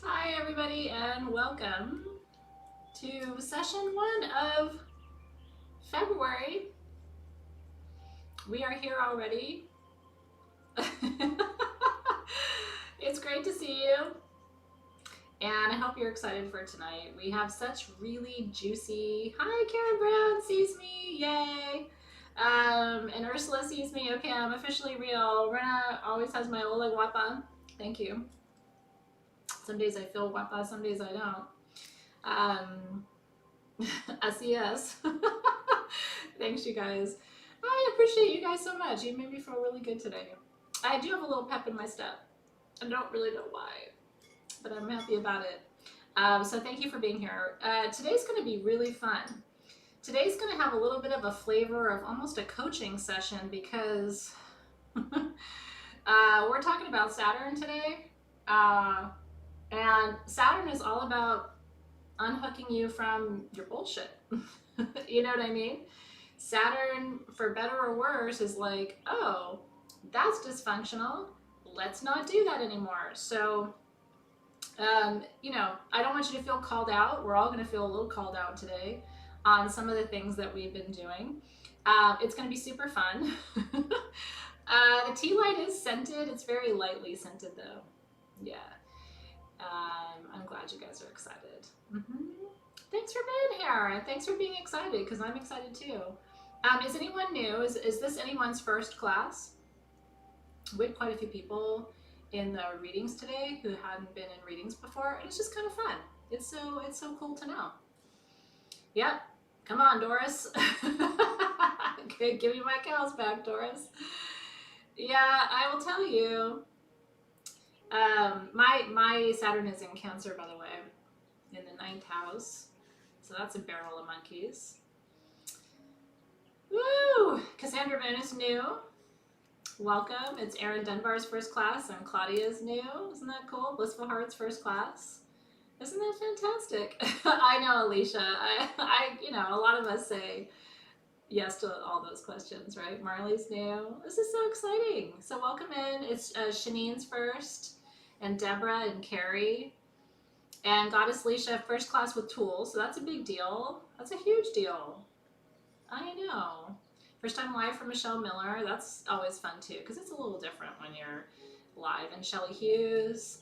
Hi everybody and welcome to session 1 of February. We are here already. It's great to see you and I hope you're excited for tonight. We have such really juicy, hi Karen Brown sees me, yay! And Ursula sees me, okay, I'm officially real. Rena always has my hola guapa, thank you. Some days I feel guapa, some days I don't. SES. Thanks, you guys. I appreciate you guys so much. You made me feel really good today. I do have a little pep in my step. I don't really know why, but I'm happy about it. So thank you for being here. Today's going to be really fun. Today's going to have a little bit of a flavor of almost a coaching session because we're talking about Saturn today. And Saturn is all about unhooking you from your bullshit. You know what I mean? Saturn, for better or worse, is like, oh, that's dysfunctional. Let's not do that anymore. So, you know, I don't want you to feel called out. We're all going to feel a little called out today on some of the things that we've been doing. It's going to be super fun. The tea light is scented. It's very lightly scented, though. Yeah. I'm glad you guys are excited. Thanks for being here and thanks for being excited because I'm excited too. Is anyone new? Is this anyone's first class? We had quite a few people in the readings today who hadn't been in readings before, and it's just kind of fun. It's so cool to know. Yep, come on, Doris. Okay, give me my cows back, Doris. Yeah, I will tell you. My Saturn is in Cancer, by the way, in the 9th house. So that's a barrel of monkeys. Woo! Cassandra Moon is new. Welcome. It's Erin Dunbar's first class and Claudia's new. Isn't that cool? Blissful Hearts first class. Isn't that fantastic? I know, Alicia. I you know, a lot of us say yes to all those questions, right? Marley's new. This is so exciting. So welcome in. It's Shanine's first, and Deborah and Carrie. And Goddess Leisha, first class with tools. So that's a big deal. That's a huge deal. I know. First time live for Michelle Miller. That's always fun too, because it's a little different when you're live. And Shelley Hughes.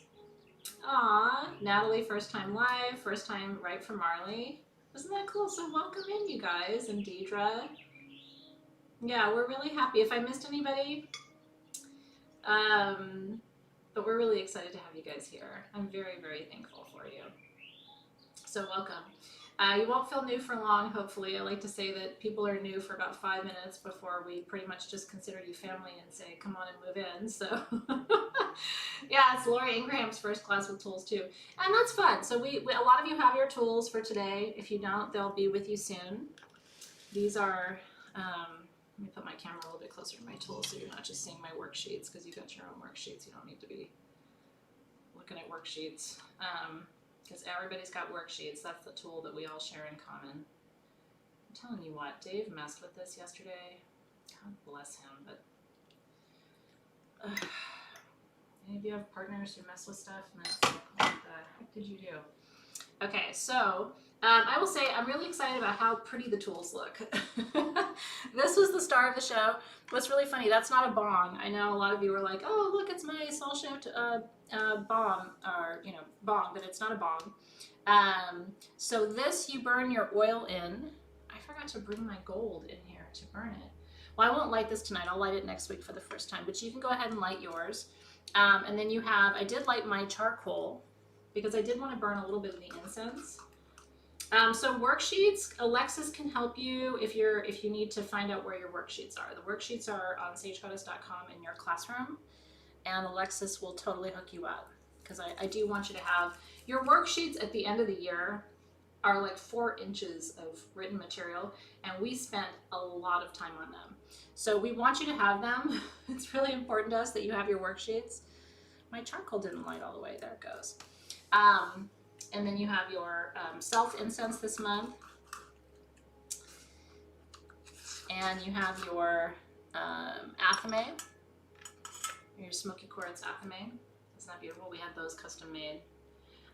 Aw, Natalie, first time live, first time right from Marley. Isn't that cool? So welcome in, you guys. And Deidre. Yeah, we're really happy. If I missed anybody, but we're really excited to have you guys here. I'm very, very thankful for you. So welcome. You won't feel new for long, hopefully. I like to say that people are new for about 5 minutes before we pretty much just consider you family and say, come on and move in. So yeah, it's Lori Ingram's first class with tools too. And that's fun. So a lot of you have your tools for today. If you don't, they'll be with you soon. These are, let me put my camera a little bit closer to my tools so you're not just seeing my worksheets, because you got your own worksheets. You don't need to be looking at worksheets. Because everybody's got worksheets. That's the tool that we all share in common. I'm telling you what, Dave messed with this yesterday. God bless him, but any of you have partners who mess with stuff and it's like, what the heck did you do? Okay, so I will say I'm really excited about how pretty the tools look. This was the star of the show. What's really funny, that's not a bong. I know a lot of you were like, oh, look, it's my soul-shaped bomb, or, you know, bong, but it's not a bong. So this, you burn your oil in. I forgot to bring my gold in here to burn it. Well, I won't light this tonight. I'll light it next week for the first time, but you can go ahead and light yours. And then you have, I did light my charcoal because I did want to burn a little bit of the incense. So worksheets, Alexis can help you if you need to find out where your worksheets are. The worksheets are on sagegoddess.com in your classroom, and Alexis will totally hook you up, because I do want you to have your worksheets at the end of the year are like 4 inches of written material, and we spent a lot of time on them. So we want you to have them. It's really important to us that you have your worksheets. My charcoal didn't light all the way. There it goes. And then you have your self-incense this month. And you have your Alchemize. Your smoky quartz Alchemy. Isn't that beautiful? We had those custom made.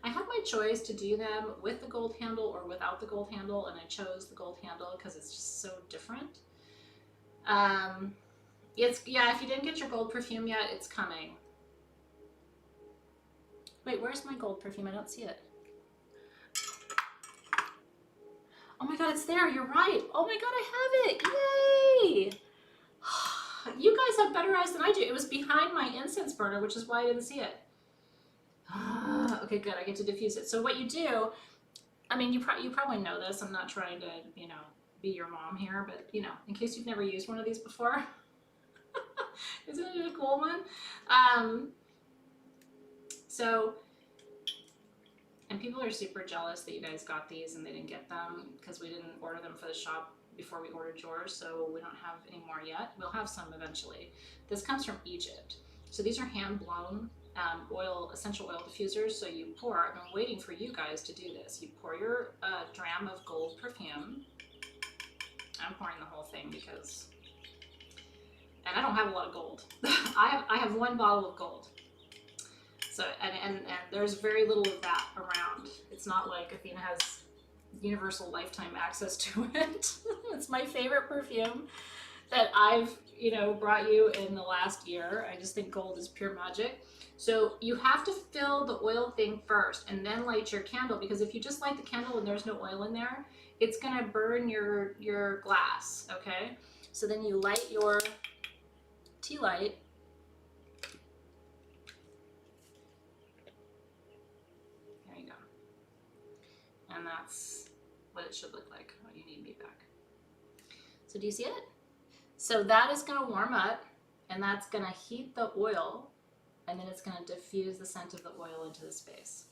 I had my choice to do them with the gold handle or without the gold handle, and I chose the gold handle because it's just so different. Yeah, if you didn't get your gold perfume yet, it's coming. Wait, where's my gold perfume? I don't see it. Oh my god, it's there. You're right. Oh my god, I have it. Yay! You guys have better eyes than I do. It was behind my incense burner, which is why I didn't see it. Okay, good. I get to diffuse it. So what you do, I mean, you probably know this. I'm not trying to, you know, be your mom here, but, you know, in case you've never used one of these before. Isn't it a cool one? And people are super jealous that you guys got these and they didn't get them because we didn't order them for the shop before we ordered yours, so we don't have any more yet. We'll have some eventually. This comes from Egypt. So these are hand-blown essential oil diffusers. So you pour, I've been waiting for you guys to do this. You pour your dram of gold perfume. I'm pouring the whole thing because, and I don't have a lot of gold. I have one bottle of gold. So, and there's very little of that around. It's not like Athena has universal lifetime access to it. It's my favorite perfume that I've, you know, brought you in the last year. I just think gold is pure magic. So you have to fill the oil thing first and then light your candle, because if you just light the candle and there's no oil in there, it's gonna burn your glass, okay? So then you light your tea light. There you go. And that's what it should look like. Oh, you need me back. So do you see it? So that is gonna warm up and that's gonna heat the oil, and then it's gonna diffuse the scent of the oil into the space.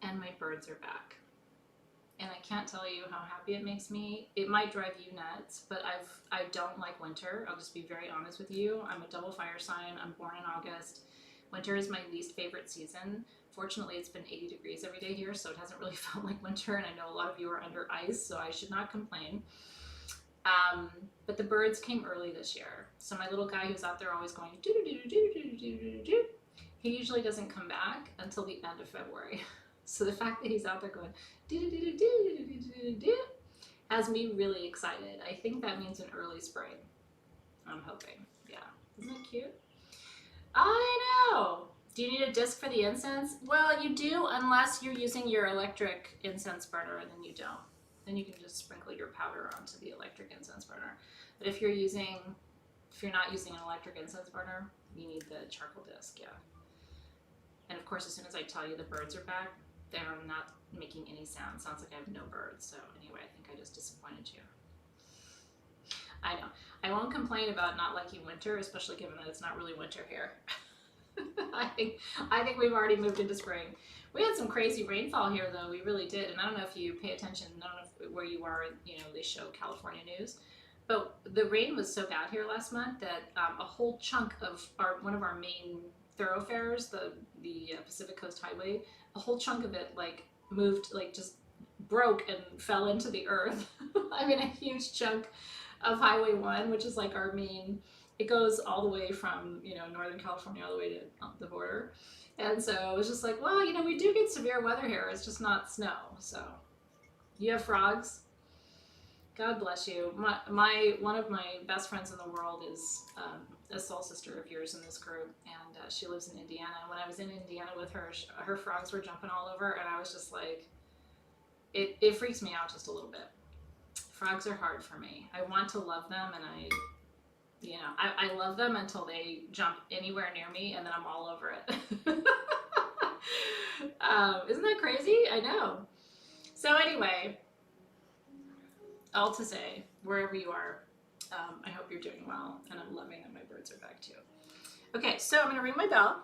And my birds are back. And I can't tell you how happy it makes me. It might drive you nuts, but I don't like winter. I'll just be very honest with you. I'm a double fire sign. I'm born in August. Winter is my least favorite season. Fortunately, it's been 80 degrees every day here, so it hasn't really felt like winter, and I know a lot of you are under ice, so I should not complain. But the birds came early this year. So my little guy who's out there always going do-do-do-do-do-do-do-do-do, he usually doesn't come back until the end of February. So the fact that he's out there going do-do-do-do-do-do-do-do has me really excited. I think that means an early spring. I'm hoping. Yeah. Isn't that cute? I know. Do you need a disc for the incense? Well, you do, unless you're using your electric incense burner, and then you don't. Then you can just sprinkle your powder onto the electric incense burner. But if you're not using an electric incense burner, you need the charcoal disc, yeah. And of course, as soon as I tell you the birds are back, they're not making any sound. Sounds like I have no birds. So anyway, I think I just disappointed you. I know. I won't complain about not liking winter, especially given that it's not really winter here. I think we've already moved into spring. We had some crazy rainfall here, though. We really did. And I don't know if you pay attention. I don't know where you are. You know, they show California news. But the rain was so bad here last month that a whole chunk of one of our main thoroughfares, the Pacific Coast Highway, a whole chunk of it like moved, like just broke and fell into the earth. I mean, a huge chunk of Highway 1, which is like our main, it goes all the way from, you know, Northern California all the way to the border. And so it was just like, well, you know, we do get severe weather here. It's just not snow. So you have frogs. God bless you. One of my best friends in the world is a soul sister of yours in this group, and she lives in Indiana. And when I was in Indiana with her, her frogs were jumping all over, and I was just like, it freaks me out just a little bit. Frogs are hard for me. I want to love them, and I love them until they jump anywhere near me, and then I'm all over it. Isn't that crazy? I know. So anyway, all to say, wherever you are, I hope you're doing well, and I'm loving that my birds are back too. Okay, so I'm going to ring my bell.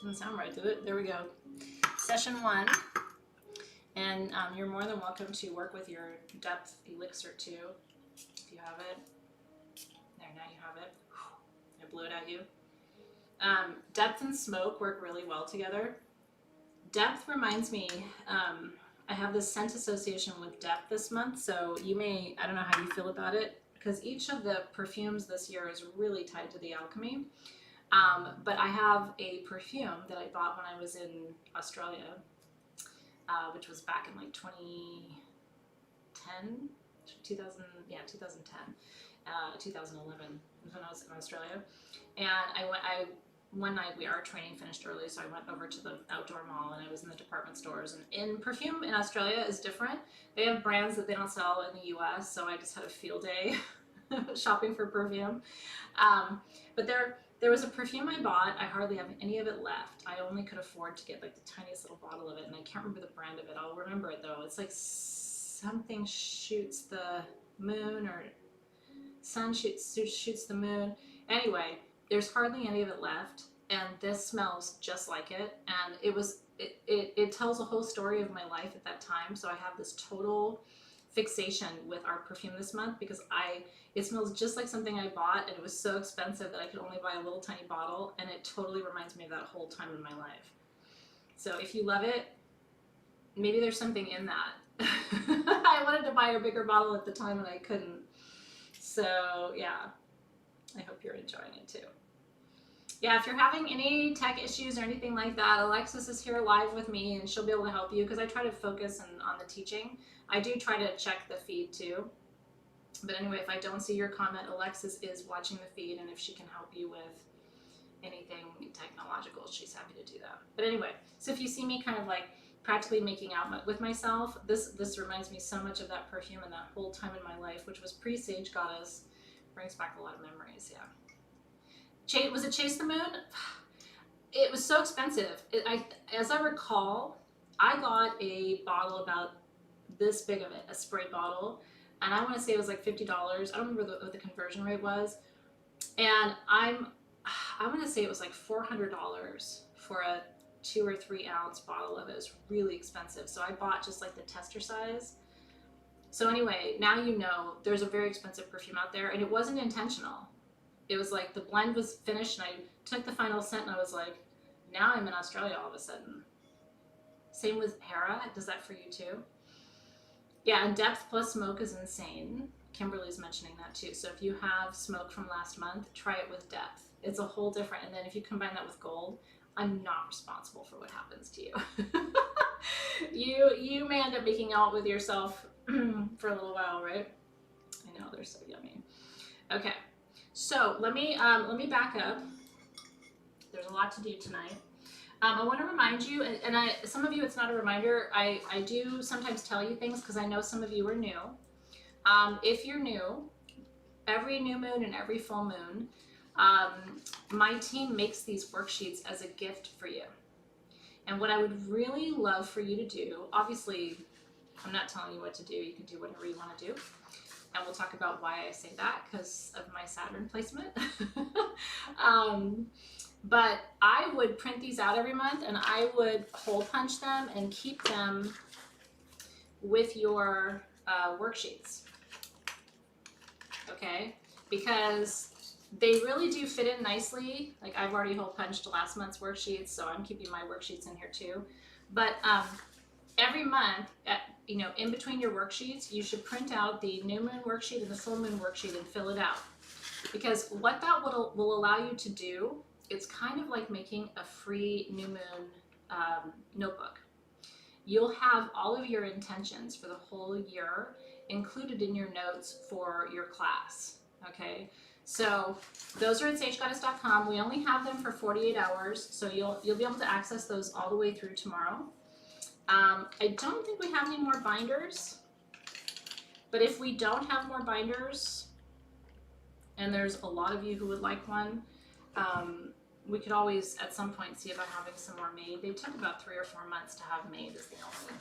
Doesn't sound right, did it? There we go. Session 1. And you're more than welcome to work with your depth elixir too, if you have it. There, now you have it. I blew it at you. Depth and smoke work really well together. Depth reminds me, I have this scent association with depth this month, so you may, I don't know how you feel about it, because each of the perfumes this year is really tied to the alchemy. But I have a perfume that I bought when I was in Australia, which was back in like 2010, 2000, yeah, 2010, 2011 was when I was in Australia. And one night our training finished early, so I went over to the outdoor mall and I was in the department stores. And in perfume in Australia is different. They have brands that they don't sell in the US, so I just had a field day shopping for perfume. But there was a perfume I bought. I hardly have any of it left. I only could afford to get like the tiniest little bottle of it, and I can't remember the brand of it. I'll remember it though. It's like something shoots the moon, or sun shoots the moon. Anyway, there's hardly any of it left, and this smells just like it. And it tells a whole story of my life at that time. So I have this total fixation with our perfume this month because it smells just like something I bought, and it was so expensive that I could only buy a little tiny bottle, and it totally reminds me of that whole time in my life. So if you love it, maybe there's something in that. I wanted to buy a bigger bottle at the time and I couldn't. So yeah, I hope you're enjoying it too. Yeah, if you're having any tech issues or anything like that, Alexis is here live with me and she'll be able to help you, because I try to focus on the teaching. I do try to check the feed too. But anyway, if I don't see your comment, Alexis is watching the feed, and if she can help you with anything technological, she's happy to do that. But anyway, so if you see me kind of like practically making out with myself, this reminds me so much of that perfume and that whole time in my life, which was pre-Sage Goddess. Brings back a lot of memories, yeah. Was it Chase the Moon? It was so expensive. As I recall, I got a bottle about this big of it, a spray bottle, and I want to say it was like $50. I don't remember what the conversion rate was. And I want to say it was like $400 for a 2 or 3 ounce bottle of it. It was really expensive. So I bought just like the tester size. So anyway, now you know there's a very expensive perfume out there, and it wasn't intentional. It was like the blend was finished and I took the final scent and I was like, now I'm in Australia all of a sudden. Same with Hera. Does that for you too? Yeah, and depth plus smoke is insane. Kimberly's mentioning that too. So if you have smoke from last month, try it with depth. It's a whole different, and then if you combine that with gold, I'm not responsible for what happens to you. You may end up making out with yourself for a little while, right? I know, they're so yummy. Okay, so let me back up. There's a lot to do tonight. I want to remind you, and some of you it's not a reminder, I do sometimes tell you things because I know some of you are new. If you're new, every new moon and every full moon, my team makes these worksheets as a gift for you. And what I would really love for you to do, obviously, I'm not telling you what to do, you can do whatever you want to do. And we'll talk about why I say that because of my Saturn placement. But I would print these out every month, and I would hole punch them and keep them with your worksheets. Okay? Because they really do fit in nicely. Like I've already hole punched last month's worksheets, so I'm keeping my worksheets in here too. But every month, in between your worksheets, you should print out the new moon worksheet and the full moon worksheet and fill it out. Because what that will allow you to do, it's kind of like making a free new moon notebook. You'll have all of your intentions for the whole year included in your notes for your class, okay? So those are at sagegoddess.com. We only have them for 48 hours, so you'll be able to access those all the way through tomorrow. I don't think we have any more binders, but if we don't have more binders, and there's a lot of you who would like one, we could always at some point see about having some more made. They took about 3 or 4 months to have made is the only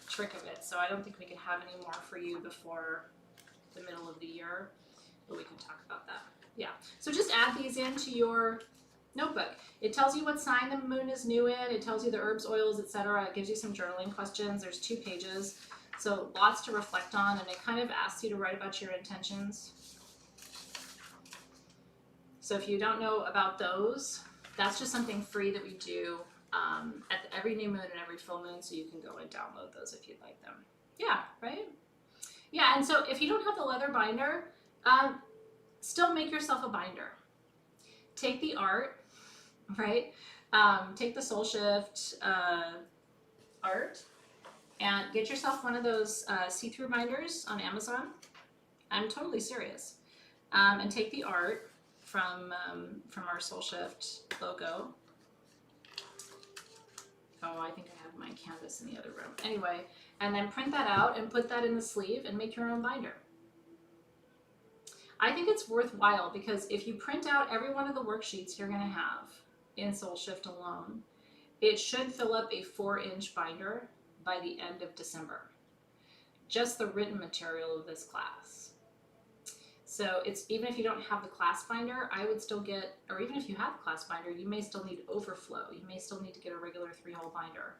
trick of it. So I don't think we could have any more for you before the middle of the year, but we can talk about that. Yeah, so just add these into your notebook. It tells you what sign the moon is new in, it tells you the herbs, oils, etc. It gives you some journaling questions. There's 2 pages, so lots to reflect on, and it kind of asks you to write about your intentions. So if you don't know about those, that's just something free that we do at every new moon and every full moon, so you can go and download those if you'd like them. Yeah, right? Yeah, and so if you don't have the leather binder, still make yourself a binder. Take the art, right? Take the Soul Shift art and get yourself one of those see-through binders on Amazon. I'm totally serious. And take the art from our Soul Shift logo. Oh, I think I have my canvas in the other room. Anyway, and then print that out and put that in the sleeve and make your own binder. I think it's worthwhile because if you print out every one of the worksheets you're going to have in Soul Shift alone, it should fill up a 4-inch binder by the end of December. Just the written material of this class. So it's, even if you don't have the class binder, I would still get, or even if you have the class binder, you may still need overflow. You may still need to get a regular 3-hole binder.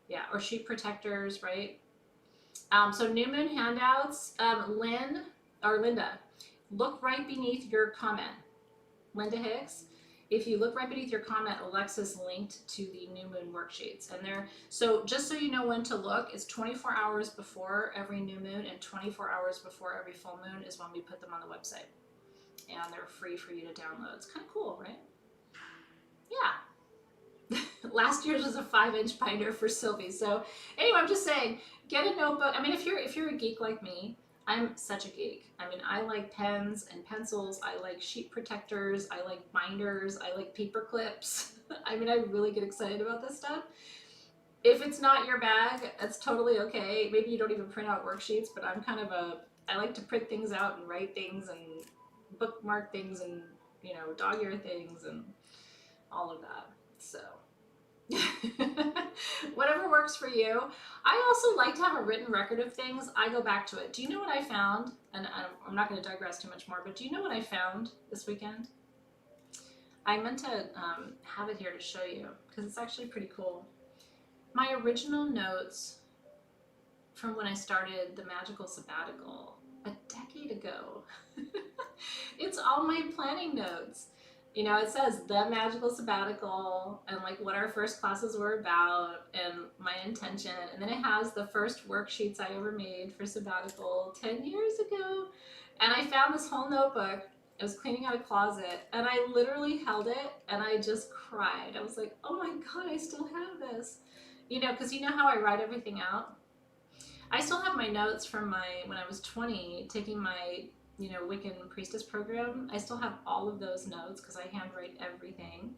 Yeah, or sheet protectors, right? So new moon handouts, Linda, look right beneath your comment. Linda Hicks, if you look right beneath your comment, Alexis linked to the new moon worksheets. And they're, so just so you know when to look, it's 24 hours before every new moon and 24 hours before every full moon is when we put them on the website. And they're free for you to download. It's kind of cool, right? Yeah. Last year's was a 5-inch binder for Sylvie. So anyway, I'm just saying, get a notebook. I mean, if you're a geek like me, I'm such a geek. I mean, I like pens and pencils. I like sheet protectors. I like binders. I like paper clips. I mean, I really get excited about this stuff. If it's not your bag, that's totally okay. Maybe you don't even print out worksheets, but I'm kind of I like to print things out and write things and bookmark things and, you know, dog ear things and all of that. So whatever works for you. I also like to have a written record of things. I go back to it. Do you know what I found? And I'm not going to digress too much more, but do you know what I found this weekend? I meant to have it here to show you because it's actually pretty cool. My original notes from when I started the Magical Sabbatical a decade ago. It's all my planning notes. You know, it says the Magical Sabbatical and like what our first classes were about and my intention. And then it has the first worksheets I ever made for sabbatical 10 years ago. And I found this whole notebook. I was cleaning out a closet and I literally held it and I just cried. I was like, oh my God, I still have this. You know, because you know how I write everything out? I still have my notes from when I was 20, taking my, you know, Wiccan Priestess program. I still have all of those notes because I handwrite everything.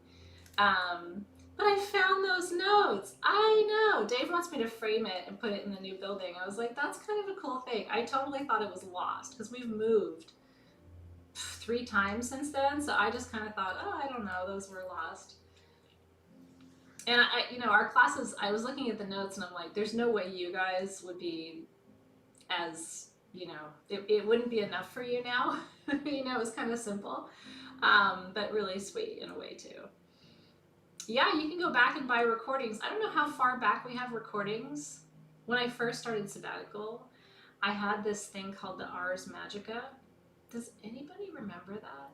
But I found those notes. I know. Dave wants me to frame it and put it in the new building. I was like, that's kind of a cool thing. I totally thought it was lost because we've moved 3 times since then. So I just kind of thought, oh, I don't know, those were lost. And you know, our classes, I was looking at the notes and I'm like, there's no way you guys would be as, you know, it wouldn't be enough for you now. You know, it was kind of simple, but really sweet in a way too. Yeah, you can go back and buy recordings. I don't know how far back we have recordings. When I first started sabbatical, I had this thing called the Ars Magica. Does anybody remember that?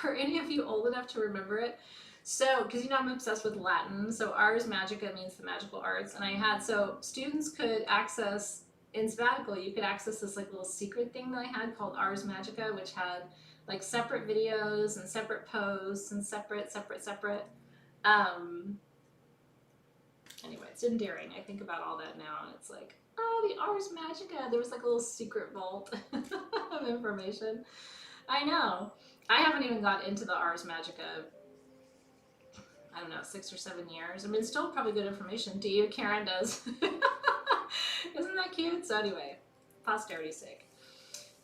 Are any of you old enough to remember it? So, because you know I'm obsessed with Latin, so Ars Magica means the magical arts, and I had, so students could access, in sabbatical, you could access this like little secret thing that I had called Ars Magica, which had like separate videos and separate posts and separate. Anyway, it's endearing. I think about all that now, and it's like, oh, the Ars Magica. There was like a little secret vault of information. I know. I haven't even got into the Ars Magica, I don't know, 6 or 7 years. I mean, it's still probably good information. Do you? Karen does. Isn't that cute? So anyway, posterity's sake.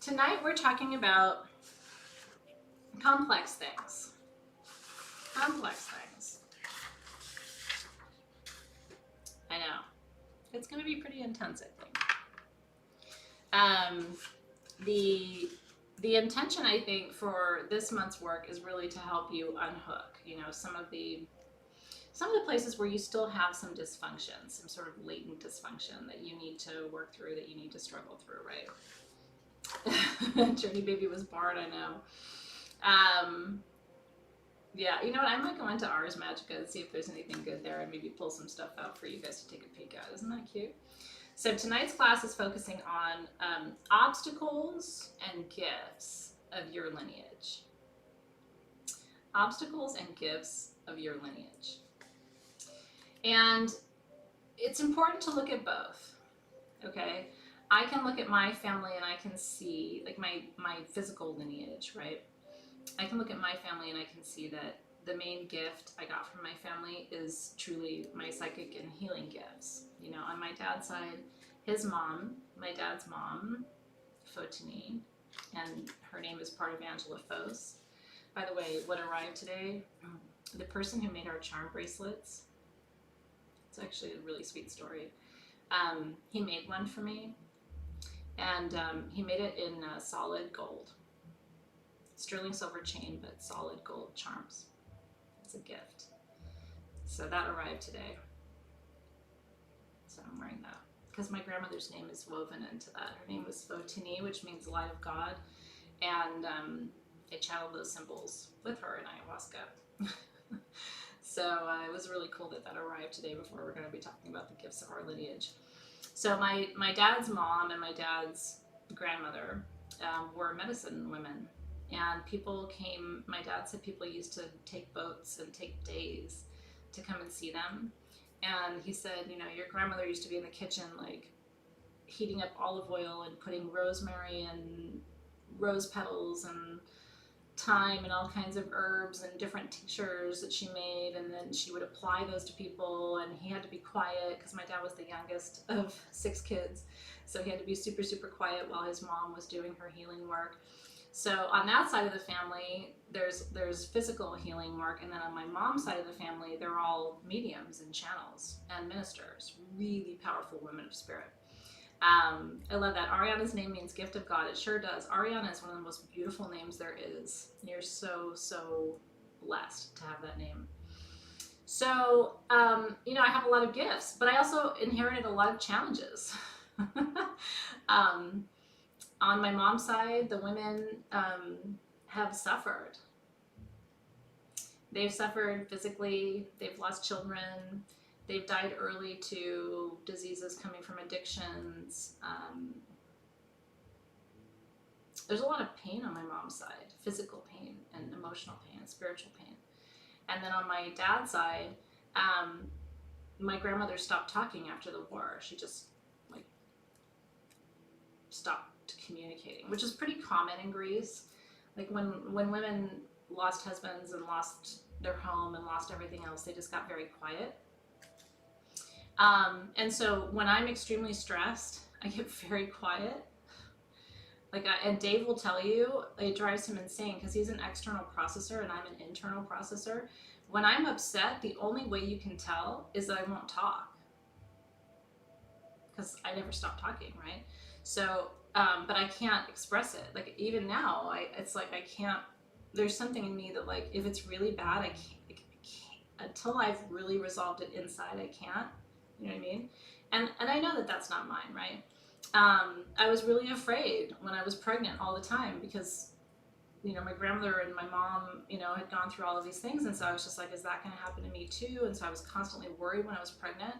Tonight we're talking about complex things. Complex things. I know. It's going to be pretty intense, I think. The intention, I think, for this month's work is really to help you unhook, you know, some of the places where you still have some dysfunction, some sort of latent dysfunction that you need to work through, that you need to struggle through, right? Journey baby was born, I know. Yeah, you know what? I might go into Ars Magica and see if there's anything good there and maybe pull some stuff out for you guys to take a peek at. Isn't that cute? So tonight's class is focusing on obstacles and gifts of your lineage. Obstacles and gifts of your lineage. And it's important to look at both, okay? I can look at my family and I can see, like my physical lineage, right? I can look at my family and I can see that the main gift I got from my family is truly my psychic and healing gifts. You know, on my dad's side, his mom, my dad's mom, Fotini, and her name is part of Angela Fos. By the way, what arrived today, the person who made our charm bracelets, it's actually a really sweet story. He made one for me, and he made it in solid gold. Sterling silver chain, but solid gold charms. It's a gift. So that arrived today. So I'm wearing that. Because my grandmother's name is woven into that. Her name was Fotini, which means light of God. And I channeled those symbols with her in ayahuasca. So it was really cool that that arrived today before we're going to be talking about the gifts of our lineage. So my dad's mom and my dad's grandmother were medicine women. And people came, my dad said people used to take boats and take days to come and see them. And he said, you know, your grandmother used to be in the kitchen, like heating up olive oil and putting rosemary and rose petals and thyme and all kinds of herbs and different tinctures that she made. And then she would apply those to people, and he had to be quiet because my dad was the youngest of 6 kids. So he had to be super, super quiet while his mom was doing her healing work. So on that side of the family, there's physical healing work, and then on my mom's side of the family, they're all mediums and channels and ministers, really powerful women of spirit. I love that. Ariana's name means gift of God. It sure does. Ariana is one of the most beautiful names there is. You're so, so blessed to have that name. So, you know, I have a lot of gifts, but I also inherited a lot of challenges. On my mom's side, the women have suffered. They've suffered physically, they've lost children, they've died early to diseases coming from addictions. There's a lot of pain on my mom's side, physical pain and emotional pain and spiritual pain. And then on my dad's side, my grandmother stopped talking after the war. She just like stopped communicating, which is pretty common in Greece. Like when women lost husbands and lost their home and lost everything else, they just got very quiet. And so when I'm extremely stressed, I get very quiet. And Dave will tell you, it drives him insane because he's an external processor and I'm an internal processor. When I'm upset, the only way you can tell is that I won't talk because I never stop talking, right? So, but I can't express it. Like even now, it's like I can't. There's something in me that like if it's really bad, I can't until I've really resolved it inside. I can't. You know what I mean? And I know that that's not mine, right? I was really afraid when I was pregnant all the time because, you know, my grandmother and my mom, you know, had gone through all of these things. And so I was just like, is that going to happen to me too? And so I was constantly worried when I was pregnant.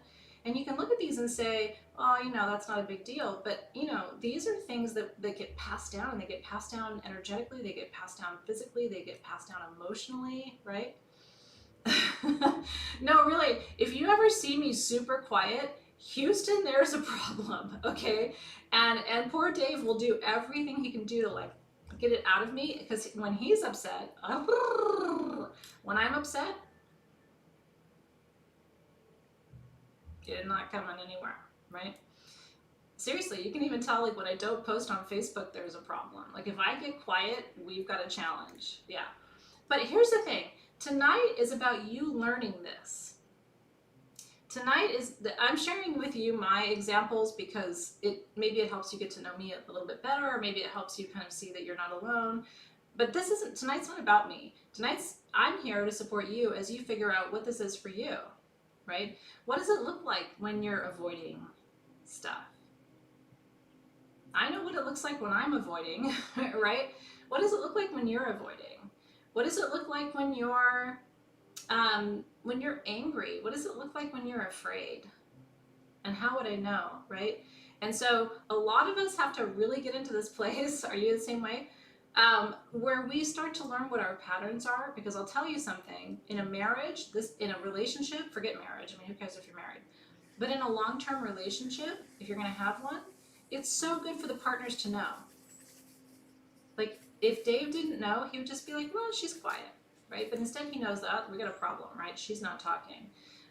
And you can look at these and say, oh, you know, that's not a big deal. But, you know, these are things that get passed down, and they get passed down energetically, they get passed down physically, they get passed down emotionally, right? No, really, if you ever see me super quiet, Houston, there's a problem, okay? And poor Dave will do everything he can do to like get it out of me, because when he's upset, when I'm upset, it's not coming anywhere, right? Seriously, you can even tell like when I don't post on Facebook, there's a problem. Like if I get quiet, we've got a challenge, yeah. But here's the thing, tonight is about you learning this. Tonight I'm sharing with you my examples because maybe it helps you get to know me a little bit better, or maybe it helps you kind of see that you're not alone. But tonight's not about me. I'm here to support you as you figure out what this is for you, right? What does it look like when you're avoiding stuff? I know what it looks like when I'm avoiding, right? What does it look like when you're avoiding? What does it look like when you're angry? What does it look like when you're afraid? And how would I know, right? And so a lot of us have to really get into this place. Are you the same way? Where we start to learn what our patterns are, because I'll tell you something, in a marriage, in a relationship, forget marriage, I mean, who cares if you're married? But in a long-term relationship, if you're gonna have one, it's so good for the partners to know. Like, if Dave didn't know, he would just be like, well, she's quiet, right? But instead he knows that we got a problem, right? She's not talking.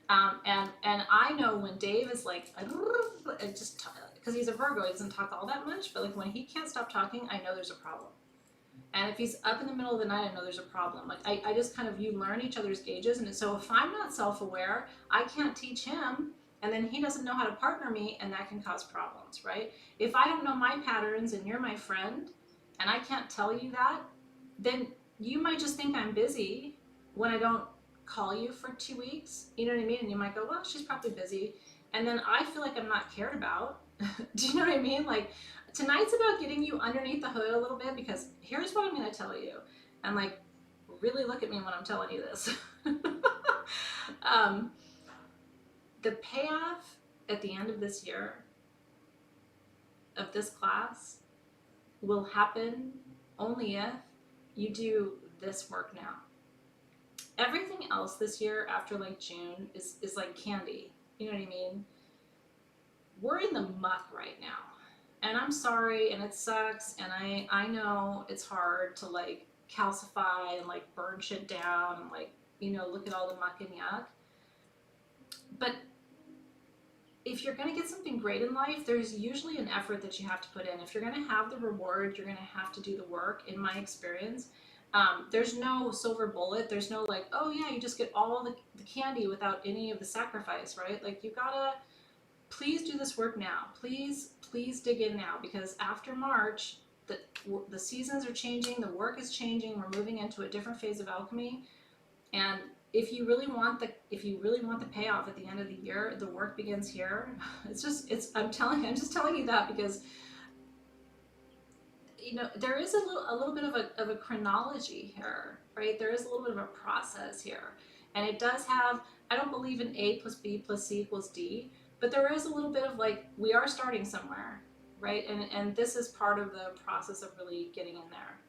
And I know when Dave is like, just because he's a Virgo, he doesn't talk all that much, but like when he can't stop talking, I know there's a problem. And if he's up in the middle of the night, I know there's a problem. Like I just kind of, you learn each other's gauges. And so if I'm not self-aware, I can't teach him, and then he doesn't know how to partner me, and that can cause problems, right? If I don't know my patterns and you're my friend, and I can't tell you that, then you might just think I'm busy when I don't call you for 2 weeks. You know what I mean? And you might go, well, she's probably busy. And then I feel like I'm not cared about. Do you know what I mean? Like, tonight's about getting you underneath the hood a little bit, because here's what I'm going to tell you. And like, really look at me when I'm telling you this. The payoff at the end of this year, of this class, will happen only if you do this work now. Everything else this year after like June is like candy. You know what I mean? We're in the muck right now. And I'm sorry, and it sucks, and I know it's hard to like calcify and like burn shit down and like, you know, look at all the muck and yuck. But if you're going to get something great in life, there's usually an effort that you have to put in. If you're going to have the reward, you're going to have to do the work, in my experience. There's no silver bullet. There's no like, oh yeah, you just get all the candy without any of the sacrifice, right? Like, you gotta, please do this work now. Please dig in now, because after March, the seasons are changing, the work is changing, we're moving into a different phase of alchemy. And if you really want the payoff at the end of the year, the work begins here. I'm just telling you that because, you know, there is a little bit of a chronology here, right? There is a little bit of a process here. And it does have, I don't believe in A plus B plus C equals D, but there is a little bit of like, we are starting somewhere, right? And this is part of the process of really getting in there.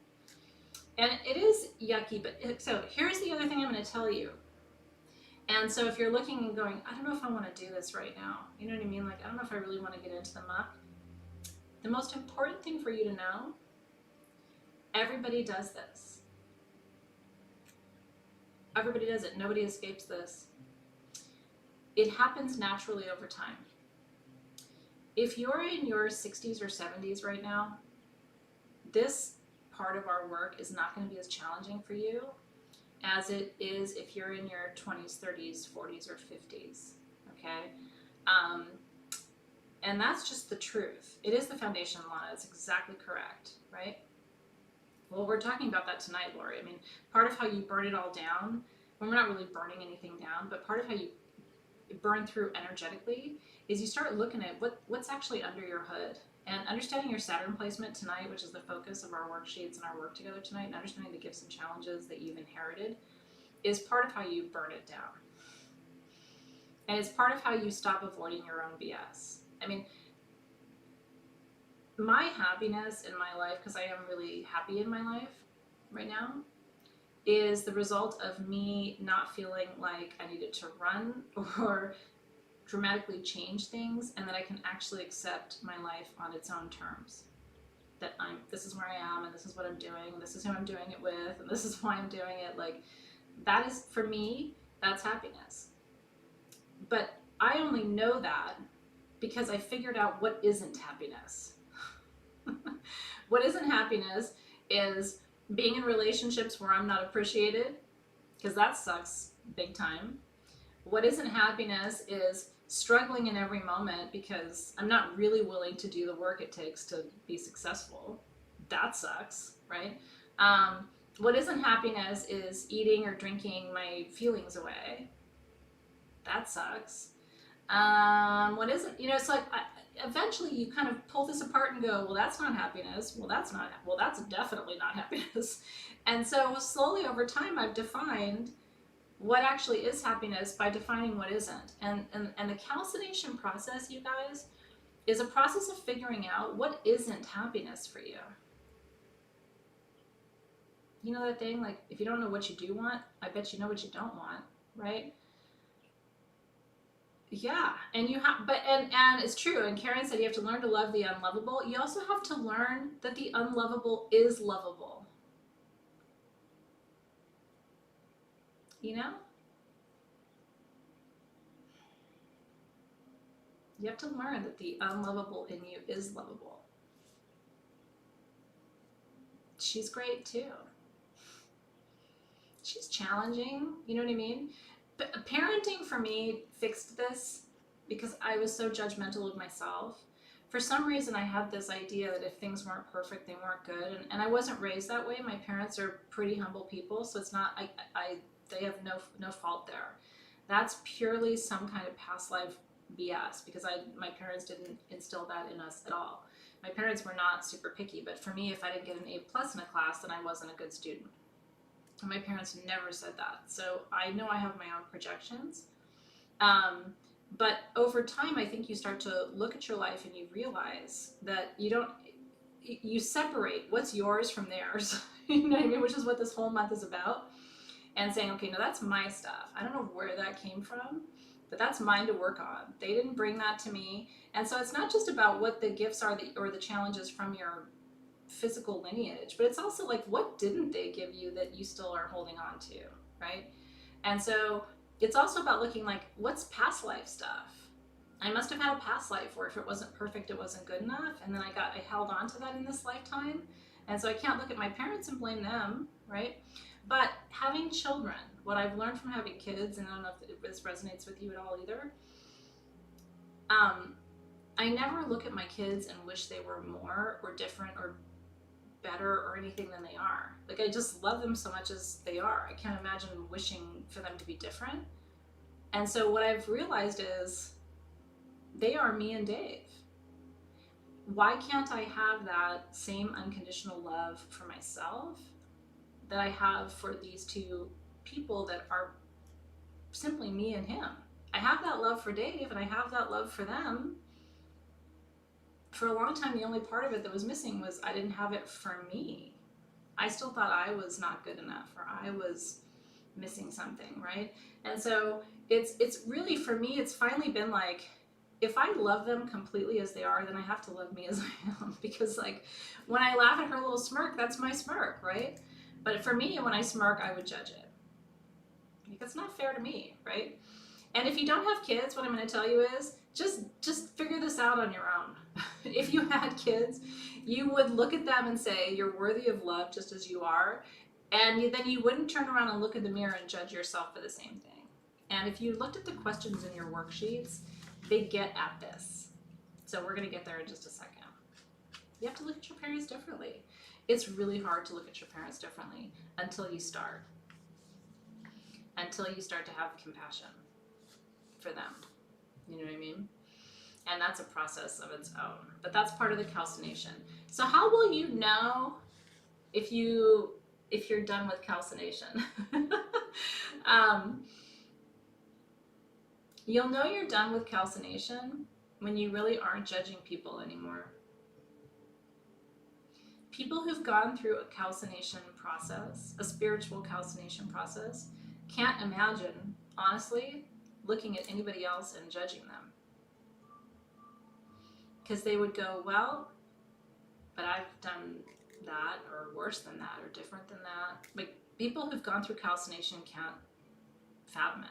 And it is yucky, but so here's the other thing I'm going to tell you. And so if you're looking and going, I don't know if I want to do this right now, you know what I mean? Like, I don't know if I really want to get into the muck. The most important thing for you to know, everybody does this. Everybody does it. Nobody escapes this. It happens naturally over time. If you're in your 60s or 70s right now, this part of our work is not going to be as challenging for you as it is if you're in your 20s, 30s, 40s, or 50s, okay? And that's just the truth. It is the foundation, Lana. It's exactly correct, right? Well, we're talking about that tonight, Lori. I mean, part of how you burn it all down, when we're not really burning anything down, but part of how you burn through energetically is you start looking at what's actually under your hood. And understanding your Saturn placement tonight, which is the focus of our worksheets and our work together tonight, and understanding the gifts and challenges that you've inherited is part of how you burn it down. And it's part of how you stop avoiding your own BS. I mean, my happiness in my life, because I am really happy in my life right now, is the result of me not feeling like I needed to run or dramatically change things, and that I can actually accept my life on its own terms. That this is where I am, and this is what I'm doing, and this is who I'm doing it with, and this is why I'm doing it. Like, that is, for me, that's happiness. But I only know that because I figured out what isn't happiness. What isn't happiness is being in relationships where I'm not appreciated, because that sucks big time. What isn't happiness is struggling in every moment because I'm not really willing to do the work it takes to be successful. That sucks, right? What isn't happiness is eating or drinking my feelings away. That sucks. What is it? You know, it's like eventually you kind of pull this apart and go, well, that's not happiness. Well, that's definitely not happiness. And so slowly over time, I've defined what actually is happiness by defining what isn't. And the calcination process, you guys, is a process of figuring out what isn't happiness for you. You know that thing, like, if you don't know what you do want, I bet you know what you don't want, right? Yeah, and you have, but and it's true. And Karen said you have to learn to love the unlovable. You also have to learn that the unlovable is lovable. You know, you have to learn that the unlovable in you is lovable. She's great too. She's challenging. You know what I mean? But parenting for me fixed this because I was so judgmental of myself. For some reason, I had this idea that if things weren't perfect, they weren't good, and I wasn't raised that way. My parents are pretty humble people, so it's not they have no fault there. That's purely some kind of past life BS because my parents didn't instill that in us at all. My parents were not super picky, but for me, if I didn't get an A plus in a class, then I wasn't a good student. And my parents never said that, so I know I have my own projections. But over time, I think you start to look at your life and you realize that you separate what's yours from theirs, you know what I mean? Which is what this whole month is about. And saying, okay, no, that's my stuff. I don't know where that came from, but that's mine to work on. They didn't bring that to me. And so it's not just about what the gifts are or the challenges from your physical lineage, but it's also like, what didn't they give you that you still are holding on to, right? And so it's also about looking like, what's past life stuff? I must have had a past life where if it wasn't perfect, it wasn't good enough. And then I held on to that in this lifetime. And so I can't look at my parents and blame them, right? But having children, what I've learned from having kids, and I don't know if this resonates with you at all either, I never look at my kids and wish they were more or different or better or anything than they are. Like, I just love them so much as they are. I can't imagine wishing for them to be different. And so what I've realized is they are me and Dave. Why can't I have that same unconditional love for myself that I have for these two people that are simply me and him? I have that love for Dave and I have that love for them. For a long time, the only part of it that was missing was I didn't have it for me. I still thought I was not good enough or I was missing something, right? And so it's really, for me, it's finally been like, if I love them completely as they are, then I have to love me as I am. Because like, when I laugh at her little smirk, that's my smirk, right? But for me, when I smirk, I would judge it. Like, it's not fair to me, right? And if you don't have kids, what I'm going to tell you is just figure this out on your own. If you had kids, you would look at them and say, you're worthy of love just as you are. And then you wouldn't turn around and look in the mirror and judge yourself for the same thing. And if you looked at the questions in your worksheets, they get at this. So we're going to get there in just a second. You have to look at your parents differently. It's really hard to look at your parents differently until you start. Until you start to have compassion for them. You know what I mean? And that's a process of its own. But that's part of the calcination. So how will you know if you're done with calcination? You'll know you're done with calcination when you really aren't judging people anymore. People who've gone through a calcination process, a spiritual calcination process, can't imagine, honestly, looking at anybody else and judging them. Because they would go, well, but I've done that, or worse than that, or different than that. Like, people who've gone through calcination can't fathom it.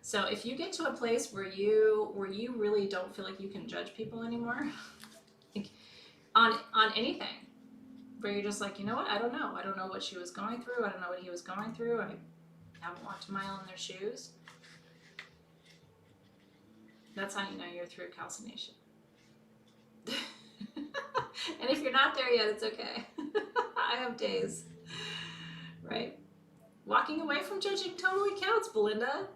So if you get to a place where you really don't feel like you can judge people anymore, like on anything, where you're just like, you know what, I don't know what she was going through, I don't know what he was going through, I haven't walked a mile in their shoes. That's how you know you're through calcination. And if you're not there yet, it's okay. I have days, right? Walking away from judging totally counts, Belinda.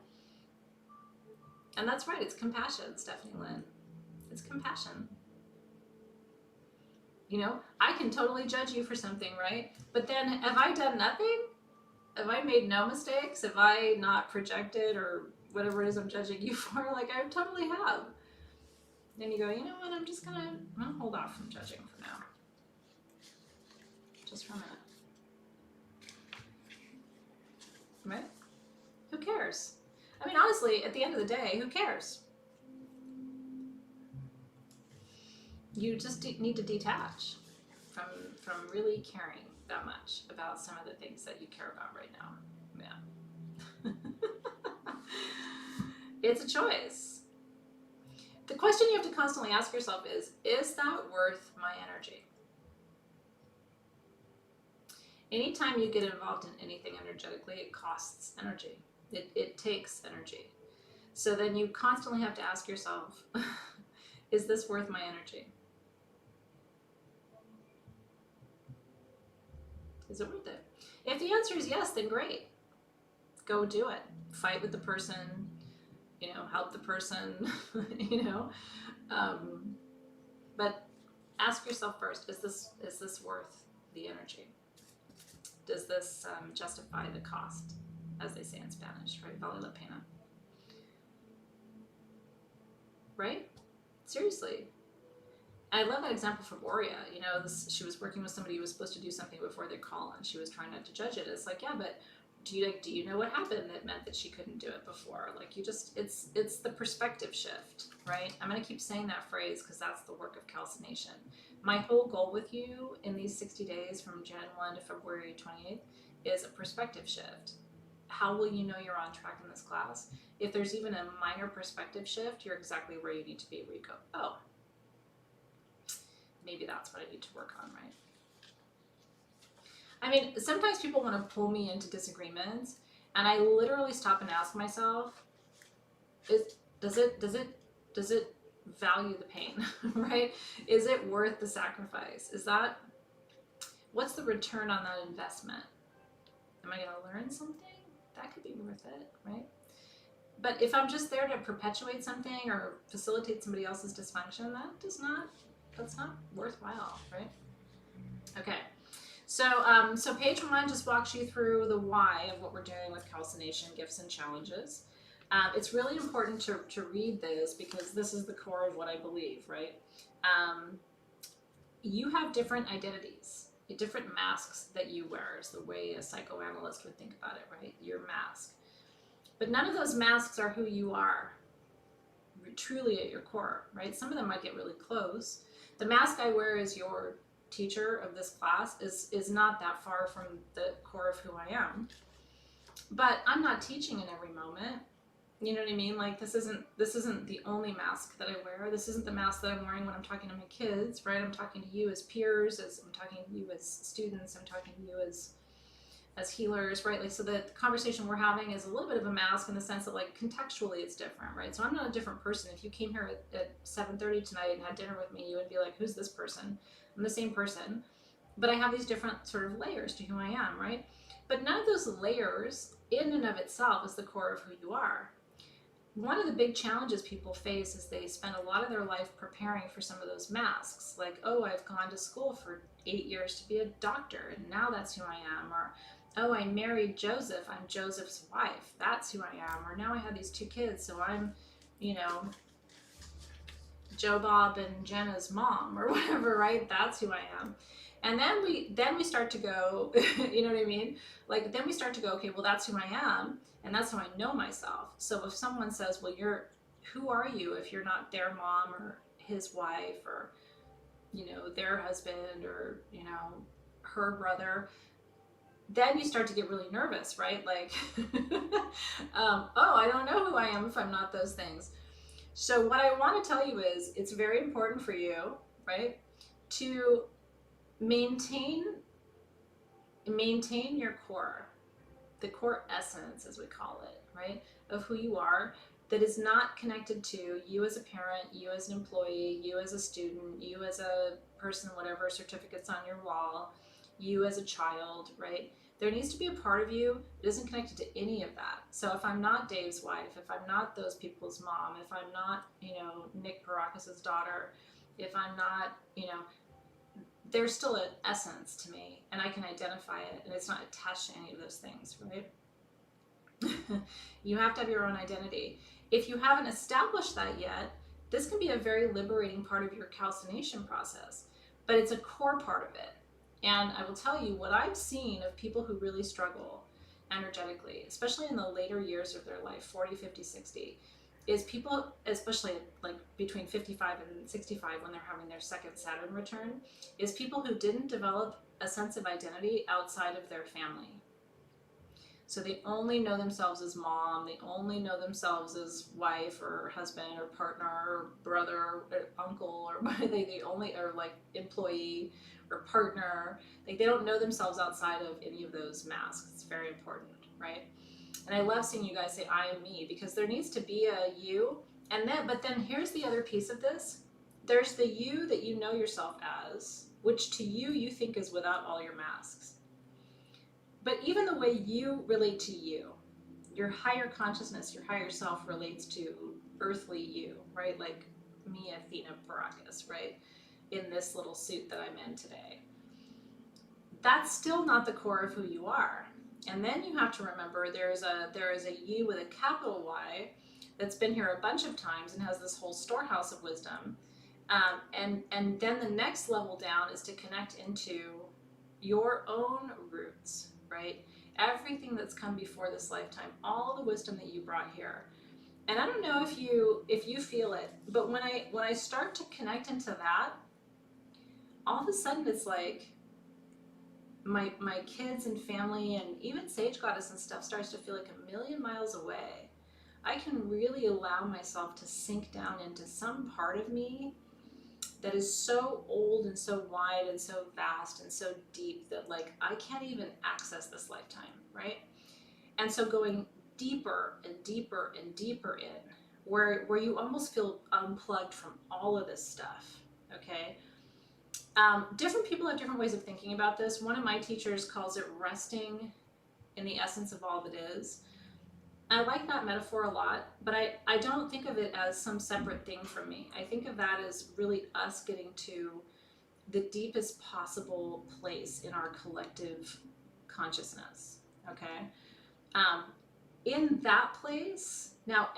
And that's right, it's compassion, Stephanie Lynn. It's compassion. You know, I can totally judge you for something, right? But then have I done nothing? Have I made no mistakes? Have I not projected or whatever it is I'm judging you for? Like, I totally have. Then you go, you know what, I'm gonna hold off from judging for now. Just for a minute. Right? Who cares? I mean, honestly, at the end of the day, who cares? You just need to detach from really caring that much about some of the things that you care about right now. Yeah. It's a choice. The question you have to constantly ask yourself is that worth my energy? Anytime you get involved in anything energetically, it costs energy. It takes energy. So then you constantly have to ask yourself, is this worth my energy? Is it worth it? If the answer is yes, then great. Go do it. Fight with the person, you know, help the person, you know. But ask yourself first, is this worth the energy? Does this justify the cost, as they say in Spanish, right? Vale la pena. Right? Seriously. I love that example from Oria. You know, she was working with somebody who was supposed to do something before their call, and she was trying not to judge it. It's like, yeah, but do you know what happened that meant that she couldn't do it before? Like, it's the perspective shift, right? I'm going to keep saying that phrase because that's the work of calcination. My whole goal with you in these 60 days from Jan 1 to February 28th is a perspective shift. How will you know you're on track in this class? If there's even a minor perspective shift, you're exactly where you need to be, where you go, oh, maybe that's what I need to work on, right? I mean, sometimes people want to pull me into disagreements, and I literally stop and ask myself, does it value the pain, right? Is it worth the sacrifice? What's the return on that investment? Am I going to learn something? That could be worth it, right? But if I'm just there to perpetuate something or facilitate somebody else's dysfunction, that's not worthwhile, right? Okay. So page 1 just walks you through the why of what we're doing with calcination, gifts, and challenges. It's really important to read this because this is the core of what I believe, right? You have different identities, different masks that you wear is the way a psychoanalyst would think about it, right? Your mask. But none of those masks are who you are truly at your core, right? Some of them might get really close. The mask I wear as your teacher of this class is not that far from the core of who I am. But I'm not teaching in every moment. You know what I mean? Like, this isn't the only mask that I wear. This isn't the mask that I'm wearing when I'm talking to my kids, right? I'm talking to you as peers, as I'm talking to you as students, I'm talking to you as healers, right? Like, so the conversation we're having is a little bit of a mask in the sense that, like, contextually it's different, right? So I'm not a different person. If you came here at 7:30 tonight and had dinner with me, you would be like, who's this person? I'm the same person, but I have these different sort of layers to who I am, right? But none of those layers in and of itself is the core of who you are. One of the big challenges people face is they spend a lot of their life preparing for some of those masks. Like, oh, I've gone to school for 8 years to be a doctor, and now that's who I am. Or, oh, I married Joseph, I'm Joseph's wife, that's who I am. Or now I have these 2 kids, so I'm, you know, Joe Bob and Jenna's mom or whatever, right? That's who I am. And then we start to go, you know what I mean? Like, then we start to go, okay, well, that's who I am, and that's how I know myself. So if someone says, well, who are you if you're not their mom or his wife or, you know, their husband or, you know, her brother, then you start to get really nervous, right? Like, oh, I don't know who I am if I'm not those things. So what I want to tell you is it's very important for you, right, to maintain your core, the core essence, as we call it, right, of who you are, that is not connected to you as a parent, you as an employee, you as a student, you as a person, whatever certificates on your wall, you as a child, right? There needs to be a part of you that isn't connected to any of that. So if I'm not Dave's wife, if I'm not those people's mom, if I'm not, Nick Barakas's daughter, if I'm not, there's still an essence to me, and I can identify it, and it's not attached to any of those things, right? You have to have your own identity. If you haven't established that yet, this can be a very liberating part of your calcination process, but it's a core part of it. And I will tell you what I've seen of people who really struggle energetically, especially in the later years of their life, 40, 50, 60, is people, especially like between 55 and 65 when they're having their second Saturn return, is people who didn't develop a sense of identity outside of their family. So they only know themselves as mom, they only know themselves as wife or husband or partner or brother or uncle, or they only are like employee or partner. Like they don't know themselves outside of any of those masks. It's very important, right? And I love seeing you guys say I am me, because there needs to be a you. But then here's the other piece of this. There's the you that you know yourself as, which to you think is without all your masks. But even the way you relate to you, your higher consciousness, your higher self relates to earthly you, right? Like me, Athena Barakas, right? In this little suit that I'm in today. That's still not the core of who you are. And then you have to remember there is a you with a capital Y that's been here a bunch of times and has this whole storehouse of wisdom. And then the next level down is to connect into your own roots, right? Everything that's come before this lifetime, all the wisdom that you brought here. And I don't know if you feel it, but when I start to connect into that, all of a sudden it's like my kids and family and even Sage Goddess and stuff starts to feel like a million miles away. I can really allow myself to sink down into some part of me that is so old and so wide and so vast and so deep that like I can't even access this lifetime, right? And so going deeper and deeper and deeper in, where you almost feel unplugged from all of this stuff, okay? Different people have different ways of thinking about this. One of my teachers calls it resting in the essence of all that is. I like that metaphor a lot, but I don't think of it as some separate thing from me. I think of that as really us getting to the deepest possible place in our collective consciousness, okay? In that place, now,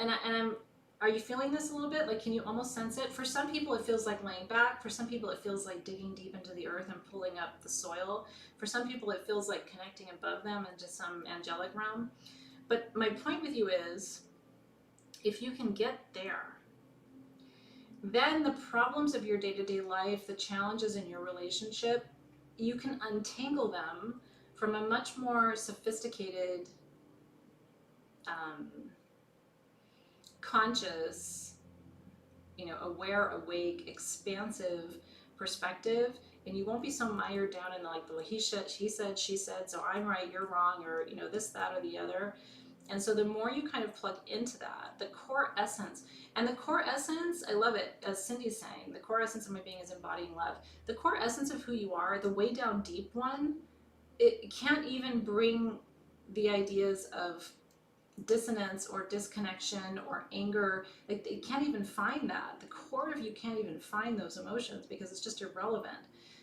are you feeling this a little bit? Like, can you almost sense it? For some people, it feels like laying back. For some people, it feels like digging deep into the earth and pulling up the soil. For some people, it feels like connecting above them into some angelic realm. But my point with you is, if you can get there, then the problems of your day-to-day life, the challenges in your relationship, you can untangle them from a much more sophisticated, conscious, aware, awake, expansive perspective, and you won't be so mired down in like the he said, she said, so I'm right, you're wrong, or this, that, or the other. And so the more you kind of plug into that, the core essence, and the core essence, I love it, as Cindy's saying, the core essence of my being is embodying love. The core essence of who you are, the way down deep one, it can't even bring the ideas of dissonance or disconnection or anger. Like, they can't even find that. The core of you can't even find those emotions because it's just irrelevant.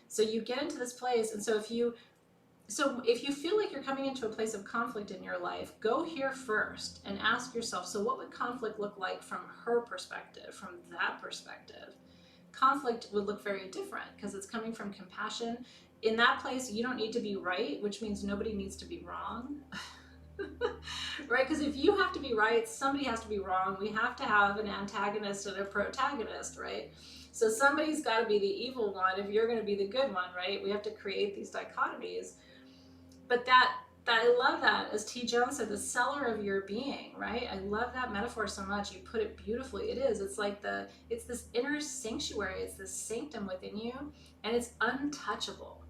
So you get into this place, and so if you feel like you're coming into a place of conflict in your life, go here first and ask yourself, so what would conflict look like from her perspective, from that perspective? Conflict would look very different because it's coming from compassion. In that place, you don't need to be right, which means nobody needs to be wrong. Right? Because if you have to be right, somebody has to be wrong. We have to have an antagonist and a protagonist, right? So somebody's got to be the evil one if you're going to be the good one, right? We have to create these dichotomies. But that I love that, as T. Jones said, the cellar of your being, right? I love that metaphor so much. You put it beautifully. It is. It's like it's this inner sanctuary. It's this sanctum within you, and it's untouchable.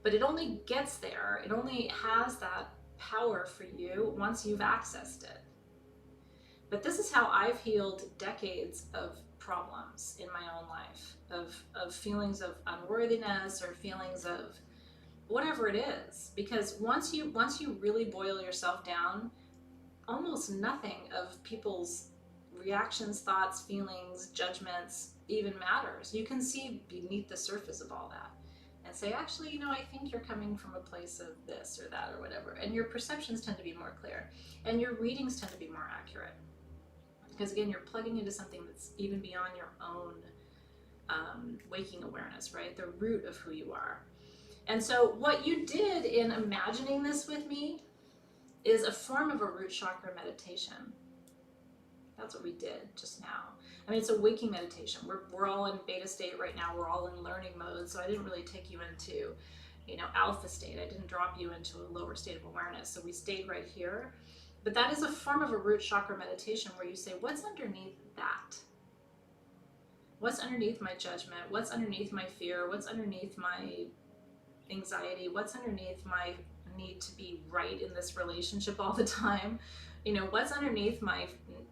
But it only gets there. It only has that power for you once you've accessed it. But this is how I've healed decades of problems in my own life, of feelings of unworthiness or feelings of whatever it is, because once you really boil yourself down, almost nothing of people's reactions, thoughts, feelings, judgments even matters. You can see beneath the surface of all that and say, actually, you know, I think you're coming from a place of this or that or whatever. And your perceptions tend to be more clear and your readings tend to be more accurate. Because again, you're plugging into something that's even beyond your own waking awareness, right? The root of who you are. And so what you did in imagining this with me is a form of a root chakra meditation. That's what we did just now. I mean, it's a waking meditation. We're all in beta state right now. We're all in learning mode. So I didn't really take you into, you know, alpha state. I didn't drop you into a lower state of awareness. So we stayed right here. But that is a form of a root chakra meditation where you say, what's underneath that? What's underneath my judgment? What's underneath my fear? What's underneath my anxiety? What's underneath my need to be right in this relationship all the time? You know, what's underneath my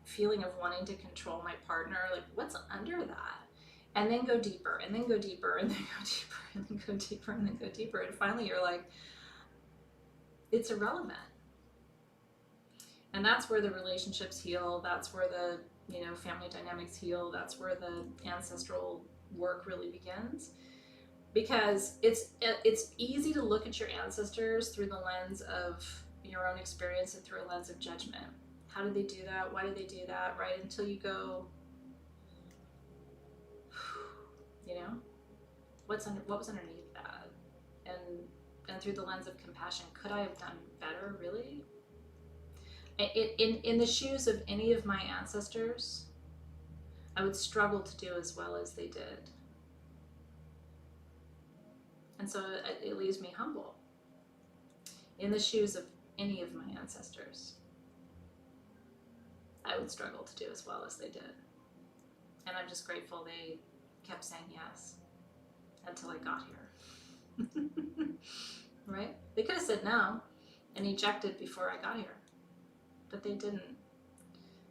feeling of wanting to control my partner? Like, what's under that? And then go deeper, and then go deeper, and then go deeper, and then go deeper, and then go deeper. And finally you're like, it's irrelevant. And that's where the relationships heal. That's where the, you know, family dynamics heal. That's where the ancestral work really begins. Because it's easy to look at your ancestors through the lens of your own experience and through a lens of judgment. How did they do that? Why did they do that? Right? Until you go, you know, what was underneath that? And through the lens of compassion, could I have done better, really? In the shoes of any of my ancestors, I would struggle to do as well as they did. And so it leaves me humble. In the shoes of any of my ancestors, I would struggle to do as well as they did. And I'm just grateful they kept saying yes until I got here. Right? They could have said no and ejected before I got here, but they didn't.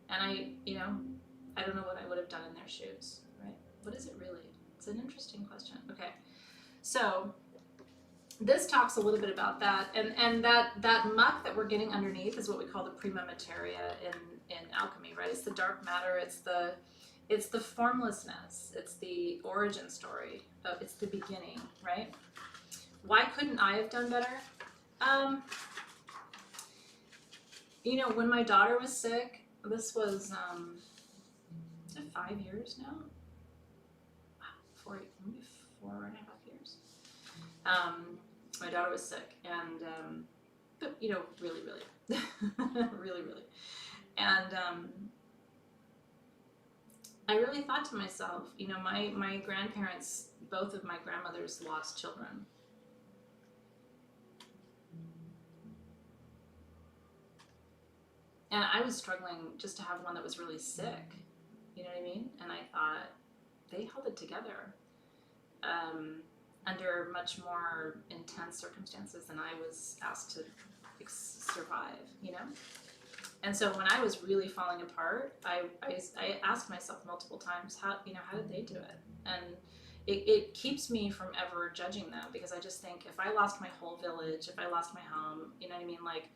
And I don't know what I would have done in their shoes, right? What is it really? It's an interesting question. Okay. So this talks a little bit about that, and that muck that we're getting underneath is what we call the prima materia in alchemy, right? It's the dark matter, it's the formlessness, it's the origin story, it's the beginning, right? Why couldn't I have done better? You know, when my daughter was sick, this was 5 years now? Maybe 4.5 years. My daughter was sick, and but you know, really, really, really, and I really thought to myself, you know, my grandparents, both of my grandmothers lost children. And I was struggling just to have one that was really sick, you know what I mean? And I thought, they held it together under much more intense circumstances than I was asked to survive, you know? And so when I was really falling apart, I asked myself multiple times, how did they do it? And it keeps me from ever judging them, because I just think, if I lost my whole village, if I lost my home, you know what I mean? Like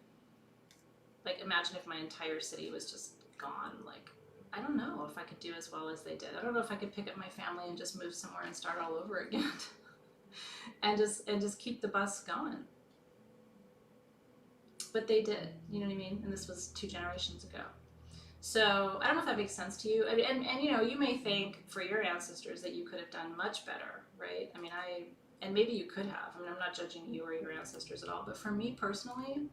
imagine if my entire city was just gone. Like, I don't know if I could do as well as they did. I don't know if I could pick up my family and just move somewhere and start all over again. and just keep the bus going. But they did, you know what I mean? And this was 2 generations ago. So I don't know if that makes sense to you. I mean, and you know, you may think for your ancestors that you could have done much better, right? I mean, and maybe you could have. I mean, I'm not judging you or your ancestors at all. But for me personally,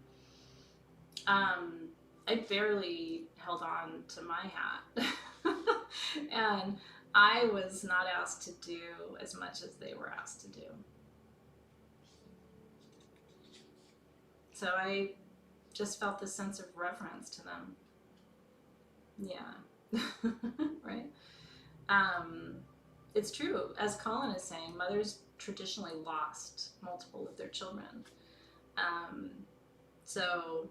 I barely held on to my hat. And I was not asked to do as much as they were asked to do. So I just felt this sense of reverence to them. Yeah. Right? It's true. As Colin is saying, mothers traditionally lost multiple of their children. So,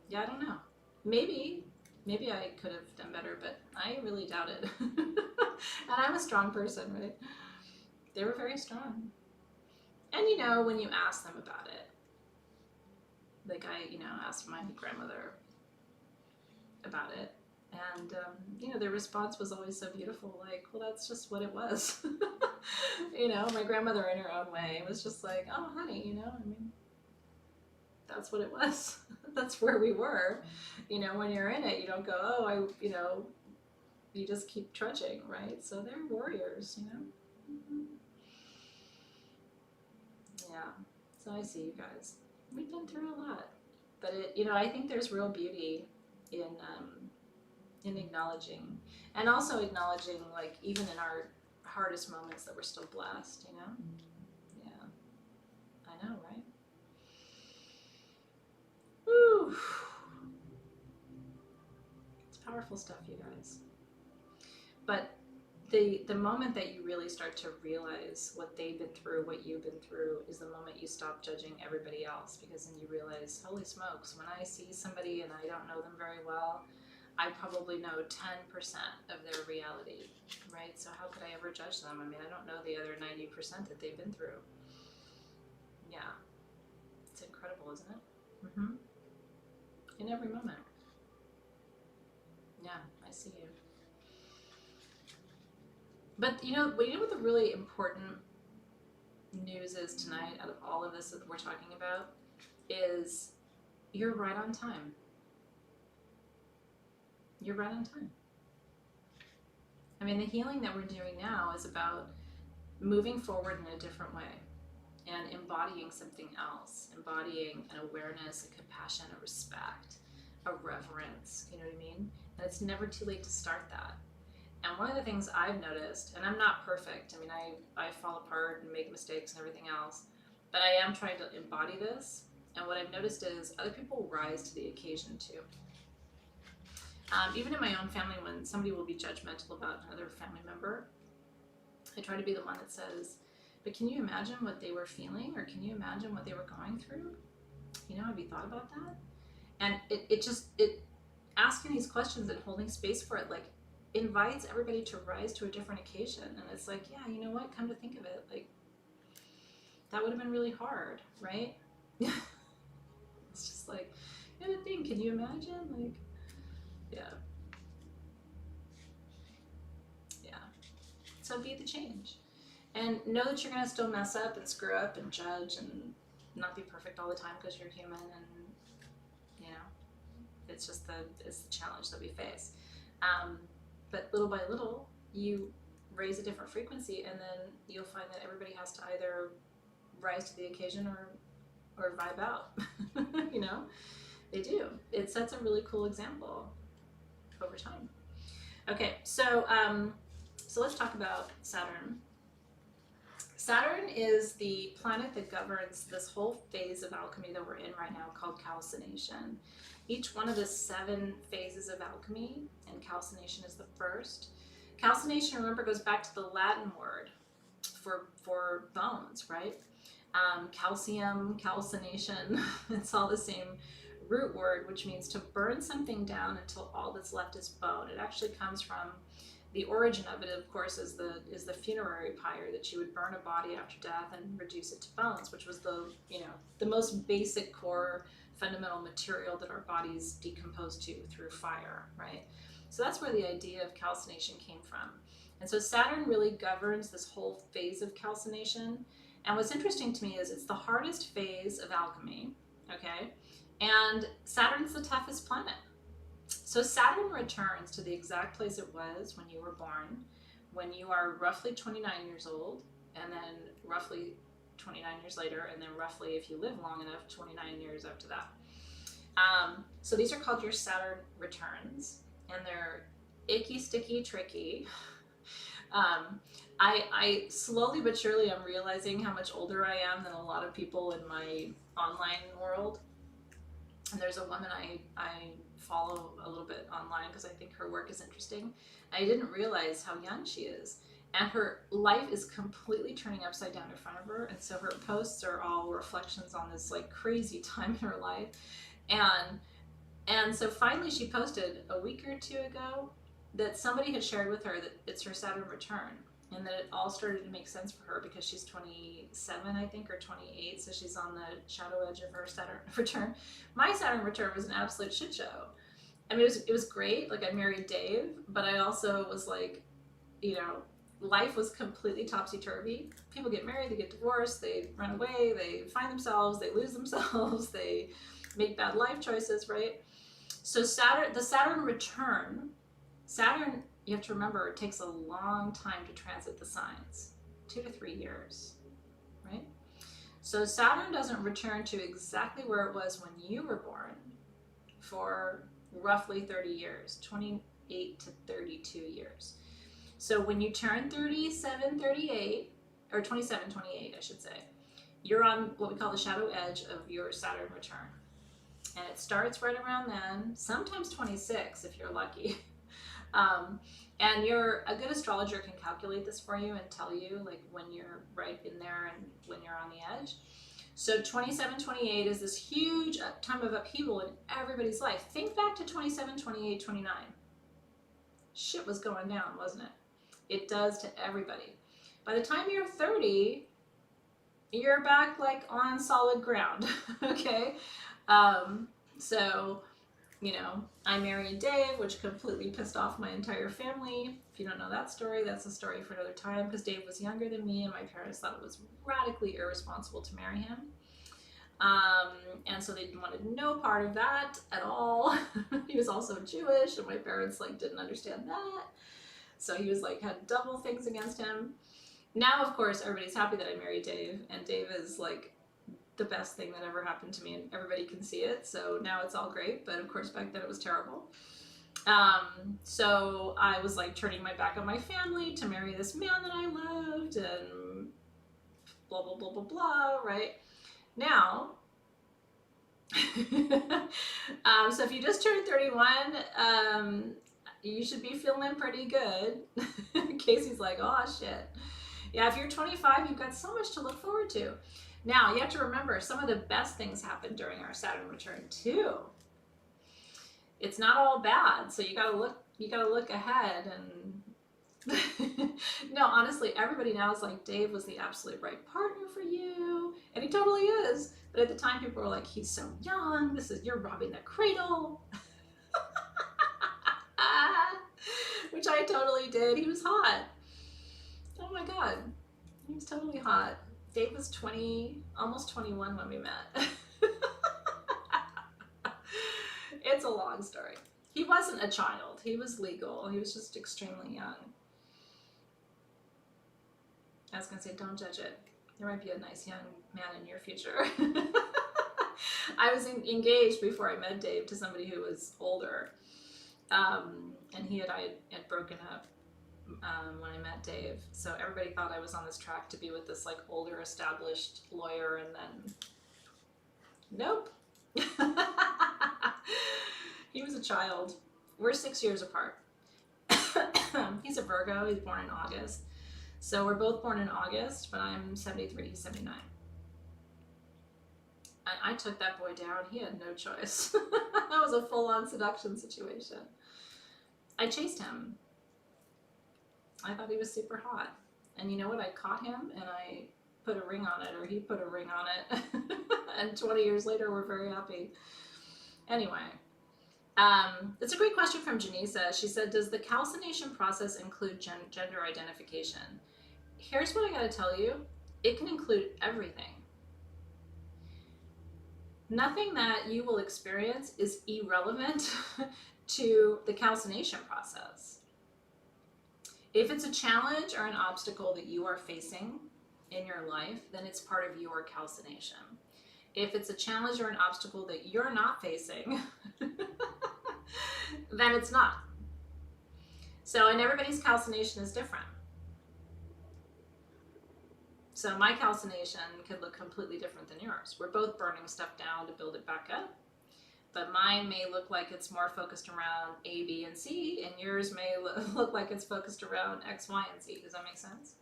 yeah, I don't know. Maybe I could have done better, but I really doubt it. And I'm a strong person, right? They were very strong. And you know, when you ask them about it, like I, you know, asked my grandmother about it, and you know, their response was always so beautiful, like, well, that's just what it was. You know, my grandmother in her own way was just like, oh honey, you know, I mean, that's what it was. That's where we were. You know, when you're in it, you don't go, oh, you know, you just keep trudging, right? So they're warriors, you know. Mm-hmm. Yeah. So I see you guys. We've been through a lot, but it, you know, I think there's real beauty in acknowledging, and also acknowledging, like, even in our hardest moments, that we're still blessed, you know. Yeah, I know, right? Woo. It's powerful stuff, you guys. But the moment that you really start to realize what they've been through, what you've been through, is the moment you stop judging everybody else, because then you realize, holy smokes, when I see somebody and I don't know them very well, I probably know 10% of their reality, right? So how could I ever judge them? I mean, I don't know the other 90% that they've been through. Yeah, it's incredible, isn't it? Mm-hmm. In every moment. Yeah, I see you. But you know what the really important news is tonight, out of all of this that we're talking about, is you're right on time. You're right on time. I mean, the healing that we're doing now is about moving forward in a different way and embodying something else, embodying an awareness, a compassion, a respect, a reverence, you know what I mean? And it's never too late to start that. And one of the things I've noticed, and I'm not perfect, I mean, I fall apart and make mistakes and everything else, but I am trying to embody this. And what I've noticed is other people rise to the occasion too. Even in my own family, when somebody will be judgmental about another family member, I try to be the one that says, but can you imagine what they were feeling? Or can you imagine what they were going through? You know, have you thought about that? And it asking these questions and holding space for it, like, invites everybody to rise to a different occasion. And it's like, yeah, you know what? Come to think of it, like, that would have been really hard, right? It's just like, you know, the thing, can you imagine? Like, yeah. Yeah. So be the change. And know that you're going to still mess up and screw up and judge and not be perfect all the time, because you're human, and, you know, it's just it's the challenge that we face. But little by little, you raise a different frequency, and then you'll find that everybody has to either rise to the occasion or vibe out. You know, they do. It sets a really cool example over time. Okay, so so let's talk about Saturn. Saturn is the planet that governs this whole phase of alchemy that we're in right now, called calcination. Each one of the 7 phases of alchemy, and calcination is the first. Calcination, remember, goes back to the Latin word for bones, right? Calcium, calcination, it's all the same root word, which means to burn something down until all that's left is bone. It actually comes from, the origin of it, of course, is the funerary pyre, that you would burn a body after death and reduce it to bones, which was the, you know, the most basic core fundamental material that our bodies decompose to through fire, right? So that's where the idea of calcination came from. And so Saturn really governs this whole phase of calcination. And what's interesting to me is it's the hardest phase of alchemy, okay? And Saturn's the toughest planet. So Saturn returns to the exact place it was when you were born, when you are roughly 29 years old, and then roughly 29 years later, and then roughly, if you live long enough, 29 years after that. So these are called your Saturn returns, and they're icky, sticky, tricky. I slowly but surely am realizing how much older I am than a lot of people in my online world. And there's a woman I follow a little bit online because I think her work is interesting. I didn't realize how young she is. And her life is completely turning upside down in front of her. And so her posts are all reflections on this like crazy time in her life. And so finally she posted a week or 2 ago that somebody had shared with her that it's her Saturn return. and then it all started to make sense for her because she's 27, I think, or 28, so she's on the shadow edge of her Saturn return. My Saturn return was an absolute shit show. I mean, it was great. Like, I married Dave, but I also was like, you know, life was completely topsy-turvy. People get married, they get divorced, they run away, they find themselves, they lose themselves, they make bad life choices, right? So the Saturn return, Saturn, you have to remember, it takes a long time to transit the signs, 2 to 3 years, right? So Saturn doesn't return to exactly where it was when you were born for roughly 30 years, 28 to 32 years. So when you turn 37, 38, or 27, 28, I should say, you're on what we call the shadow edge of your Saturn return. And it starts right around then, sometimes 26 if you're lucky. And a good astrologer can calculate this for you and tell you like when you're right in there and when you're on the edge. So 27, 28 is this huge time of upheaval in everybody's life. Think back to 27, 28, 29. Shit was going down, wasn't it? It does to everybody. By the time you're 30, you're back like on solid ground, okay? So, you know, I married Dave, which completely pissed off my entire family. If you don't know that story, that's a story for another time, because Dave was younger than me and my parents thought it was radically irresponsible to marry him. And so they wanted no part of that at all. He was also Jewish and my parents like didn't understand that. So he was like, had double things against him. Now, of course, everybody's happy that I married Dave, and Dave is like the best thing that ever happened to me, and everybody can see it. So now it's all great, but of course back then it was terrible. So I was like turning my back on my family to marry this man that I loved, and blah, blah, blah, blah, blah, right? Now, so if you just turned 31, you should be feeling pretty good. Casey's like, oh shit. Yeah, if you're 25, you've got so much to look forward to. Now, you have to remember, some of the best things happen during our Saturn return too. It's not all bad, so you gotta look ahead. And no, honestly, everybody now is like, Dave was the absolute right partner for you, and he totally is. But at the time, people were like, he's so young, you're robbing the cradle. Which I totally did. He was hot. Oh my god, he was totally hot. Dave was 20, almost 21 when we met. It's a long story. He wasn't a child. He was legal. He was just extremely young. I was going to say, don't judge it. There might be a nice young man in your future. I was engaged before I met Dave to somebody who was older. And he and I had broken up when I met Dave. So everybody thought I was on this track to be with this like older established lawyer, and then nope. He was a child. We're 6 years apart. He's a Virgo. He's born in August. So we're both born in August, but I'm 73, he's 79. I took that boy down. He had no choice. That was a full-on seduction situation. I chased him. I thought he was super hot. And you know what? I caught him and I put a ring on it, or he put a ring on it. And 20 years later, we're very happy. Anyway, it's a great question from Janisa. She said, does the calcination process include gender identification? Here's what I gotta tell you. It can include everything. Nothing that you will experience is irrelevant to the calcination process. If it's a challenge or an obstacle that you are facing in your life, then it's part of your calcination. If it's a challenge or an obstacle that you're not facing, then it's not. So, and everybody's calcination is different. So my calcination could look completely different than yours. We're both burning stuff down to build it back up, but mine may look like it's more focused around A, B, and C, and yours may look like it's focused around X, Y, and Z. Does that make sense?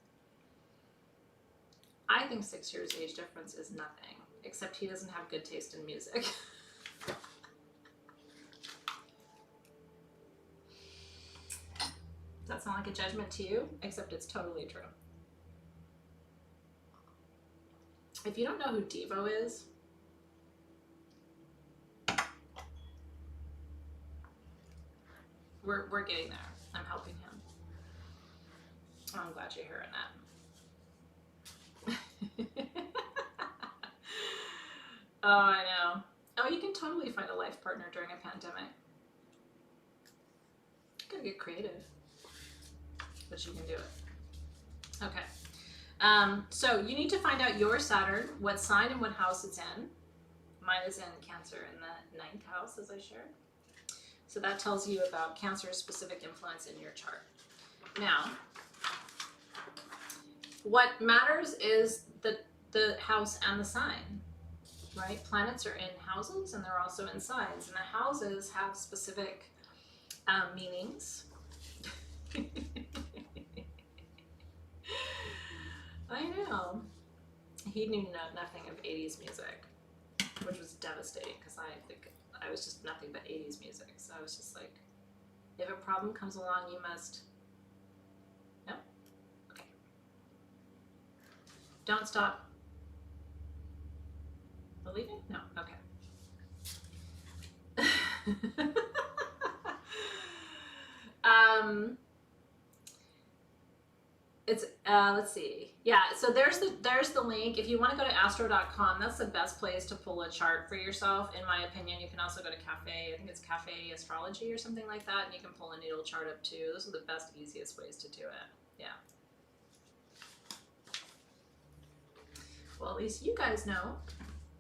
I think 6 years age difference is nothing, except he doesn't have good taste in music. That's sound like a judgment to you? Except it's totally true. If you don't know who Devo is, we're getting there. I'm helping him. Oh, I'm glad you're hearing that. Oh, I know. Oh, you can totally find a life partner during a pandemic. You gotta get creative, but you can do it. Okay. So you need to find out your Saturn, what sign and what house it's in. Mine is in Cancer in the 9th house, as I shared. So that tells you about Cancer's specific influence in your chart. Now, what matters is the house and the sign, right? Planets are in houses and they're also in signs. And the houses have specific meanings. I know. He knew nothing of 80s music, which was devastating because I think I was just nothing but 80s music. So I was just like, if a problem comes along, you must... No? Okay. Don't stop believing? No? Okay. It's let's see. Yeah, so there's the link. If you want to go to astro.com, that's the best place to pull a chart for yourself, in my opinion. You can also go to Cafe, I think it's Cafe Astrology or something like that, and you can pull a natal chart up too. Those are the best, easiest ways to do it. Yeah. Well, at least you guys know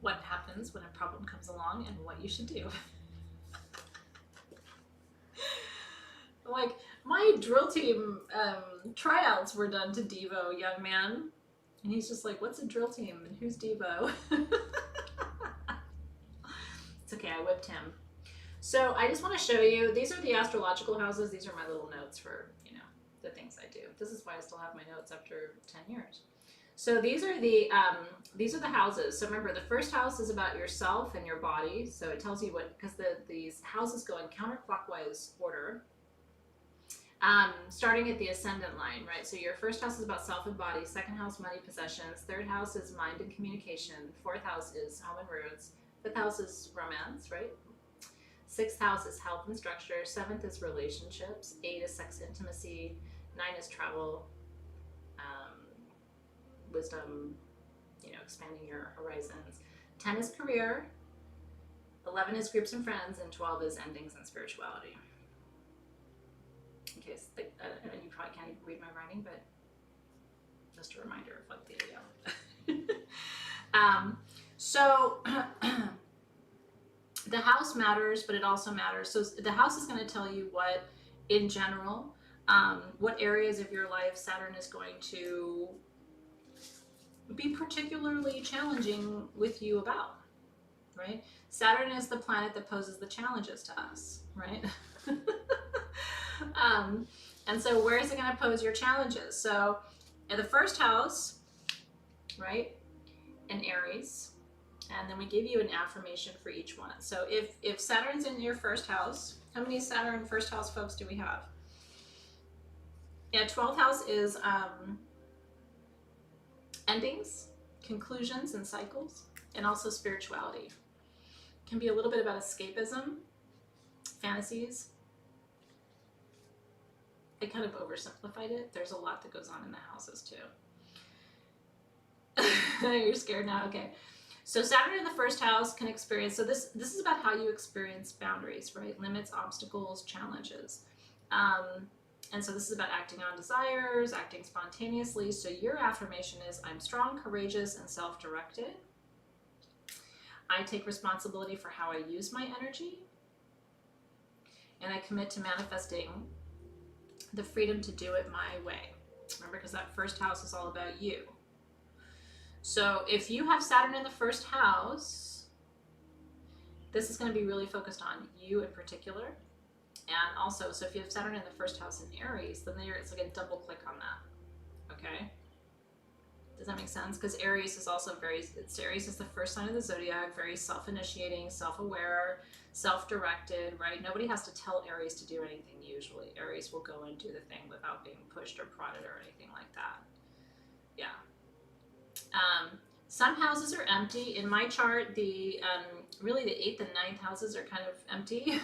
what happens when a problem comes along and what you should do. Like, my drill team tryouts were done to Devo, young man. And he's just like, what's a drill team and who's Devo? It's okay, I whipped him. So I just want to show you, these are the astrological houses. These are my little notes for, you know, the things I do. This is why I still have my notes after 10 years. So these are the houses. So remember, the first house is about yourself and your body. So it tells you what, because these houses go in counterclockwise order. Starting at the ascendant line, right? So your first house is about self and body, second house, money, possessions, third house is mind and communication, fourth house is home and roots, fifth house is romance, right? Sixth house is health and structure, seventh is relationships, 8 is sex, intimacy, 9 is travel, wisdom, you know, expanding your horizons, 10 is career, 11 is groups and friends, and 12 is endings and spirituality. In case you probably can't even read my writing, but just a reminder of what the so the house matters, but it also matters. So the house is going to tell you what, in general, what areas of your life Saturn is going to be particularly challenging with you about, right? Saturn is the planet that poses the challenges to us, right? And so where is it going to pose your challenges? So in the first house, right, in Aries, and then we give you an affirmation for each one. So if Saturn's in your first house, how many Saturn first house folks do we have? Yeah, 12th house is endings, conclusions, and cycles, and also spirituality. It can be a little bit about escapism, fantasies. I kind of oversimplified it. There's a lot that goes on in the houses too. You're scared now? Okay. So Saturn in the first house can experience, so this is about how you experience boundaries, right? Limits, obstacles, challenges. And so this is about acting on desires, acting spontaneously. So your affirmation is, I'm strong, courageous, and self-directed. I take responsibility for how I use my energy. And I commit to manifesting the freedom to do it my way. Remember, because that first house is all about you. So if you have Saturn in the first house, this is going to be really focused on you in particular. And also, so if you have Saturn in the first house in Aries, then it's like a double click on that. Okay? Does that make sense? Because Aries is also Aries is the first sign of the zodiac, very self-initiating, self-aware, self-directed, right? Nobody has to tell Aries to do anything usually. Aries will go and do the thing without being pushed or prodded or anything like that. Yeah. Some houses are empty. In my chart, really the 8th and 9th houses are kind of empty.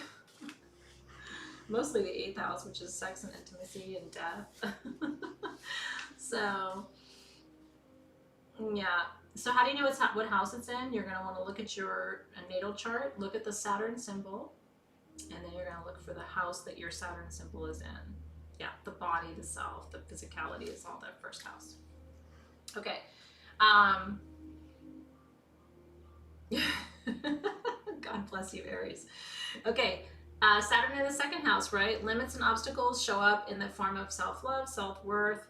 Mostly the 8th house, which is sex and intimacy and death. So, yeah. So how do you know what house it's in? You're going to want to look at your natal chart, look at the Saturn symbol, and then you're going to look for the house that your Saturn symbol is in. Yeah, the body, the self, the physicality is all that first house. Okay. God bless you, Aries. Okay. Saturn in the second house, right? Limits and obstacles show up in the form of self-love, self-worth,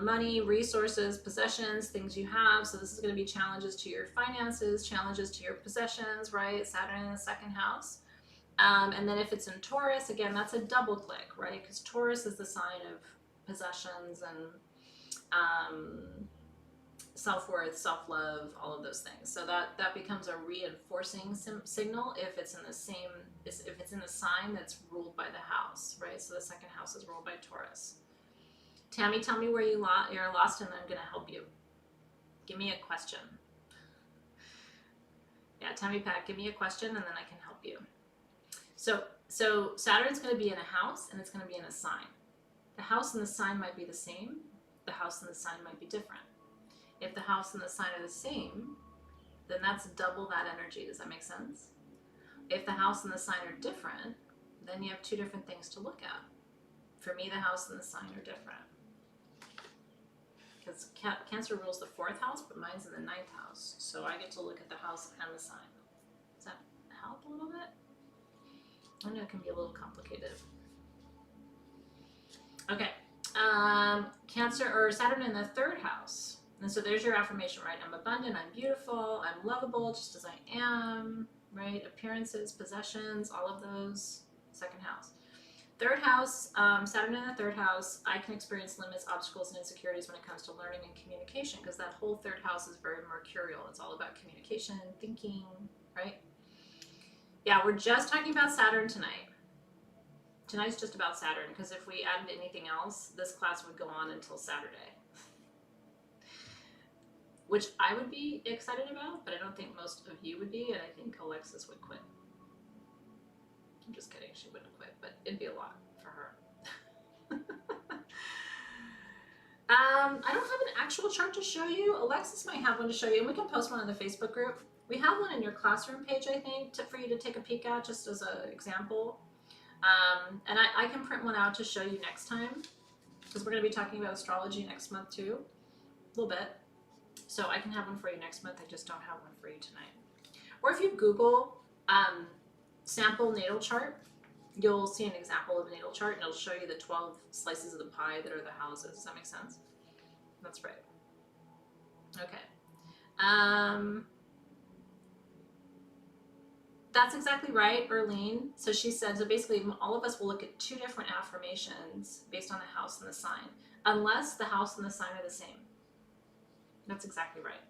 money, resources, possessions, things you have. So this is going to be challenges to your finances, challenges to your possessions, right? Saturn in the second house. And then if it's in Taurus, again, that's a double click, right? Because Taurus is the sign of possessions and self-worth, self-love, all of those things. So that becomes a reinforcing signal if it's in the sign that's ruled by the house, right? So the second house is ruled by Taurus. Tammy, tell me where you're lost and I'm going to help you. Give me a question. Yeah, Tammy Pat, give me a question and then I can help you. So Saturn's going to be in a house and it's going to be in a sign. The house and the sign might be the same. The house and the sign might be different. If the house and the sign are the same, then that's double that energy. Does that make sense? If the house and the sign are different, then you have two different things to look at. For me, the house and the sign are different. Because Cancer rules the 4th house, but mine's in the 9th house. So I get to look at the house and the sign. Does that help a little bit? I know it can be a little complicated. Okay. Cancer or Saturn in the 3rd house. And so there's your affirmation, right? I'm abundant, I'm beautiful, I'm lovable just as I am, right? Appearances, possessions, all of those. 2nd house. 3rd house, Saturn in the 3rd house, I can experience limits, obstacles, and insecurities when it comes to learning and communication because that whole 3rd house is very mercurial. It's all about communication, thinking, right? Yeah, we're just talking about Saturn tonight. Tonight's just about Saturn because if we added anything else, this class would go on until Saturday. Which I would be excited about, but I don't think most of you would be, and I think Alexis would quit. I'm just kidding, she wouldn't quit, but it'd be a lot for her. I don't have an actual chart to show you. Alexis might have one to show you, and we can post one in the Facebook group. We have one in your classroom page, I think, for you to take a peek at, just as an example. And I can print one out to show you next time, because we're going to be talking about astrology next month too, a little bit. So I can have one for you next month. I just don't have one for you tonight. Or if you Google sample natal chart, you'll see an example of a natal chart and it'll show you the 12 slices of the pie that are the houses. Does that make sense? That's right. Okay. That's exactly right, Erlene. So she said, so basically all of us will look at 2 different affirmations based on the house and the sign, unless the house and the sign are the same. That's exactly right.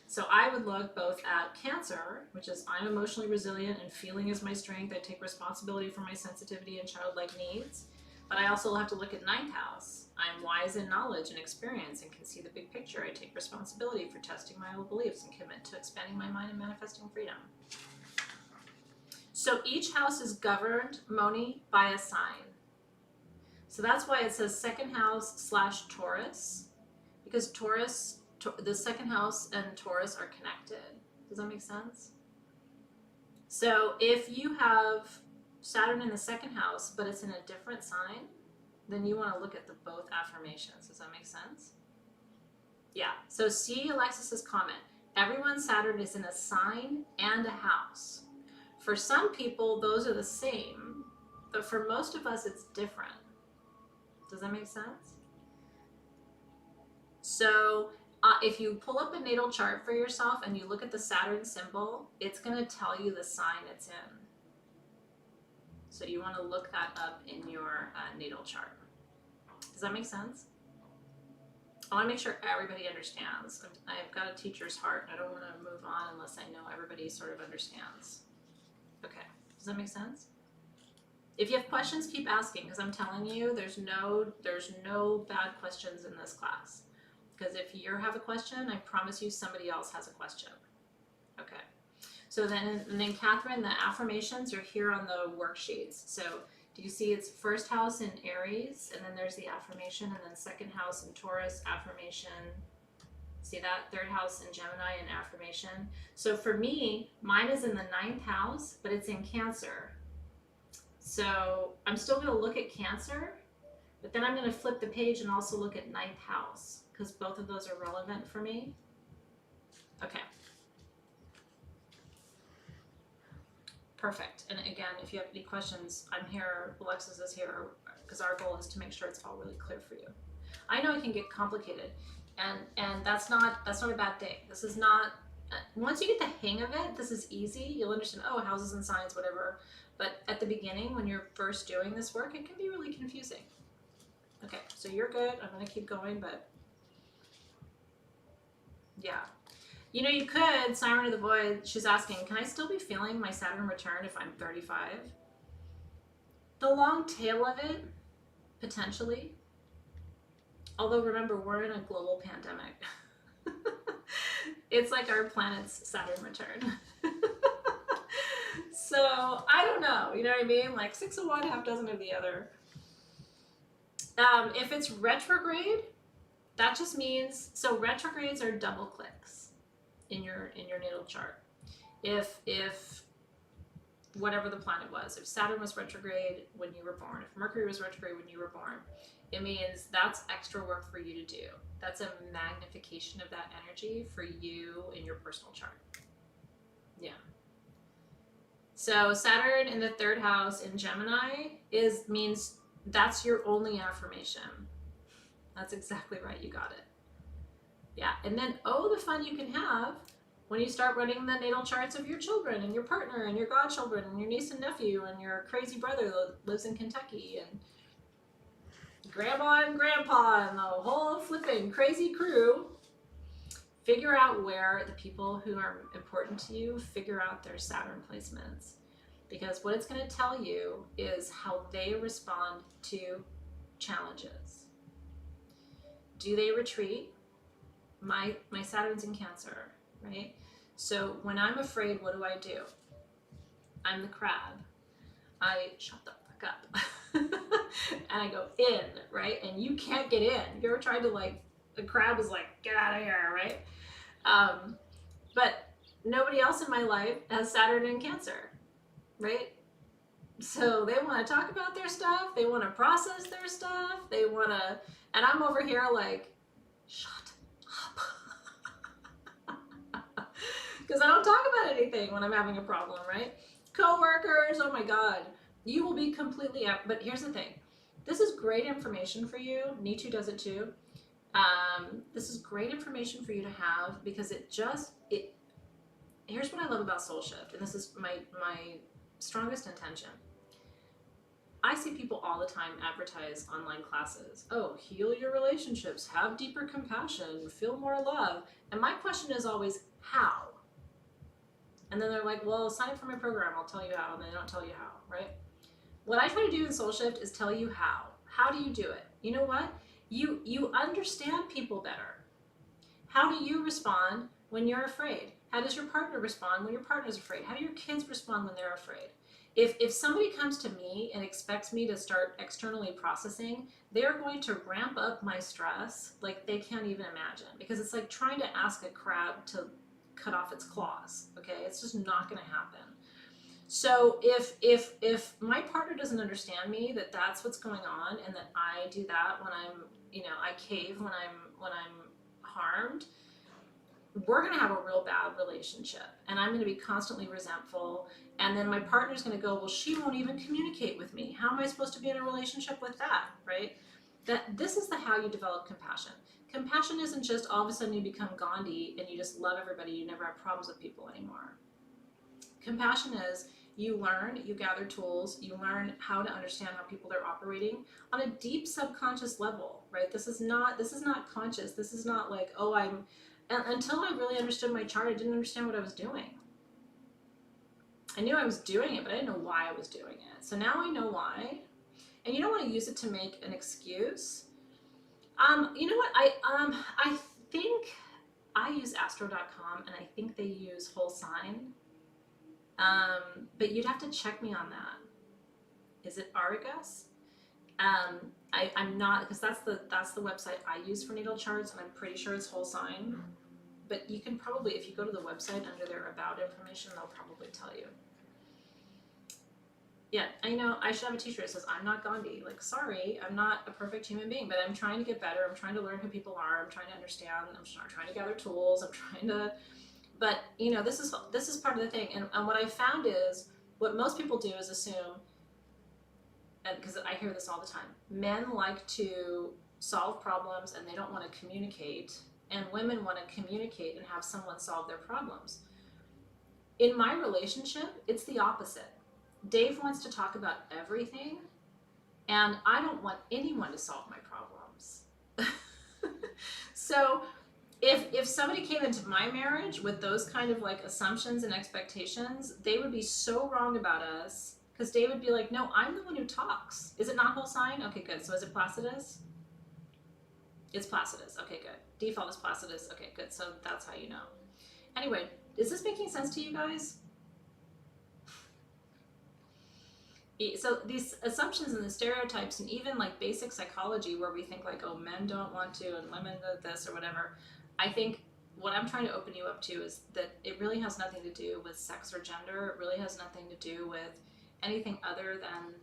So I would look both at Cancer, which is I'm emotionally resilient and feeling is my strength. I take responsibility for my sensitivity and childlike needs. But I also have to look at 9th house. I'm wise in knowledge and experience and can see the big picture. I take responsibility for testing my old beliefs and commit to expanding my mind and manifesting freedom. So each house is governed, Moni, by a sign. So that's why it says 2nd house / Taurus, because Taurus, the 2nd house and Taurus are connected. Does that make sense? So if you have Saturn in the 2nd house, but it's in a different sign, then you want to look at both affirmations. Does that make sense? Yeah. So see Alexis's comment. Everyone's Saturn is in a sign and a house. For some people, those are the same, but for most of us, it's different. Does that make sense? So if you pull up a natal chart for yourself and you look at the Saturn symbol, it's going to tell you the sign it's in. So you want to look that up in your natal chart. Does that make sense? I want to make sure everybody understands. I've got a teacher's heart, and I don't want to move on unless I know everybody sort of understands. Okay, does that make sense? If you have questions, keep asking, because I'm telling you, there's no bad questions in this class. Because if you have a question, I promise you somebody else has a question. Okay. So then Catherine, the affirmations are here on the worksheets. So do you see it's first house in Aries, and then there's the affirmation, and then second house in Taurus, affirmation. See that? Third house in Gemini and affirmation. So for me, mine is in the 9th house, but it's in Cancer. So I'm still going to look at Cancer, but then I'm going to flip the page and also look at 9th house, because both of those are relevant for me. Okay. Perfect. And again, if you have any questions, I'm here. Alexis is here, because our goal is to make sure it's all really clear for you. I know it can get complicated, and that's not a bad thing. This is not. Once you get the hang of it, this is easy. You'll understand. Oh, houses and signs, whatever. But at the beginning, when you're first doing this work, it can be really confusing. Okay, so you're good. I'm gonna keep going, but yeah. You know, you could, Siren of the Void, she's asking, can I still be feeling my Saturn return if I'm 35? The long tail of it, potentially. Although remember, we're in a global pandemic. It's like our planet's Saturn return. So, I don't know, you know what I mean? Like 6 of one, half dozen of the other. If it's retrograde, that just means, so retrogrades are double clicks in your natal chart. If whatever the planet was, if Saturn was retrograde when you were born, if Mercury was retrograde when you were born, it means that's extra work for you to do. That's a magnification of that energy for you in your personal chart. Yeah. So Saturn in the 3rd house in Gemini means that's your only affirmation. That's exactly right. You got it. Yeah. And then, oh, the fun you can have when you start running the natal charts of your children and your partner and your godchildren and your niece and nephew and your crazy brother that lives in Kentucky and grandma and grandpa and the whole flipping crazy crew. Figure out where the people who are important to you, figure out their Saturn placements. Because what it's going to tell you is how they respond to challenges. Do they retreat? My Saturn's in Cancer, right? So when I'm afraid, what do? I'm the crab. I shut the fuck up. And I go in, right? And you can't get in. You ever tried to, like, the crab is like, get out of here, right? But nobody else in my life has Saturn in Cancer, right? So they want to talk about their stuff. They want to process their stuff. They want to, and I'm over here like, shut up. Because I don't talk about anything when I'm having a problem, right? Coworkers, oh my God, you will be completely out. But here's the thing. This is great information for you. Nietzsche does it too. This is great information for you to have because here's what I love about Soul Shift, and this is my strongest intention. I see people all the time advertise online classes. Oh, heal your relationships, have deeper compassion, feel more love. And my question is always, how? And then they're like, well, sign up for my program, I'll tell you how, and they don't tell you how, right? What I try to do in Soul Shift is tell you how. How do you do it? You know what? You understand people better. How do you respond when you're afraid? How does your partner respond when your partner's afraid? How do your kids respond when they're afraid? If somebody comes to me and expects me to start externally processing, they're going to ramp up my stress like they can't even imagine, because it's like trying to ask a crab to cut off its claws, okay? It's just not gonna happen. So if my partner doesn't understand me, that that's what's going on, and that I do that when I'm, I cave when I'm harmed, we're going to have a real bad relationship, and I'm going to be constantly resentful. And then my partner's going to go, well, she won't even communicate with me. How am I supposed to be in a relationship with that, right? This is how you develop compassion. Compassion isn't just all of a sudden you become Gandhi and you just love everybody. You never have problems with people anymore. Compassion is You learn, you gather tools, you learn how to understand how people are operating on a deep subconscious level, right? This is not conscious. This is not like, oh, until I really understood my chart, I didn't understand what I was doing. I knew I was doing it, but I didn't know why I was doing it. So now I know why. And you don't want to use it to make an excuse. You know what? I think I use astro.com and I think they use whole sign. But you'd have to check me on that. Is it Argus? I'm not, because that's the website I use for natal charts, and I'm pretty sure it's whole sign. But you can probably, if you go to the website under their about information, they'll probably tell you. Yeah, I know, I should have a t-shirt that says, I'm not Gandhi. Like, sorry, I'm not a perfect human being, but I'm trying to get better. I'm trying to learn who people are. I'm trying to understand. I'm trying to gather tools. I'm trying to, but you know, this is part of the thing. And what I found is, what most people do is assume, and because I hear this all the time, men like to solve problems and they don't want to communicate, and women want to communicate and have someone solve their problems. In my relationship, it's the opposite. Dave wants to talk about everything, and I don't want anyone to solve my problems. So if somebody came into my marriage with those kind of like assumptions and expectations, they would be so wrong about us, because Dave would be like, no, I'm the one who talks. Is it not whole sign? Okay, good. So is it Placidus? It's Placidus. Okay, good. Default is Placidus. Okay, good. So that's how you know. Anyway, is this making sense to you guys? So these assumptions and the stereotypes, and even like basic psychology where we think like, oh, men don't want to and women do this or whatever, I think what I'm trying to open you up to is that it really has nothing to do with sex or gender. It really has nothing to do with anything other than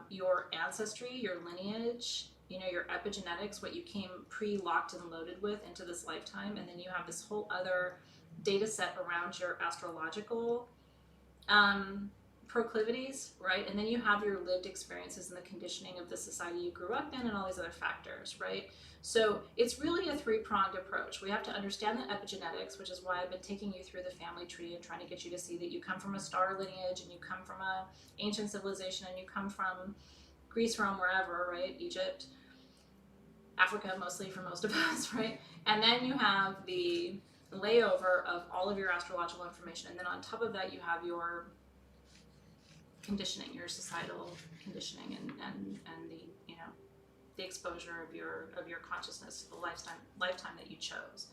your ancestry, your lineage, you know, your epigenetics, what you came pre-locked and loaded with into this lifetime, and then you have this whole other data set around your astrological proclivities, right? And then you have your lived experiences and the conditioning of the society you grew up in and all these other factors, right? So it's really a three-pronged approach. We have to understand the epigenetics, which is why I've been taking you through the family tree and trying to get you to see that you come from a star lineage, and you come from a ancient civilization, and you come from Greece, Rome, wherever, right? Egypt, Africa, mostly for most of us, right? And then you have the layover of all of your astrological information, and then on top of that you have your conditioning, your societal conditioning, and the, you know, the exposure of your consciousness, the lifetime that you chose,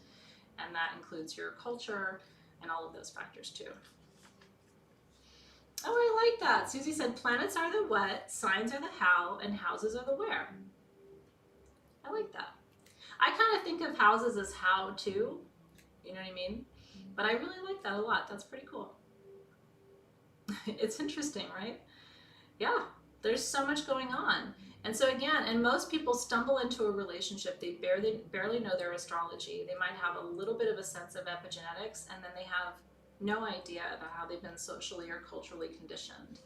and that includes your culture and all of those factors too. Oh, I like that. Susie said planets are the what, signs are the how, and houses are the where. I like that. I kind of think of houses as how too, you know what I mean? But I really like that a lot. That's pretty cool. It's interesting, right? Yeah, there's so much going on. And so again, and most people stumble into a relationship, they barely know their astrology. They might have a little bit of a sense of epigenetics, and then they have no idea about how they've been socially or culturally conditioned.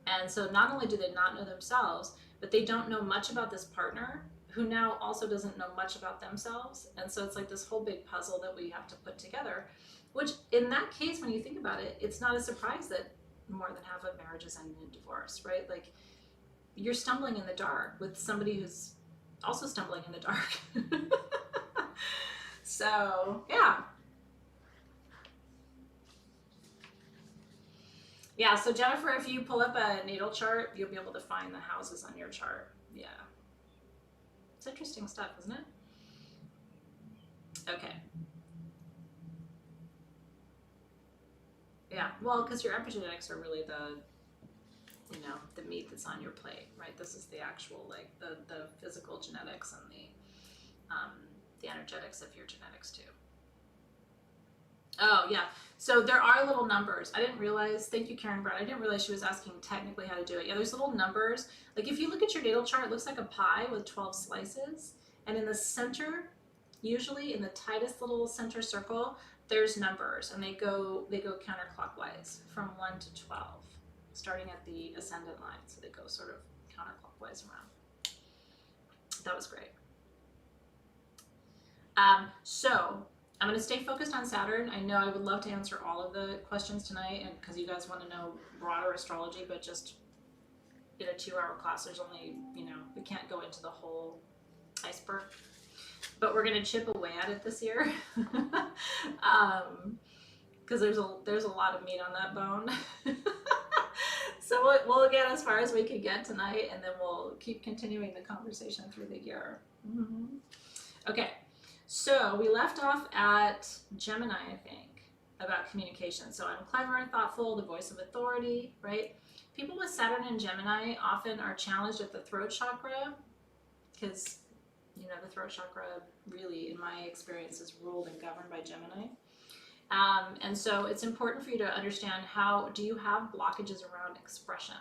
And so not only do they not know themselves, but they don't know much about this partner, who now also doesn't know much about themselves. And so it's like this whole big puzzle that we have to put together, which in that case, when you think about it, it's not a surprise that more than half of marriages end in divorce, right? Like, you're stumbling in the dark with somebody who's also stumbling in the dark. So yeah, so Jennifer, if you pull up a natal chart, you'll be able to find the houses on your chart. Yeah, it's interesting stuff, isn't it? Okay. Yeah, well, because your epigenetics are really the, you know, the meat that's on your plate, right? This is the actual, like, the physical genetics and the energetics of your genetics too. Oh yeah, so there are little numbers. I didn't realize, thank you Karen Brown, I didn't realize she was asking technically how to do it. Yeah, there's little numbers. Like if you look at your natal chart, it looks like a pie with 12 slices, and in the center, usually in the tightest little center circle, there's numbers, and they go counterclockwise from 1 to 12, starting at the ascendant line. So they go sort of counterclockwise around. That was great. So I'm going to stay focused on Saturn. I know I would love to answer all of the questions tonight, and because you guys want to know broader astrology, but just in a 2-hour class, there's only, we can't go into the whole iceberg. But we're going to chip away at it this year. Because there's a lot of meat on that bone. So we'll get as far as we can get tonight, and then we'll keep continuing the conversation through the year. Mm-hmm. Okay, so we left off at Gemini, I think, about communication. So I'm clever and thoughtful, the voice of authority, right? People with Saturn and Gemini often are challenged at the throat chakra, because the throat chakra really, in my experience, is ruled and governed by Gemini. And so it's important for you to understand, how do you have blockages around expression,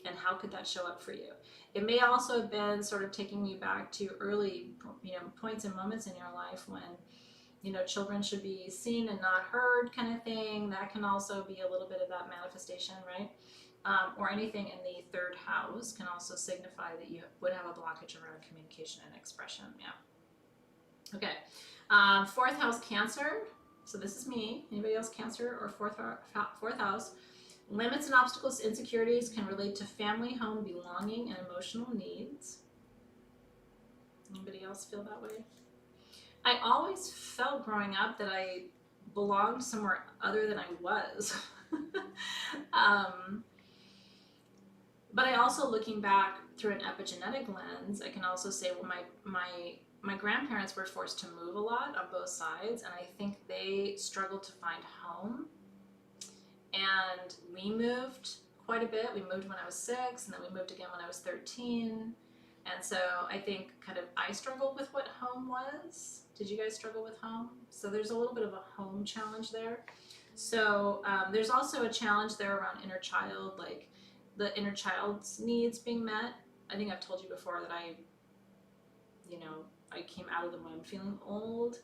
and how could that show up for you? It may also have been sort of taking you back to early, points and moments in your life when, children should be seen and not heard, kind of thing. That can also be a little bit of that manifestation, right? Or anything in the third house can also signify that you would have a blockage around communication and expression. Yeah. Okay. Fourth house, Cancer. So this is me. Anybody else Cancer or fourth house? Limits and obstacles, insecurities can relate to family, home, belonging, and emotional needs. Anybody else feel that way? I always felt growing up that I belonged somewhere other than I was. But I also, looking back through an epigenetic lens, I can also say, well, my grandparents were forced to move a lot on both sides, and I think they struggled to find home. And we moved quite a bit. We moved when I was 6, and then we moved again when I was 13. And so I think kind of I struggled with what home was. Did you guys struggle with home? So there's a little bit of a home challenge there. So there's also a challenge there around inner child, like the inner child's needs being met. I think I've told you before that I came out of the womb feeling old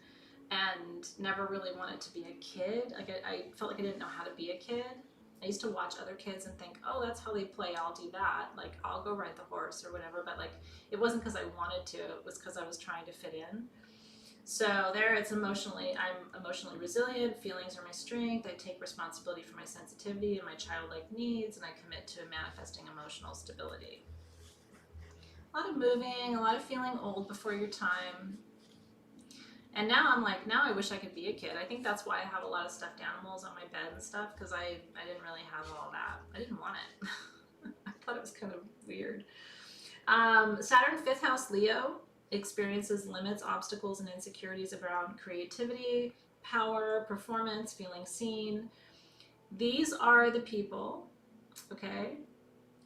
and never really wanted to be a kid. Like I felt like I didn't know how to be a kid. I used to watch other kids and think, oh, that's how they play, I'll do that. Like, I'll go ride the horse or whatever. But like, it wasn't because I wanted to, it was because I was trying to fit in. So there, I'm emotionally resilient, feelings are my strength, I take responsibility for my sensitivity and my childlike needs, and I commit to manifesting emotional stability. A lot of moving, a lot of feeling old before your time. And now I'm like, now I wish I could be a kid. I think that's why I have a lot of stuffed animals on my bed and stuff, because I didn't really have all that. I didn't want it. I thought it was kind of weird. Saturn, 5th house, Leo, experiences limits, obstacles, and insecurities around creativity, power, performance, feeling seen. These are the people, okay,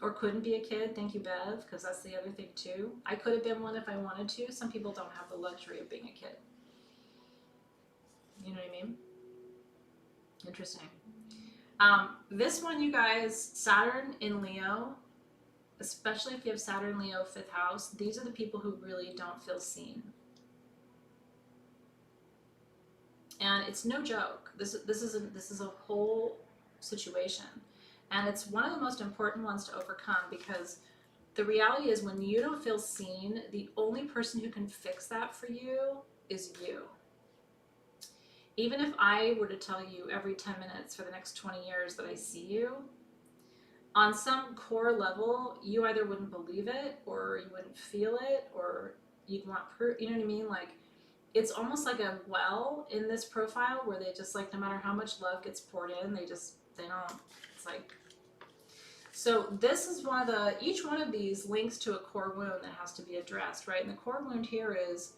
or couldn't be a kid. Thank you, Bev, because that's the other thing too. I could have been one if I wanted to. Some people don't have the luxury of being a kid. You know what I mean? Interesting. This one, you guys, Saturn in Leo, especially if you have Saturn, Leo, 5th house, these are the people who really don't feel seen. And it's no joke. This is a whole situation. And it's one of the most important ones to overcome, because the reality is, when you don't feel seen, the only person who can fix that for you is you. Even if I were to tell you every 10 minutes for the next 20 years that I see you, on some core level, you either wouldn't believe it, or you wouldn't feel it, or you'd want proof. You know what I mean? Like, it's almost like a well in this profile where they just, like, no matter how much love gets poured in, they don't, it's like. So this is each one of these links to a core wound that has to be addressed, right? And the core wound here is,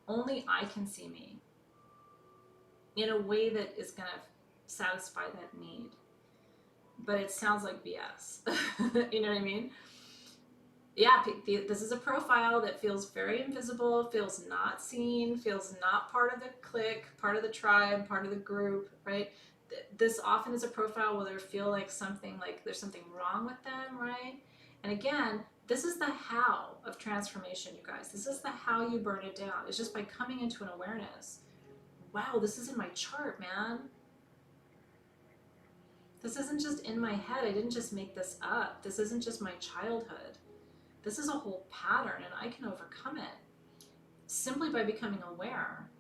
only I can see me in a way that is going to satisfy that need. But it sounds like BS. You know what I mean? Yeah, this is a profile that feels very invisible, feels not seen, feels not part of the clique, part of the tribe, part of the group, right? This often is a profile where they feel like there's something wrong with them, right? And again, this is the how of transformation, you guys. This is the how you burn it down. It's just by coming into an awareness. Wow, this is in my chart, man. This isn't just in my head. I didn't just make this up. This isn't just my childhood. This is a whole pattern, and I can overcome it simply by becoming aware.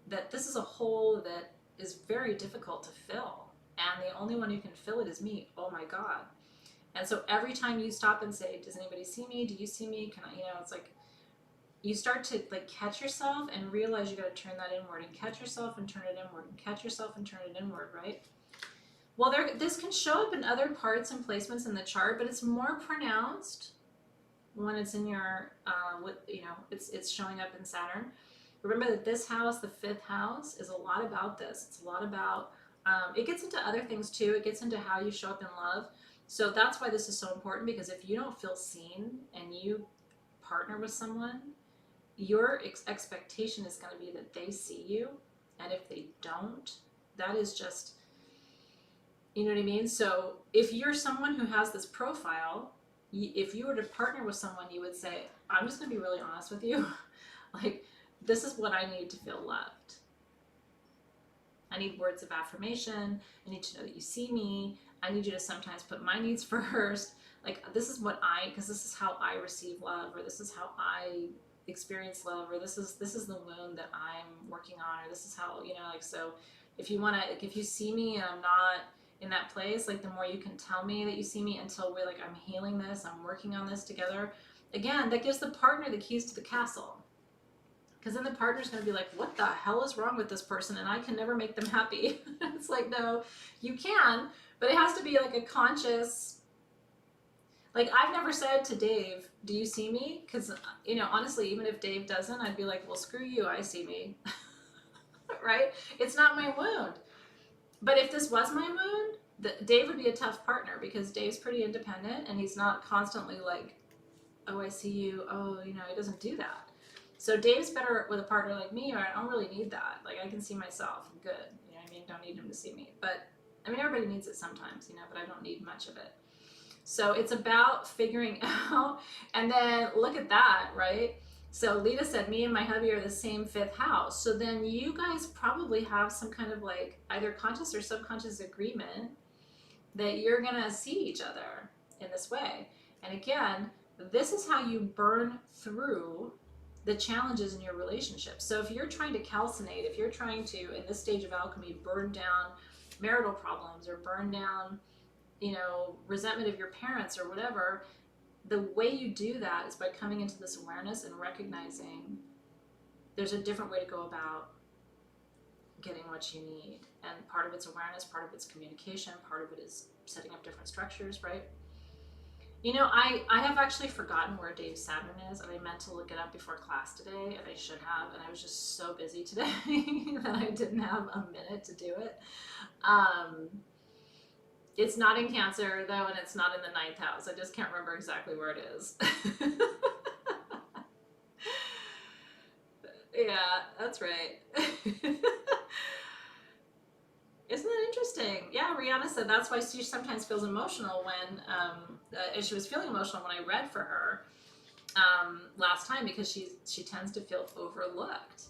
that this is a hole that is very difficult to fill. And the only one who can fill it is me. Oh my God. And so every time you stop and say, does anybody see me? Do you see me? Can I, it's like, you start to like catch yourself and realize you got to turn that inward, and catch yourself and turn it inward, and catch yourself and turn it inward, right? Well, this can show up in other parts and placements in the chart, but it's more pronounced when it's in your, it's showing up in Saturn. Remember that this house, the 5th house, is a lot about this. It's a lot about, it gets into other things too. It gets into how you show up in love. So that's why this is so important, because if you don't feel seen and you partner with someone, your expectation is going to be that they see you. And if they don't, that is just, you know what I mean? So if you're someone who has this profile, if you were to partner with someone, you would say, I'm just going to be really honest with you. Like, this is what I need to feel loved. I need words of affirmation. I need to know that you see me. I need you to sometimes put my needs first. Like, this is what because this is how I receive love, or this is how I experience love, or this is the wound that I'm working on, or this is how, like, so if you want to, like, if you see me and I'm not in that place, like, the more you can tell me that you see me until we're like, I'm healing this, I'm working on this together. Again, that gives the partner the keys to the castle. Because then the partner's going to be like, what the hell is wrong with this person? And I can never make them happy. It's like, no, you can, but it has to be like a conscious, like, I've never said to Dave, do you see me? Because, honestly, even if Dave doesn't, I'd be like, well, screw you, I see me. Right? It's not my wound. But if this was my wound, Dave would be a tough partner, because Dave's pretty independent and he's not constantly like, oh, I see you. Oh, he doesn't do that. So Dave's better with a partner like me, or I don't really need that. Like, I can see myself. I'm good. You know what I mean? Don't need him to see me. But, everybody needs it sometimes, but I don't need much of it. So it's about figuring out, and then look at that, right? So Lita said, me and my hubby are the same 5th house. So then you guys probably have some kind of like either conscious or subconscious agreement that you're going to see each other in this way. And again, this is how you burn through the challenges in your relationship. So if you're trying to calcinate, if you're trying to, in this stage of alchemy, burn down marital problems, or burn down, resentment of your parents or whatever, the way you do that is by coming into this awareness and recognizing there's a different way to go about getting what you need. And part of it's awareness, part of it's communication, part of it is setting up different structures, right? I have actually forgotten where Dave's Saturn is, and I meant to look it up before class today, and I should have, and I was just so busy today that I didn't have a minute to do it. It's not in Cancer, though, and it's not in the 9th house. I just can't remember exactly where it is. Yeah, that's right. Isn't that interesting? Yeah, Rihanna said that's why she sometimes feels emotional when, she was feeling emotional when I read for her last time, because she tends to feel overlooked.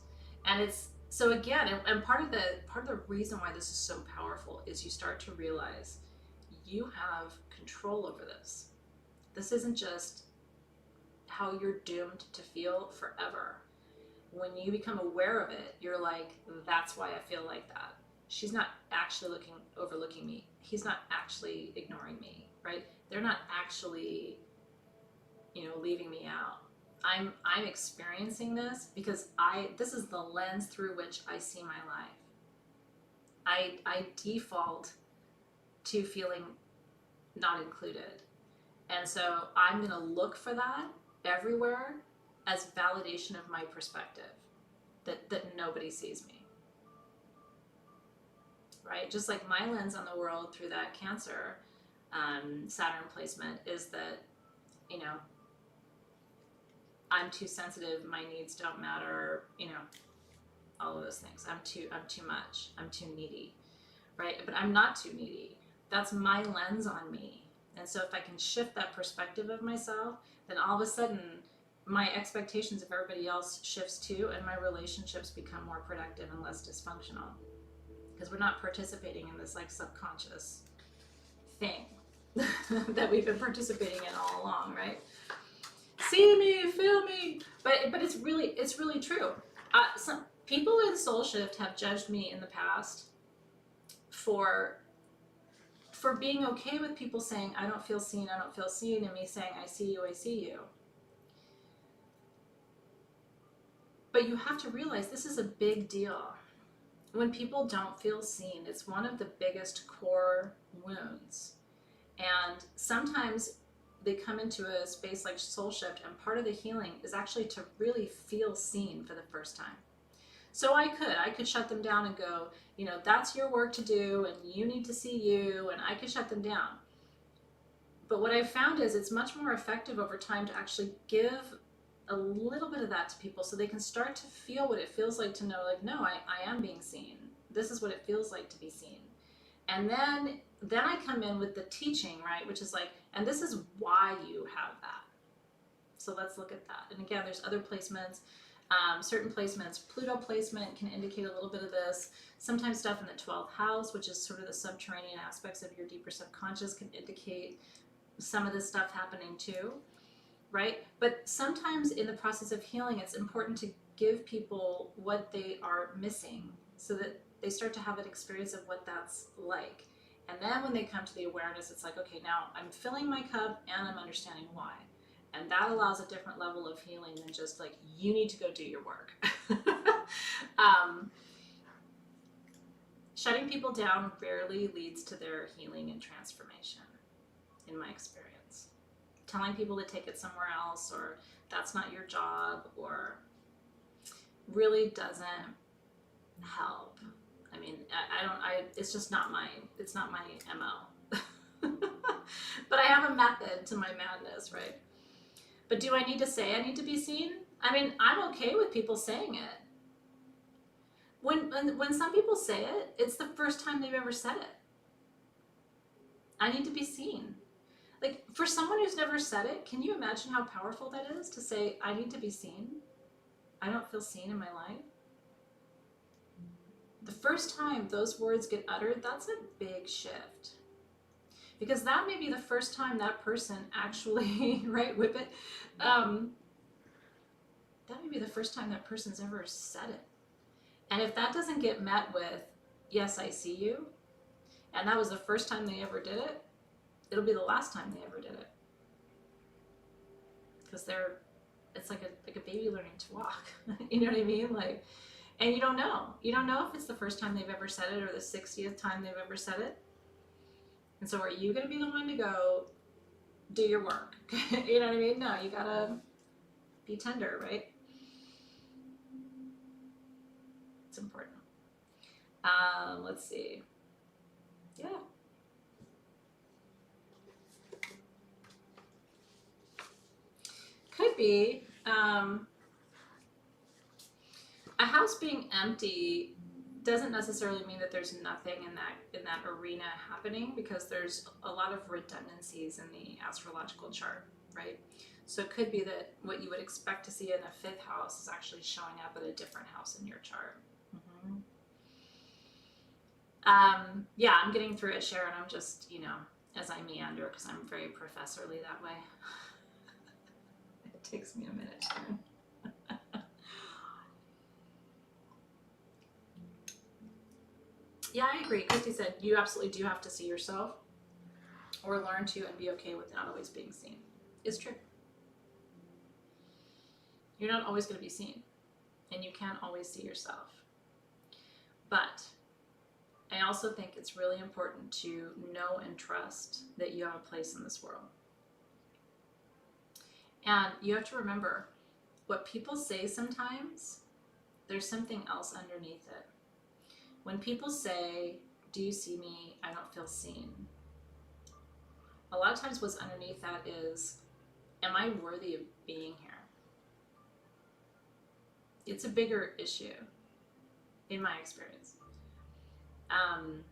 And it's, so again, and part of the reason why this is so powerful is you start to realize you have control over this. This isn't just how you're doomed to feel forever. When you become aware of it, you're like, that's why I feel like that. She's not actually overlooking me. He's not actually ignoring me, right? They're not actually, leaving me out. I'm experiencing this because this is the lens through which I see my life. I default to feeling not included. And so I'm going to look for that everywhere as validation of my perspective, that nobody sees me. Right? Just like my lens on the world through that Cancer Saturn placement is that, I'm too sensitive, my needs don't matter, all of those things. I'm too much, I'm too needy, right? But I'm not too needy. That's my lens on me. And so if I can shift that perspective of myself, then all of a sudden my expectations of everybody else shifts too, and my relationships become more productive and less dysfunctional. Because we're not participating in this like subconscious thing that we've been participating in all along, right? See me, feel me. But it's really true. Some people in Soul Shift have judged me in the past for being okay with people saying, I don't feel seen, I don't feel seen, and me saying, I see you, I see you. But you have to realize this is a big deal. When people don't feel seen, it's one of the biggest core wounds. And sometimes they come into a space like Soul Shift, and part of the healing is actually to really feel seen for the first time. So I could shut them down and go, you know, that's your work to do, and you need to see you, and I could shut them down. But what I've found is it's much more effective over time to actually give a little bit of that to people so they can start to feel what it feels like to know, like, no, I am being seen. This is what it feels like to be seen. And then I come in with the teaching, right, which is like, and this is why you have that. So let's look at that. And again, there's other placements. Certain placements, Pluto placement can indicate a little bit of this. Sometimes stuff in the 12th house, which is sort of the subterranean aspects of your deeper subconscious, can indicate some of this stuff happening too, right? But sometimes in the process of healing, it's important to give people what they are missing so that they start to have an experience of what that's like. And then when they come to the awareness, it's like, okay, now I'm filling my cup and I'm understanding why. And that allows a different level of healing than just like, you need to go do your work. Shutting people down rarely leads to their healing and transformation, in my experience. Telling people to take it somewhere else, or that's not your job, or really doesn't help. I mean, it's just not it's not my MO. But I have a method to my madness, right? But do I need to say I need to be seen? I mean, I'm okay with people saying it. When some people say it, it's the first time they've ever said it. I need to be seen. Like, for someone who's never said it, can you imagine how powerful that is to say, I need to be seen? I don't feel seen in my life. The first time those words get uttered, that's a big shift. Because that may be the first time that person actually, right, whip it, that may be the first time that person's ever said it. And if that doesn't get met with, yes, I see you, and that was the first time they ever did it, it'll be the last time they ever did it. Because it's like a baby learning to walk. You know what I mean? Like, and you don't know. You don't know if it's the first time they've ever said it or the 60th time they've ever said it. And so are you going to be the one to go do your work? You know what I mean? No, you got to be tender, right? It's important. Let's see. Yeah. Could be a house being empty doesn't necessarily mean that there's nothing in that arena happening, because there's a lot of redundancies in the astrological chart, right? So it could be that what you would expect to see in a 5th house is actually showing up at a different house in your chart. Mm-hmm. Yeah, I'm getting through it, Sharon. I'm just, you know, as I meander, because I'm very professorly that way. It takes me a minute, Sharon. Yeah, I agree. Christy said, you absolutely do have to see yourself, or learn to and be okay with not always being seen. It's true. You're not always going to be seen, and you can't always see yourself. But I also think it's really important to know and trust that you have a place in this world. And you have to remember, what people say sometimes, there's something else underneath it. When people say, do you see me? I don't feel seen. A lot of times what's underneath that is, am I worthy of being here? It's a bigger issue, in my experience. And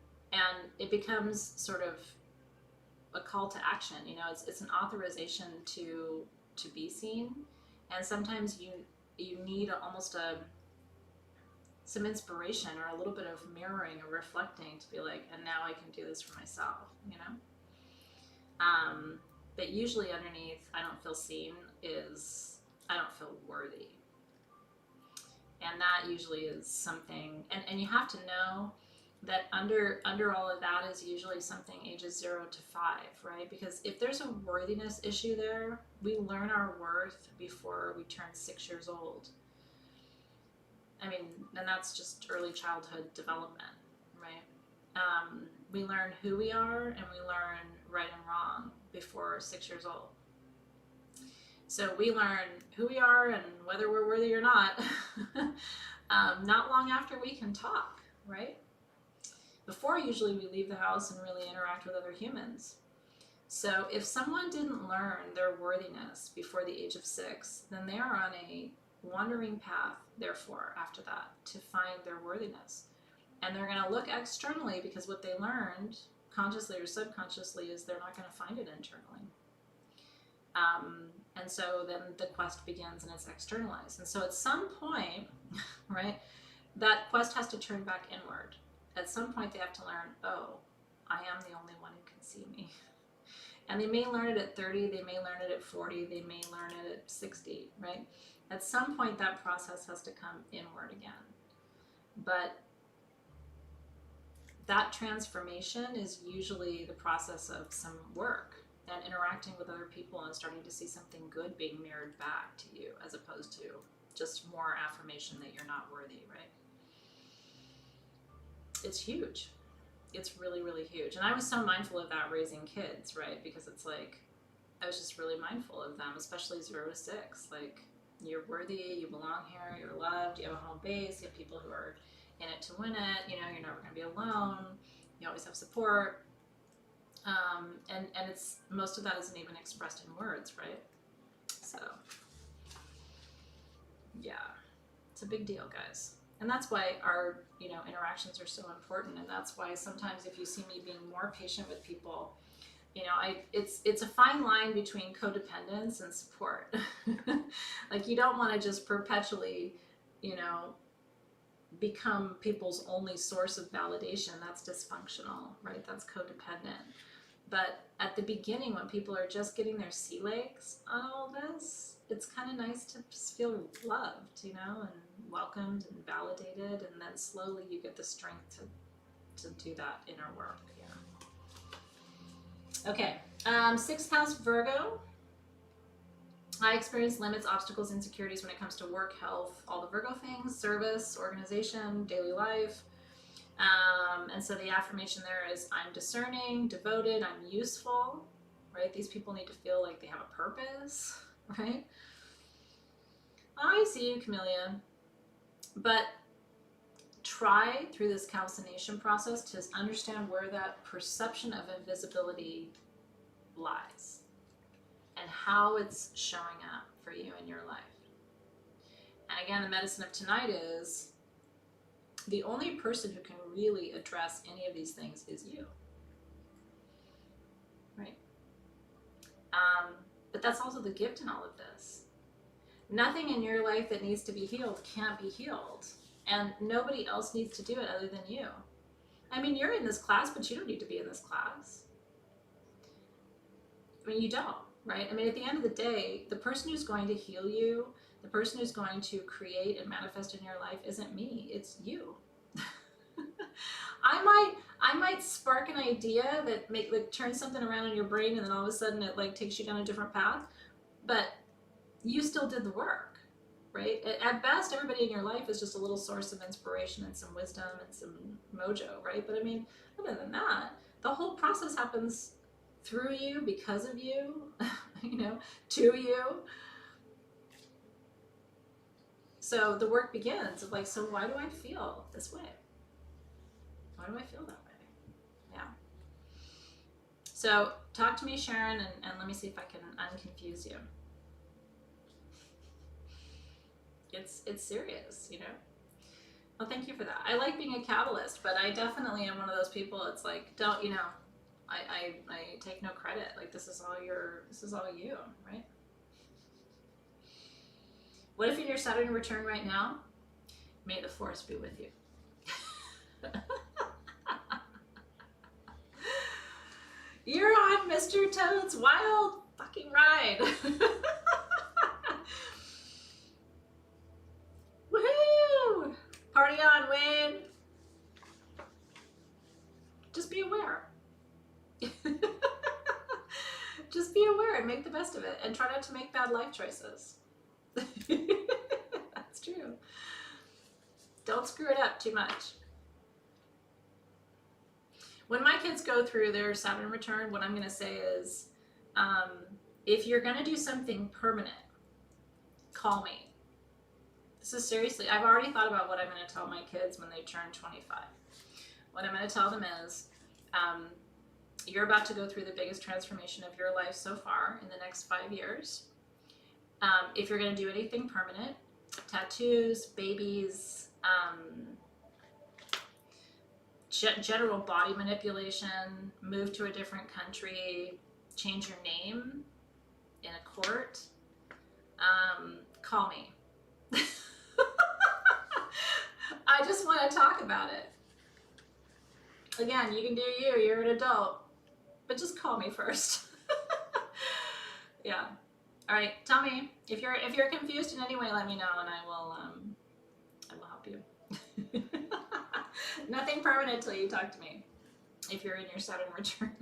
it becomes sort of a call to action. You know, it's an authorization to be seen. And sometimes you need almost some inspiration or a little bit of mirroring or reflecting to be like, and now I can do this for myself, you know? But usually underneath, I don't feel seen, is I don't feel worthy. And that usually is something, and you have to know that under all of that is usually something ages 0 to 5, right? Because if there's a worthiness issue there, we learn our worth before we turn 6 years old. I mean, and that's just early childhood development, right? We learn who we are and we learn right and wrong before 6 years old. So we learn who we are and whether we're worthy or not not long after we can talk, right? Before, usually we leave the house and really interact with other humans. So if someone didn't learn their worthiness before the age of 6, then they are on a wandering path, therefore, after that, to find their worthiness. And they're going to look externally, because what they learned, consciously or subconsciously, is they're not going to find it internally. And so then the quest begins and it's externalized. And so at some point, right, that quest has to turn back inward. At some point they have to learn, oh, I am the only one who can see me. And they may learn it at 30, they may learn it at 40, they may learn it at 60, right? At some point that process has to come inward again. But that transformation is usually the process of some work and interacting with other people and starting to see something good being mirrored back to you, as opposed to just more affirmation that you're not worthy, right? It's huge. It's really, really huge. And I was so mindful of that raising kids, right? Because it's like, I was just really mindful of them, especially 0 to 6. Like, you're worthy, you belong here, you're loved, you have a home base, you have people who are in it to win it, you know, you're never going to be alone, you always have support. And it's, most of that isn't even expressed in words, right? So, yeah, it's a big deal, guys. And that's why our, you know, interactions are so important. And that's why sometimes if you see me being more patient with people, you know, it's a fine line between codependence and support. Like, you don't want to just perpetually, you know, become people's only source of validation. That's dysfunctional, right? That's codependent. But at the beginning, when people are just getting their sea legs on all this, it's kind of nice to just feel loved, you know, and welcomed and validated. And then slowly you get the strength to do that inner work. Yeah. Okay. 6th house Virgo. I experience limits, obstacles, insecurities when it comes to work, health, all the Virgo things, service, organization, daily life. And so the affirmation there is, I'm discerning, devoted, I'm useful, right? These people need to feel like they have a purpose, right? I see you, Chameleon. But try through this calcination process to understand where that perception of invisibility lies and how it's showing up for you in your life. And again, the medicine of tonight is, the only person who can really address any of these things is you, right? But that's also the gift in all of this. Nothing in your life that needs to be healed can't be healed, and nobody else needs to do it other than you. I mean, you're in this class, but you don't need to be in this class. I mean, you don't, right? I mean, at the end of the day, the person who's going to heal you, the person who's going to create and manifest in your life isn't me, it's you. I might spark an idea that turns something around in your brain, and then all of a sudden it like takes you down a different path, but you still did the work, right? At best, everybody in your life is just a little source of inspiration and some wisdom and some mojo, right? But I mean, other than that, the whole process happens through you, because of you, you know, to you. So the work begins of like, so why do I feel this way? Why do I feel that way? Yeah. So talk to me, Sharon, and let me see if I can unconfuse you. It's serious, you know? Well, thank you for that. I like being a catalyst, but I definitely am one of those people, it's like, don't, you know, I take no credit. Like, this is all you, right? What if in your Saturn return right now? May the force be with you. You're on Mr. Toad's wild fucking ride. Woohoo! best of it and try not to make bad life choices. That's true. Don't screw it up too much. When my kids go through their Saturn return, what I'm going to say is, if you're going to do something permanent, call me. This is seriously, I've already thought about what I'm going to tell my kids when they turn 25. What I'm going to tell them is, you're about to go through the biggest transformation of your life so far in the next 5 years. If you're going to do anything permanent, tattoos, babies, general body manipulation, move to a different country, change your name in a court, call me. I just want to talk about it. Again, you can do you, you're an adult, but just call me first. Yeah. All right, tell me if you're confused in any way, let me know and I will help you. Nothing permanent till you talk to me, if you're in your Saturn return.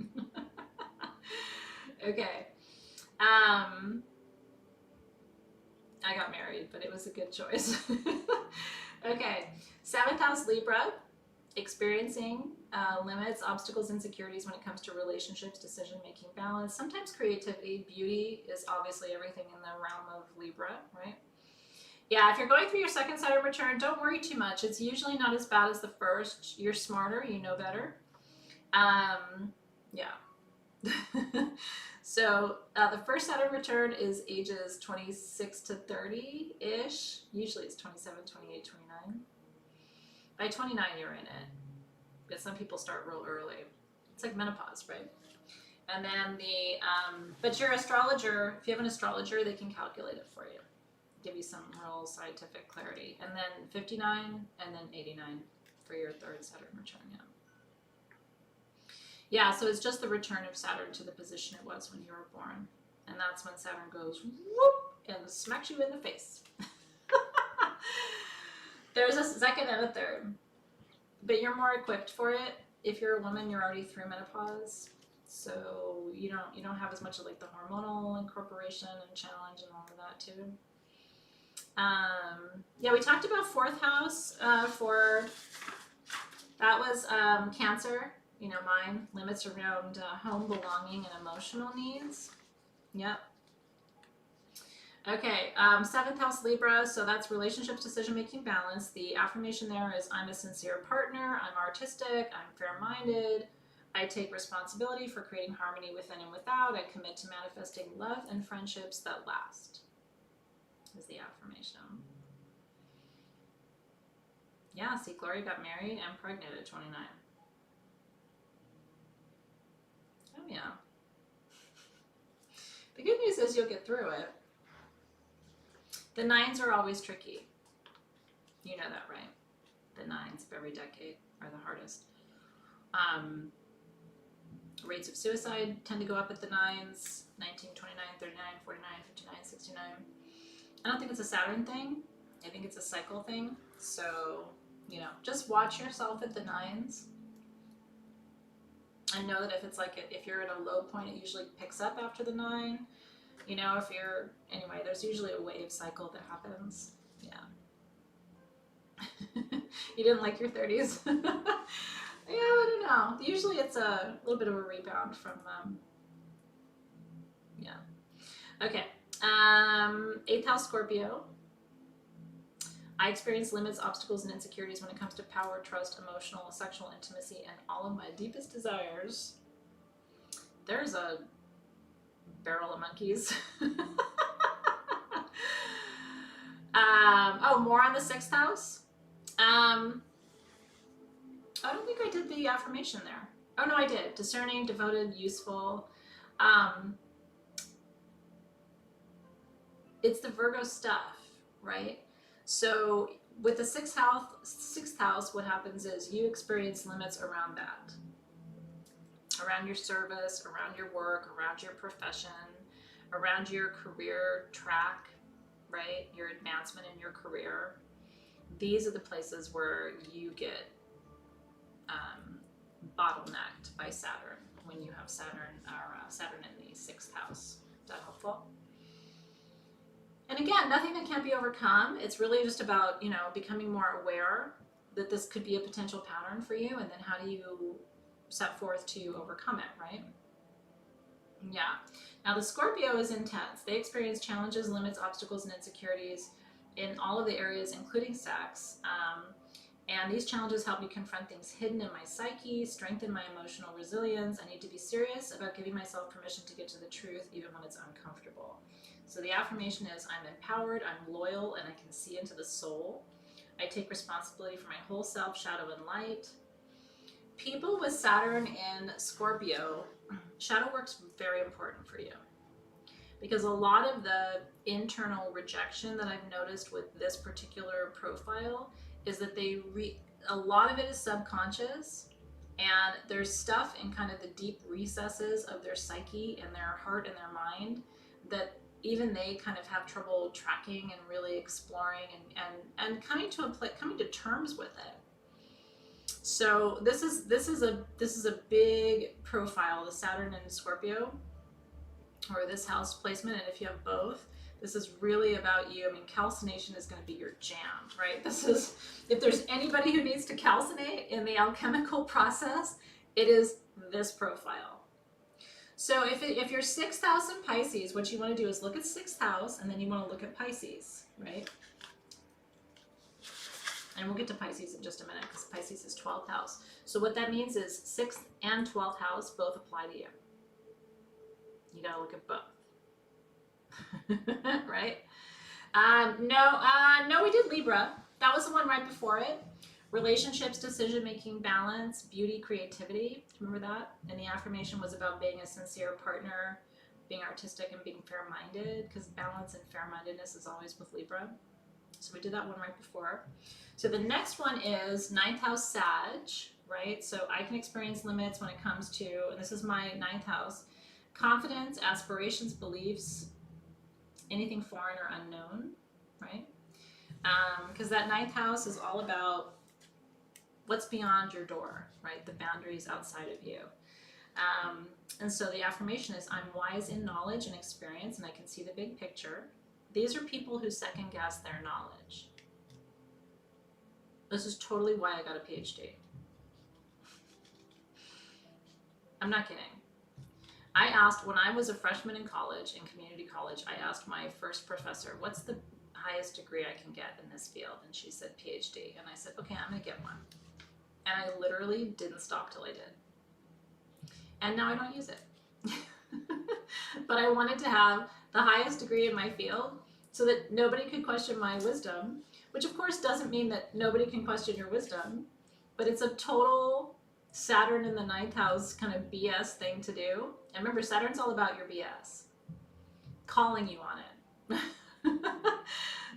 Okay. I got married, but it was a good choice. Okay, 7th house Libra, experiencing limits, obstacles, insecurities when it comes to relationships, decision-making, balance, sometimes creativity, beauty is obviously everything in the realm of Libra, right? Yeah, if you're going through your 2nd Saturn return, don't worry too much. It's usually not as bad as the first. You're smarter, you know better. Yeah. So the first Saturn return is ages 26 to 30-ish. Usually it's 27, 28, 29. By 29, you're in it. But some people start real early. It's like menopause, right? And then but your astrologer, if you have an astrologer, they can calculate it for you. Give you some real scientific clarity. And then 59 and then 89 for your 3rd Saturn return, yeah. Yeah, so it's just the return of Saturn to the position it was when you were born. And that's when Saturn goes whoop and smacks you in the face. There's a 2nd and a 3rd. But you're more equipped for it. If you're a woman, you're already through menopause. So you don't have as much of like the hormonal incorporation and challenge and all of that too. Yeah, we talked about 4th house that was Cancer. You know, mine, limits around home, belonging, and emotional needs. Yep. Okay, 7th house Libra, so that's relationships, decision-making, balance. The affirmation there is, I'm a sincere partner, I'm artistic, I'm fair-minded, I take responsibility for creating harmony within and without, I commit to manifesting love and friendships that last, is the affirmation. Yeah, see, Gloria got married and pregnant at 29. Oh yeah. The good news is you'll get through it. The 9s are always tricky. You know that, right? The 9s of every decade are the hardest. Rates of suicide tend to go up at the 9s, 19, 29, 39, 49, 59, 69. I don't think it's a Saturn thing. I think it's a cycle thing. So, you know, just watch yourself at the 9s. I know that if you're at a low point, it usually picks up after the 9. You know, anyway, there's usually a wave cycle that happens. Yeah. You didn't like your 30s? Yeah, I don't know. Usually it's a little bit of a rebound from, yeah. Okay. 8th house Scorpio. I experience limits, obstacles, and insecurities when it comes to power, trust, emotional, sexual intimacy, and all of my deepest desires. There's a barrel of monkeys. Oh, more on the 6th house. I don't think I did the affirmation there. Oh no, I did. Discerning, devoted, useful. It's the Virgo stuff, right? So with the 6th house, what happens is you experience limits around that. Around your service, around your work, around your profession, around your career track, right? Your advancement in your career. These are the places where you get bottlenecked by Saturn when you have Saturn in the 6th house. Is that helpful? And again, nothing that can't be overcome. It's really just about, you know, becoming more aware that this could be a potential pattern for you, and then how do you set forth to overcome it, right? Yeah. Now the Scorpio is intense. They experience challenges, limits, obstacles, and insecurities in all of the areas, including sex. And these challenges help me confront things hidden in my psyche, strengthen my emotional resilience. I need to be serious about giving myself permission to get to the truth, even when it's uncomfortable. So the affirmation is, I'm empowered, I'm loyal, and I can see into the soul. I take responsibility for my whole self, shadow and light. People with Saturn in Scorpio, shadow work's very important for you. Because a lot of the internal rejection that I've noticed with this particular profile is that a lot of it is subconscious, and there's stuff in kind of the deep recesses of their psyche and their heart and their mind that even they kind of have trouble tracking and really exploring and coming to terms with it. So this is a big profile, the Saturn in Scorpio, or this house placement. And if you have both, this is really about you. I mean, calcination is going to be your jam, right? This is, if there's anybody who needs to calcinate in the alchemical process, it is this profile. So if you're 6th house in Pisces, what you want to do is look at 6th house, and then you want to look at Pisces, right? And we'll get to Pisces in just a minute, because Pisces is 12th house. So what that means is 6th and 12th house both apply to you. You gotta look at both. Right? No, we did Libra. That was the one right before it. Relationships, decision-making, balance, beauty, creativity. Remember that? And the affirmation was about being a sincere partner, being artistic, and being fair-minded, because balance and fair-mindedness is always with Libra. So we did that one right before. So the next one is 9th house Sag, right? So I can experience limits when it comes to, and this is my 9th house, confidence, aspirations, beliefs, anything foreign or unknown, right? Because that 9th house is all about what's beyond your door, right? The boundaries outside of you. And so the affirmation is, I'm wise in knowledge and experience, and I can see the big picture. These are people who second guess their knowledge. This is totally why I got a PhD. I'm not kidding. I asked, when I was a freshman in college, in community college, I asked my first professor, what's the highest degree I can get in this field? And she said PhD. And I said, okay, I'm gonna get one. And I literally didn't stop till I did. And now I don't use it. But I wanted to have the highest degree in my field so that nobody could question my wisdom, which of course doesn't mean that nobody can question your wisdom, but it's a total Saturn in the 9th house kind of BS thing to do. And remember, Saturn's all about your BS, calling you on it.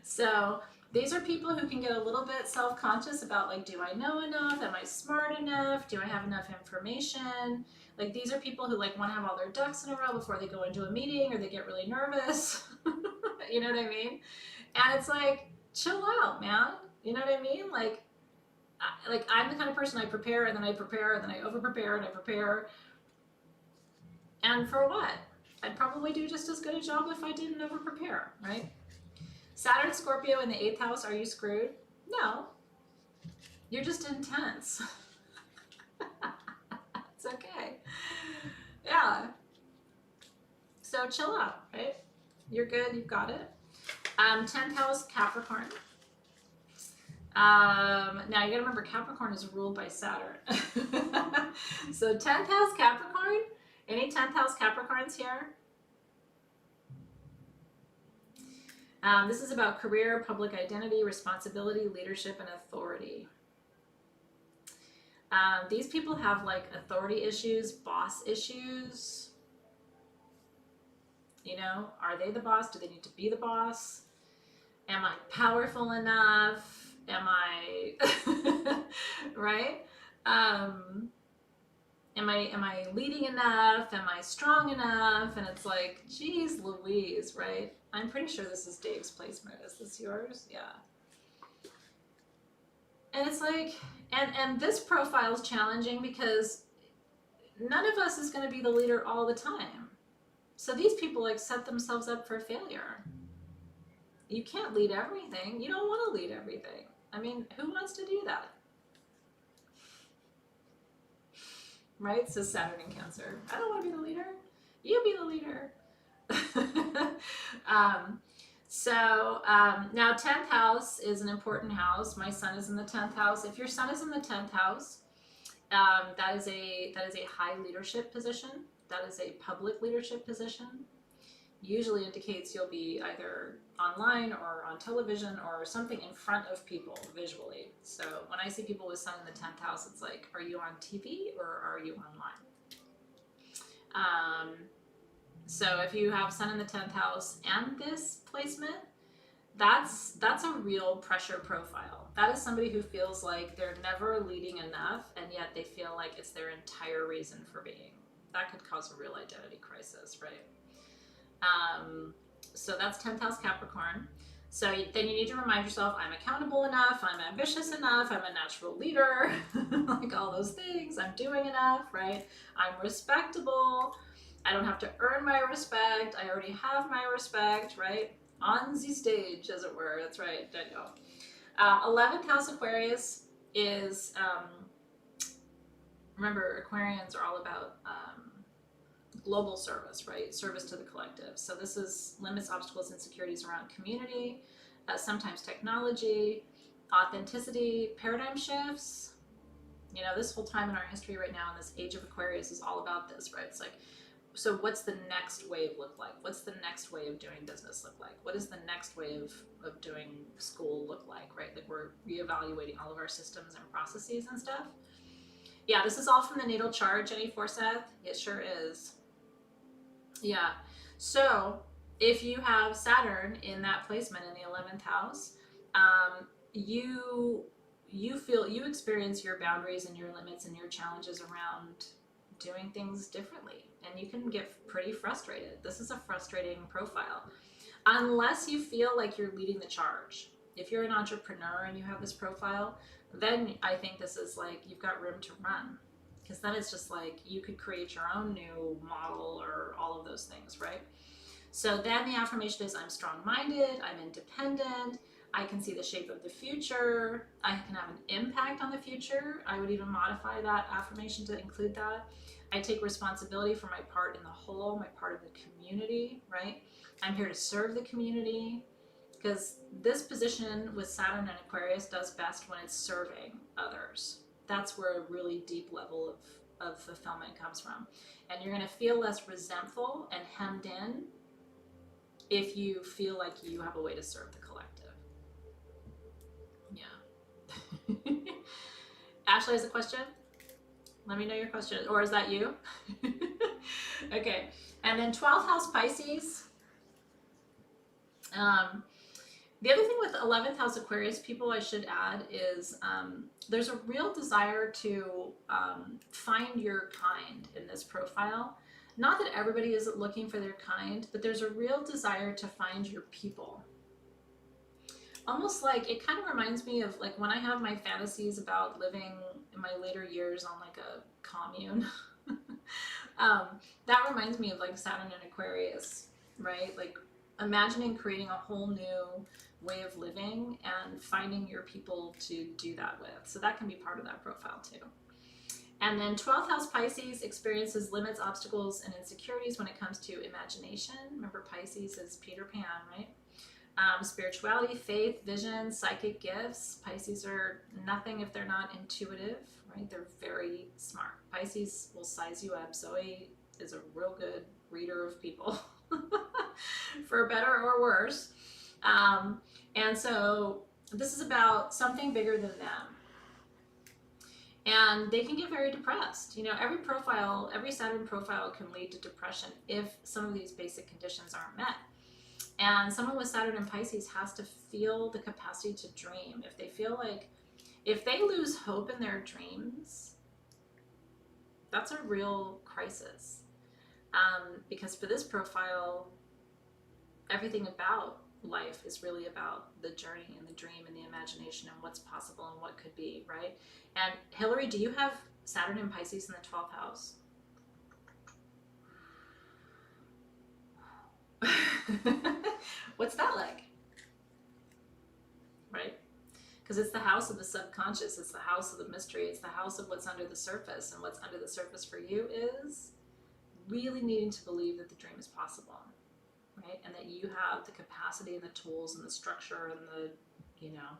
So these are people who can get a little bit self-conscious about, like, do I know enough? Am I smart enough? Do I have enough information? Like, these are people who, like, want to have all their ducks in a row before they go into a meeting, or they get really nervous. You know what I mean? And it's like, chill out, man. You know what I mean? Like I'm the kind of person, I prepare, and then I prepare, and then I over-prepare, and I prepare. And for what? I'd probably do just as good a job if I didn't over-prepare, right? Saturn, Scorpio in the 8th house, are you screwed? No. You're just intense. It's okay. Yeah. So chill out, right? You're good, you've got it. 10th house, Capricorn. Now you gotta remember, Capricorn is ruled by Saturn. So 10th house Capricorn, any 10th house Capricorns here? This is about career, public identity, responsibility, leadership, and authority. These people have, like, authority issues, boss issues. You know, are they the boss? Do they need to be the boss? Am I powerful enough? Am I, right? Am I leading enough? Am I strong enough? And it's like, geez Louise, right? I'm pretty sure this is Dave's placement. Is this yours? Yeah. And it's like, and this profile is challenging because none of us is going to be the leader all the time. So these people like set themselves up for failure. You can't lead everything. You don't want to lead everything. I mean, who wants to do that? Right? So Saturn in Cancer. I don't want to be the leader. You be the leader. um, now 10th house is an important house. My sun is in the 10th house. If your sun is in the 10th house, that is a high leadership position. That is a public leadership position. Usually indicates you'll be either online or on television or something in front of people visually. So when I see people with sun in the 10th house, it's like, are you on TV or are you online? So if you have sun in the 10th house and this placement, that's a real pressure profile. That is somebody who feels like they're never leading enough, and yet they feel like it's their entire reason for being. That could cause a real identity crisis, right? So that's 10th house Capricorn. So then you need to remind yourself, I'm accountable enough, I'm ambitious enough, I'm a natural leader, like all those things, I'm doing enough, right? I'm respectable, I don't have to earn my respect, I already have my respect, right? On the stage, as it were, that's right, Daniel. 11th house Aquarius is, remember, Aquarians are all about global service, right? Service to the collective. So this is limits, obstacles, insecurities around community, sometimes technology, authenticity, paradigm shifts. You know, this whole time in our history right now in this age of Aquarius is all about this, right? It's like, so what's the next wave look like? What's the next way of doing business look like? What is the next way of doing school look like, right? Like we're reevaluating all of our systems and processes and stuff. Yeah, this is all from the natal chart, Jenny Forseth. It sure is. Yeah. So if you have Saturn in that placement in the 11th house, you experience your boundaries and your limits and your challenges around doing things differently, and you can get pretty frustrated. This is a frustrating profile unless you feel like you're leading the charge. If you're an entrepreneur and you have this profile, then I think this is like you've got room to run, because then it's just like you could create your own new model or all of those things, right? So then the affirmation is, I'm strong-minded, I'm independent, I can see the shape of the future, I can have an impact on the future. I would even modify that affirmation to include that. I take responsibility for my part in the whole, my part of the community, right? I'm here to serve the community, because this position with Saturn and Aquarius does best when it's serving others. That's where a really deep level of fulfillment comes from. And you're going to feel less resentful and hemmed in if you feel like you have a way to serve the collective. Yeah. Ashley has a question. Let me know your question. Or is that you? Okay. And then 12th house Pisces. The other thing with 11th house Aquarius people I should add is there's a real desire to find your kind in this profile. Not that everybody is looking for their kind, but there's a real desire to find your people. Almost like, it kind of reminds me of like when I have my fantasies about living in my later years on like a commune. That reminds me of like Saturn and Aquarius, right? Like imagining creating a whole new way of living and finding your people to do that with. So that can be part of that profile too. And then 12th house Pisces experiences limits, obstacles, and insecurities when it comes to imagination. Remember, Pisces is Peter Pan, right? Spirituality, faith, vision, psychic gifts. Pisces are nothing if they're not intuitive, right? They're very smart. Pisces will size you up. Zoe is a real good reader of people, for better or worse. And so this is about something bigger than them. And they can get very depressed. You know, every Saturn profile can lead to depression if some of these basic conditions aren't met. And someone with Saturn and Pisces has to feel the capacity to dream. If they feel like, if they lose hope in their dreams, that's a real crisis. Because for this profile, everything about life is really about the journey and the dream and the imagination and what's possible and what could be, right? And Hillary, do you have Saturn and Pisces in the 12th house? What's that like? Right? Because it's the house of the subconscious, it's the house of the mystery, it's the house of what's under the surface. And what's under the surface for you is really needing to believe that the dream is possible, right? And that you have the capacity and the tools and the structure and the, you know,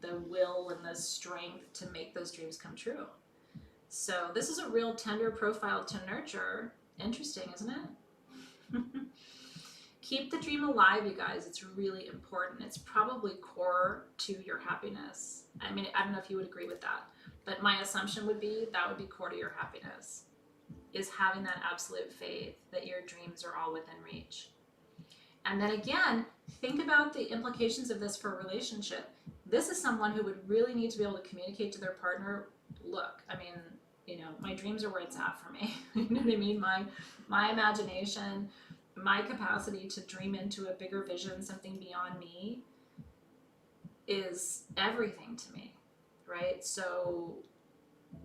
the will and the strength to make those dreams come true. So this is a real tender profile to nurture. Interesting, isn't it? Keep the dream alive, you guys. It's really important. It's probably core to your happiness. I mean, I don't know if you would agree with that, but my assumption would be that would be core to your happiness, is having that absolute faith that your dreams are all within reach. And then again, think about the implications of this for a relationship. This is someone who would really need to be able to communicate to their partner, look, I mean, you know, my dreams are where it's at for me. You know what I mean? My imagination, my capacity to dream into a bigger vision, something beyond me, is everything to me, right? So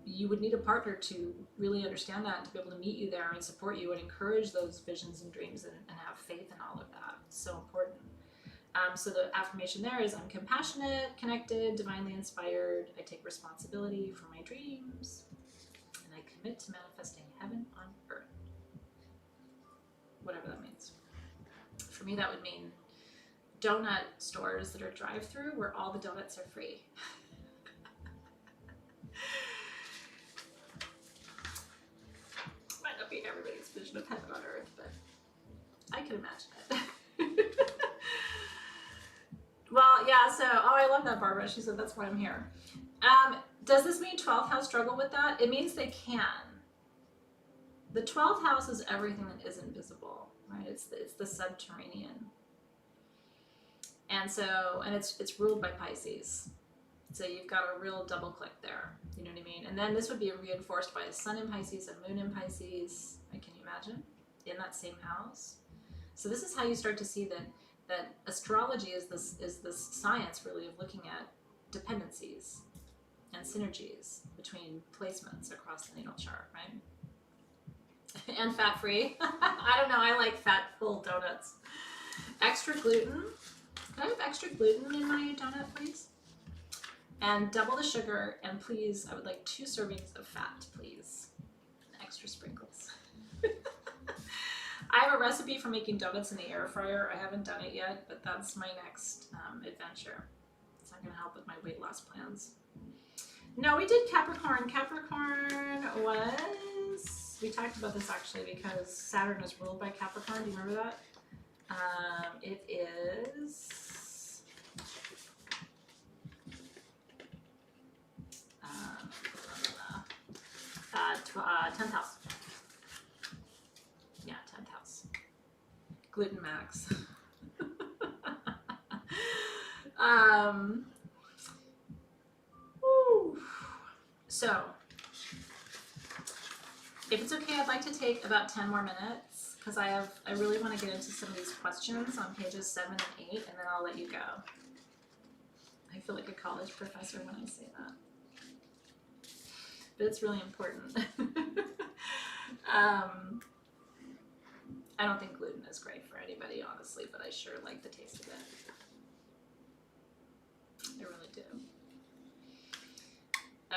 you would need a partner to really understand that, to be able to meet you there and support you and encourage those visions and dreams and have faith in all of that. It's so important. So the affirmation there is, I'm compassionate, connected, divinely inspired. I take responsibility for my dreams, and I commit to manifesting heaven on earth. Whatever that means. For me, that would mean donut stores that are drive-through where all the donuts are free. Might not be everybody's vision of heaven on earth, but I can imagine it. Well, yeah, so, oh, I love that, Barbara. She said, that's why I'm here. Does this mean 12th house struggle with that? It means they can. The 12th house is everything that is invisible, right? It's the subterranean. And so, and it's ruled by Pisces. So you've got a real double click there. You know what I mean? And then this would be reinforced by a sun in Pisces, a moon in Pisces. Can you imagine? In that same house. So this is how you start to see that astrology is this science really of looking at dependencies and synergies between placements across the natal chart, right? And fat-free. I don't know, I like fat-full donuts. Extra gluten. Can I have extra gluten in my donut, please? And double the sugar, and please, I would like 2 servings of fat, please. And extra sprinkles. I have a recipe for making donuts in the air fryer. I haven't done it yet, but that's my next adventure. It's not going to help with my weight loss plans. No, we did Capricorn. Capricorn was... We talked about this actually because Saturn is ruled by Capricorn. Do you remember that? It is... 10th house. Yeah, 10th house. Gluten max. So, if it's okay, I'd like to take about 10 more minutes because I really want to get into some of these questions on pages 7 and 8, and then I'll let you go. I feel like a college professor when I say that. But it's really important. I don't think gluten is great for anybody, honestly, but I sure like the taste of it. I really do.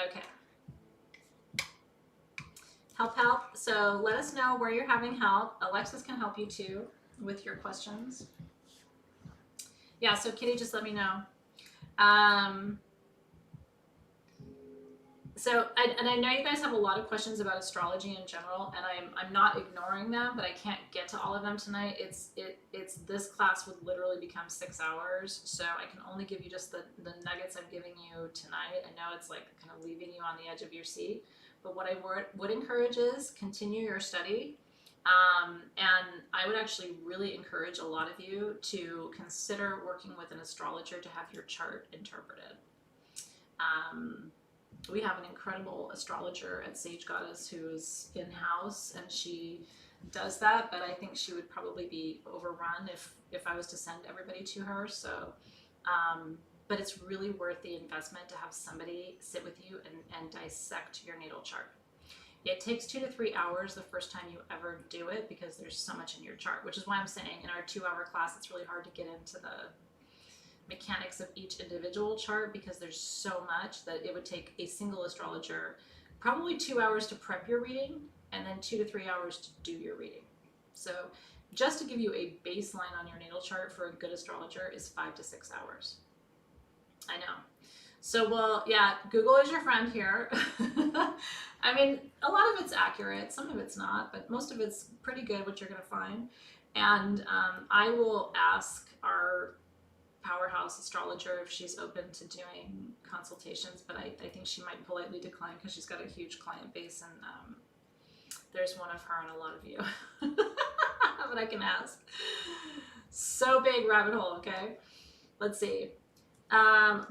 Okay. Help. So let us know where you're having help. Alexis can help you too with your questions. Yeah, so Kitty, just let me know. So, and I know you guys have a lot of questions about astrology in general, and I'm not ignoring them, but I can't get to all of them tonight. It's this class would literally become 6 hours, so I can only give you just the nuggets I'm giving you tonight. I know it's like kind of leaving you on the edge of your seat, but what I would encourage is continue your study, and I would actually really encourage a lot of you to consider working with an astrologer to have your chart interpreted. We have an incredible astrologer at Sage Goddess who's in-house, and she does that, but I think she would probably be overrun if I was to send everybody to her. So, but it's really worth the investment to have somebody sit with you and dissect your natal chart. It takes 2 to 3 hours the first time you ever do it because there's so much in your chart, which is why I'm saying in our 2-hour class, it's really hard to get into the mechanics of each individual chart because there's so much that it would take a single astrologer probably 2 hours to prep your reading and then 2 to 3 hours to do your reading. So just to give you a baseline on your natal chart for a good astrologer is 5 to 6 hours. I know. So, well, yeah, Google is your friend here. I mean, a lot of it's accurate, some of it's not, but most of it's pretty good what you're going to find. And I will ask our powerhouse astrologer if she's open to doing consultations, but I think she might politely decline because she's got a huge client base, and there's one of her and a lot of you. But I can ask. So big rabbit hole, okay? Let's see.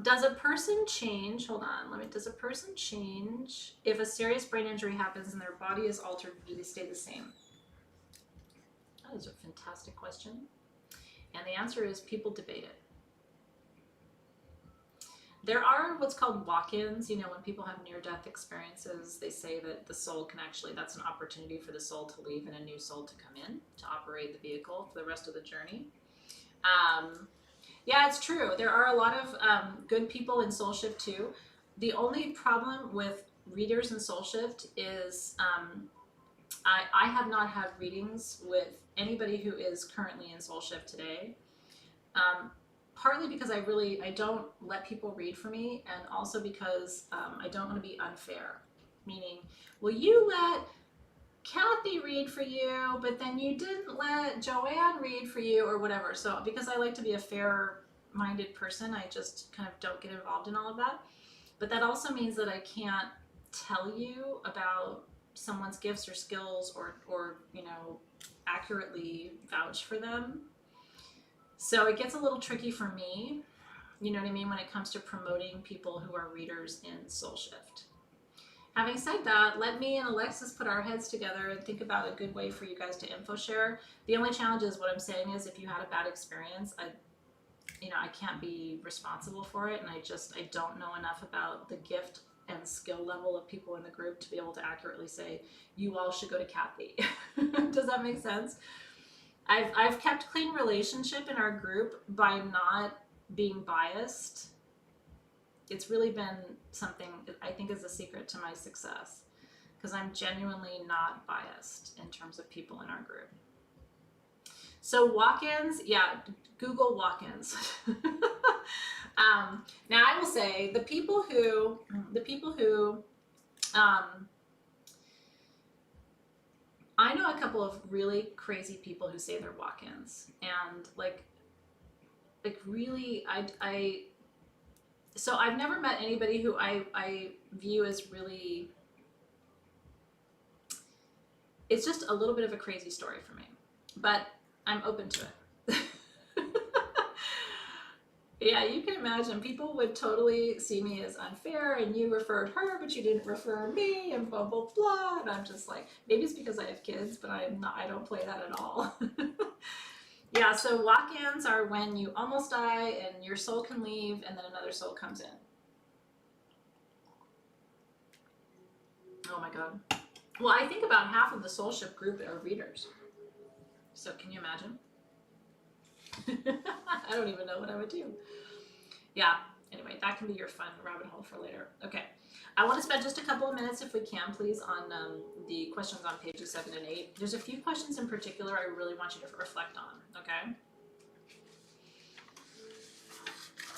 Does a person change, hold on, does a person change if a serious brain injury happens and their body is altered, do they stay the same? That is a fantastic question. And the answer is people debate it. There are what's called walk-ins. You know, when people have near-death experiences, they say that the soul can actually, that's an opportunity for the soul to leave and a new soul to come in to operate the vehicle for the rest of the journey. Yeah, it's true. There are a lot of good people in Soul Shift too. The only problem with readers in Soul Shift is I have not had readings with anybody who is currently in Soul Shift today. Partly because I don't let people read for me, and also because I don't want to be unfair. Meaning, well, you let Kathy read for you, but then you didn't let Joanne read for you or whatever. So because I like to be a fair-minded person, I just kind of don't get involved in all of that. But that also means that I can't tell you about someone's gifts or skills or you know, accurately vouch for them. So it gets a little tricky for me, you know what I mean, when it comes to promoting people who are readers in Soul Shift. Having said that, let me and Alexis put our heads together and think about a good way for you guys to info share. The only challenge is what I'm saying is if you had a bad experience, I can't be responsible for it, and I don't know enough about the gift and skill level of people in the group to be able to accurately say, you all should go to Kathy. Does that make sense? I've kept clean relationship in our group by not being biased. It's really been something I think is a secret to my success, because I'm genuinely not biased in terms of people in our group. So walk-ins, yeah, Google walk-ins. Now I will say the people who I know a couple of really crazy people who say they're walk-ins, and like really, so I've never met anybody who I view as really, it's just a little bit of a crazy story for me, but I'm open to it. Yeah, you can imagine people would totally see me as unfair, and you referred her, but you didn't refer me, and blah, blah, blah. And I'm just like, maybe it's because I have kids, but I don't play that at all. Yeah, so walk-ins are when you almost die and your soul can leave and then another soul comes in. Oh my God. Well, I think about half of the Soul Shift group are readers. So can you imagine? I don't even know what I would do. Yeah, anyway, that can be your fun rabbit hole for later. Okay, I want to spend just a couple of minutes, if we can, please, on the questions on pages 7 and 8. There's a few questions in particular I really want you to reflect on, okay?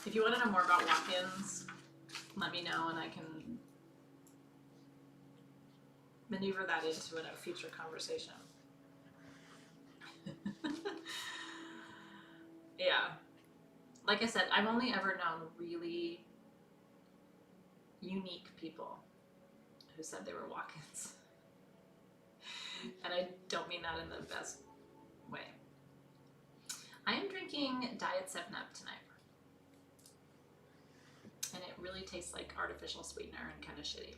If you want to know more about walk-ins, let me know and I can maneuver that into a future conversation. Yeah. Like I said, I've only ever known really unique people who said they were walk-ins. And I don't mean that in the best way. I am drinking Diet 7-Up tonight. And it really tastes like artificial sweetener and kind of shitty.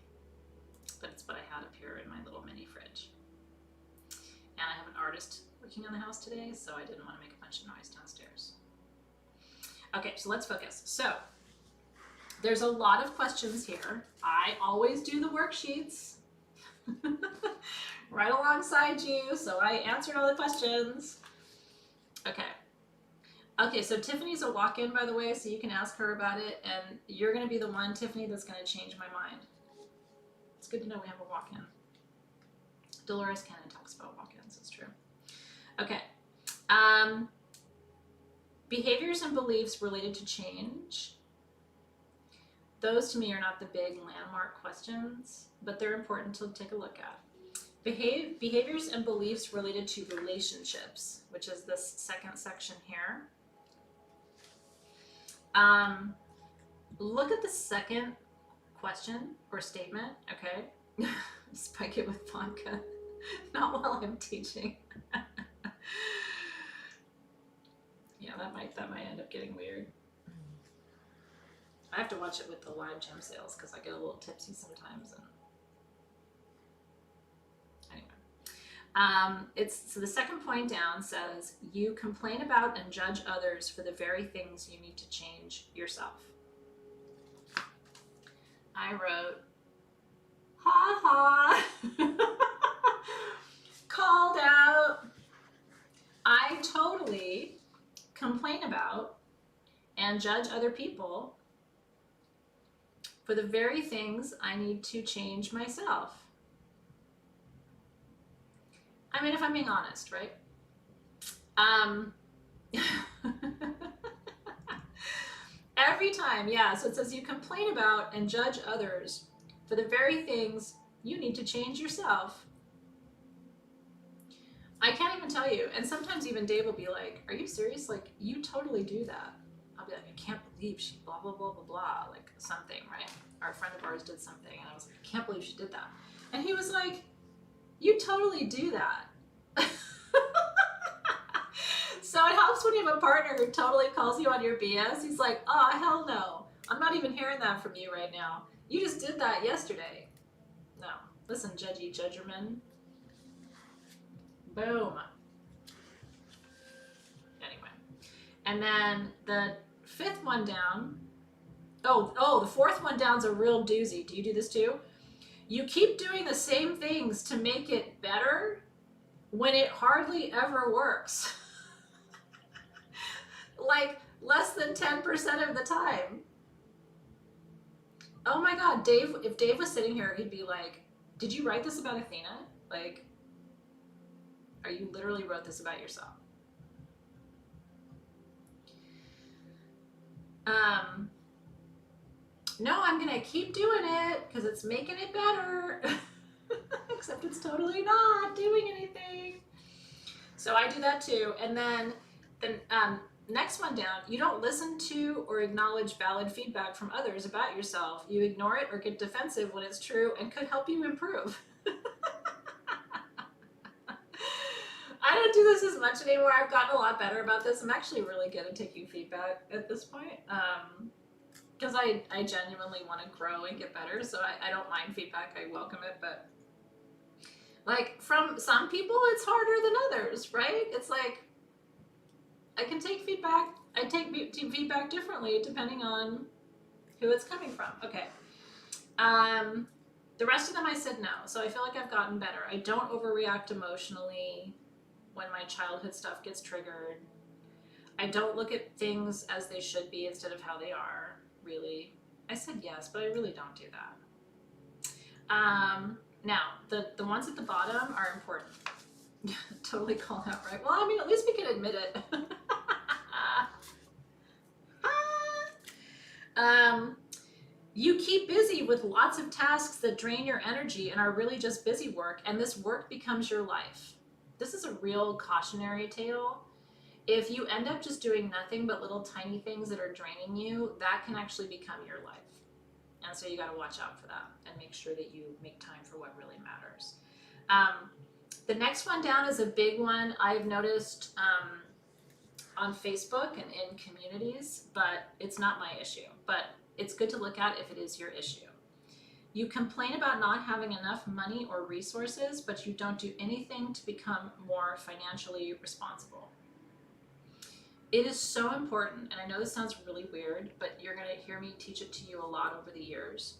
But it's what I had up here in my little mini fridge. And I have an artist working on the house today, so I didn't want to make a bunch of noise downstairs. Okay, so let's focus. So, there's a lot of questions here. I always do the worksheets. Right alongside you, so I answered all the questions. Okay. Okay, so Tiffany's a walk-in, by the way, so you can ask her about it, and you're going to be the one, Tiffany, that's going to change my mind. It's good to know we have a walk-in. Dolores Cannon talks about walk-ins, it's true. Okay. Behaviors and beliefs related to change. Those to me are not the big landmark questions, but they're important to take a look at. Behaviors and beliefs related to relationships, which is this second section here. Look at the second question or statement, okay? Spike it with vodka, not while I'm teaching. Yeah, that might end up getting weird. I have to watch it with the live gym sales because I get a little tipsy sometimes. And anyway, so the second point down says, you complain about and judge others for the very things you need to change yourself. I wrote, ha ha, called out. I totally complain about and judge other people for the very things I need to change myself. I mean, if I'm being honest, right? Every time, yeah, so it says you complain about and judge others for the very things you need to change yourself. I can't even tell you, and sometimes even Dave will be like, are you serious? Like, you totally do that. I'll be like, I can't believe she blah, blah, blah, blah, blah, like something, right? Our friend of ours did something, and I was like, I can't believe she did that. And he was like, you totally do that. So it helps when you have a partner who totally calls you on your BS. He's like, oh, hell no. I'm not even hearing that from you right now. You just did that yesterday. No. Listen, judgy judgerman. Boom. Anyway. And then the fifth one down. Oh, the fourth one down's a real doozy. Do you do this too? You keep doing the same things to make it better when it hardly ever works. Like less than 10% of the time. Oh my God, Dave, if Dave was sitting here, he'd be like, did you write this about Athena? Like, or you literally wrote this about yourself? No, I'm gonna keep doing it because it's making it better. Except it's totally not doing anything. So I do that too. And then the next one down, you don't listen to or acknowledge valid feedback from others about yourself. You ignore it or get defensive when it's true and could help you improve. I don't do this as much anymore. I've gotten a lot better about this. I'm actually really good at taking feedback at this point. Because I genuinely want to grow and get better, so I don't mind feedback. I welcome it, but like from some people, it's harder than others, right? It's like I can take feedback. I take feedback differently depending on who it's coming from. Okay. The rest of them I said no, so I feel like I've gotten better. I don't overreact emotionally when my childhood stuff gets triggered. I don't look at things as they should be instead of how they are, really. I said yes, but I really don't do that. Now, the ones at the bottom are important. Totally called out, right? Well, I mean, at least we can admit it. You keep busy with lots of tasks that drain your energy and are really just busy work, and this work becomes your life. This is a real cautionary tale. If you end up just doing nothing but little tiny things that are draining you, that can actually become your life. And so you got to watch out for that and make sure that you make time for what really matters. The next one down is a big one I've noticed on Facebook and in communities, but it's not my issue. But it's good to look at if it is your issue. You complain about not having enough money or resources, but you don't do anything to become more financially responsible. It is so important, and I know this sounds really weird, but you're going to hear me teach it to you a lot over the years.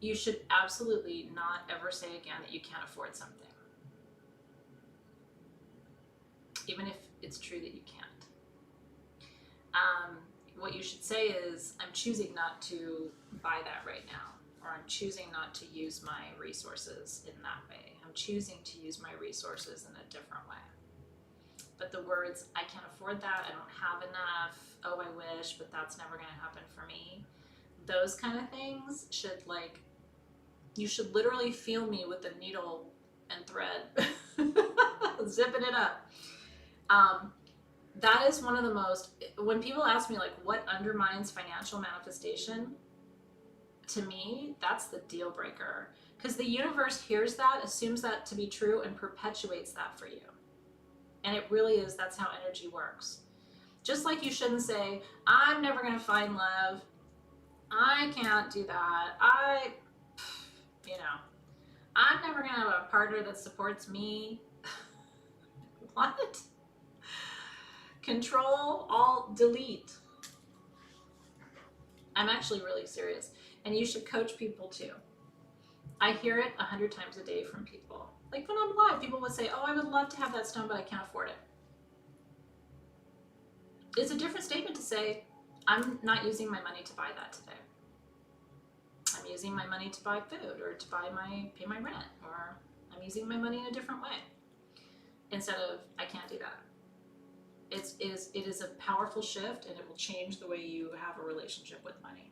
you should absolutely not ever say again that you can't afford something, even if it's true that you can't. What you should say is, I'm choosing not to buy that right now, or I'm choosing not to use my resources in that way. I'm choosing to use my resources in a different way. But the words, I can't afford that, I don't have enough, oh, I wish, but that's never going to happen for me, those kind of things should, like, you should literally feel me with a needle and thread, zipping it up. That is one of the most, when people ask me, like, what undermines financial manifestation, to me, that's the deal breaker. Because the universe hears that, assumes that to be true, and perpetuates that for you. And it really is, that's how energy works. Just like you shouldn't say, I'm never going to find love, I can't do that, I'm never going to have a partner that supports me. What? Control, Alt, delete. I'm actually really serious. And you should coach people too. I hear it 100 times a day from people. Like when I'm live, people would say, oh, I would love to have that stone, but I can't afford it. It's a different statement to say, I'm not using my money to buy that today. I'm using my money to buy food, or to pay my rent, or I'm using my money in a different way. Instead of, I can't do that. It is a powerful shift, and it will change the way you have a relationship with money.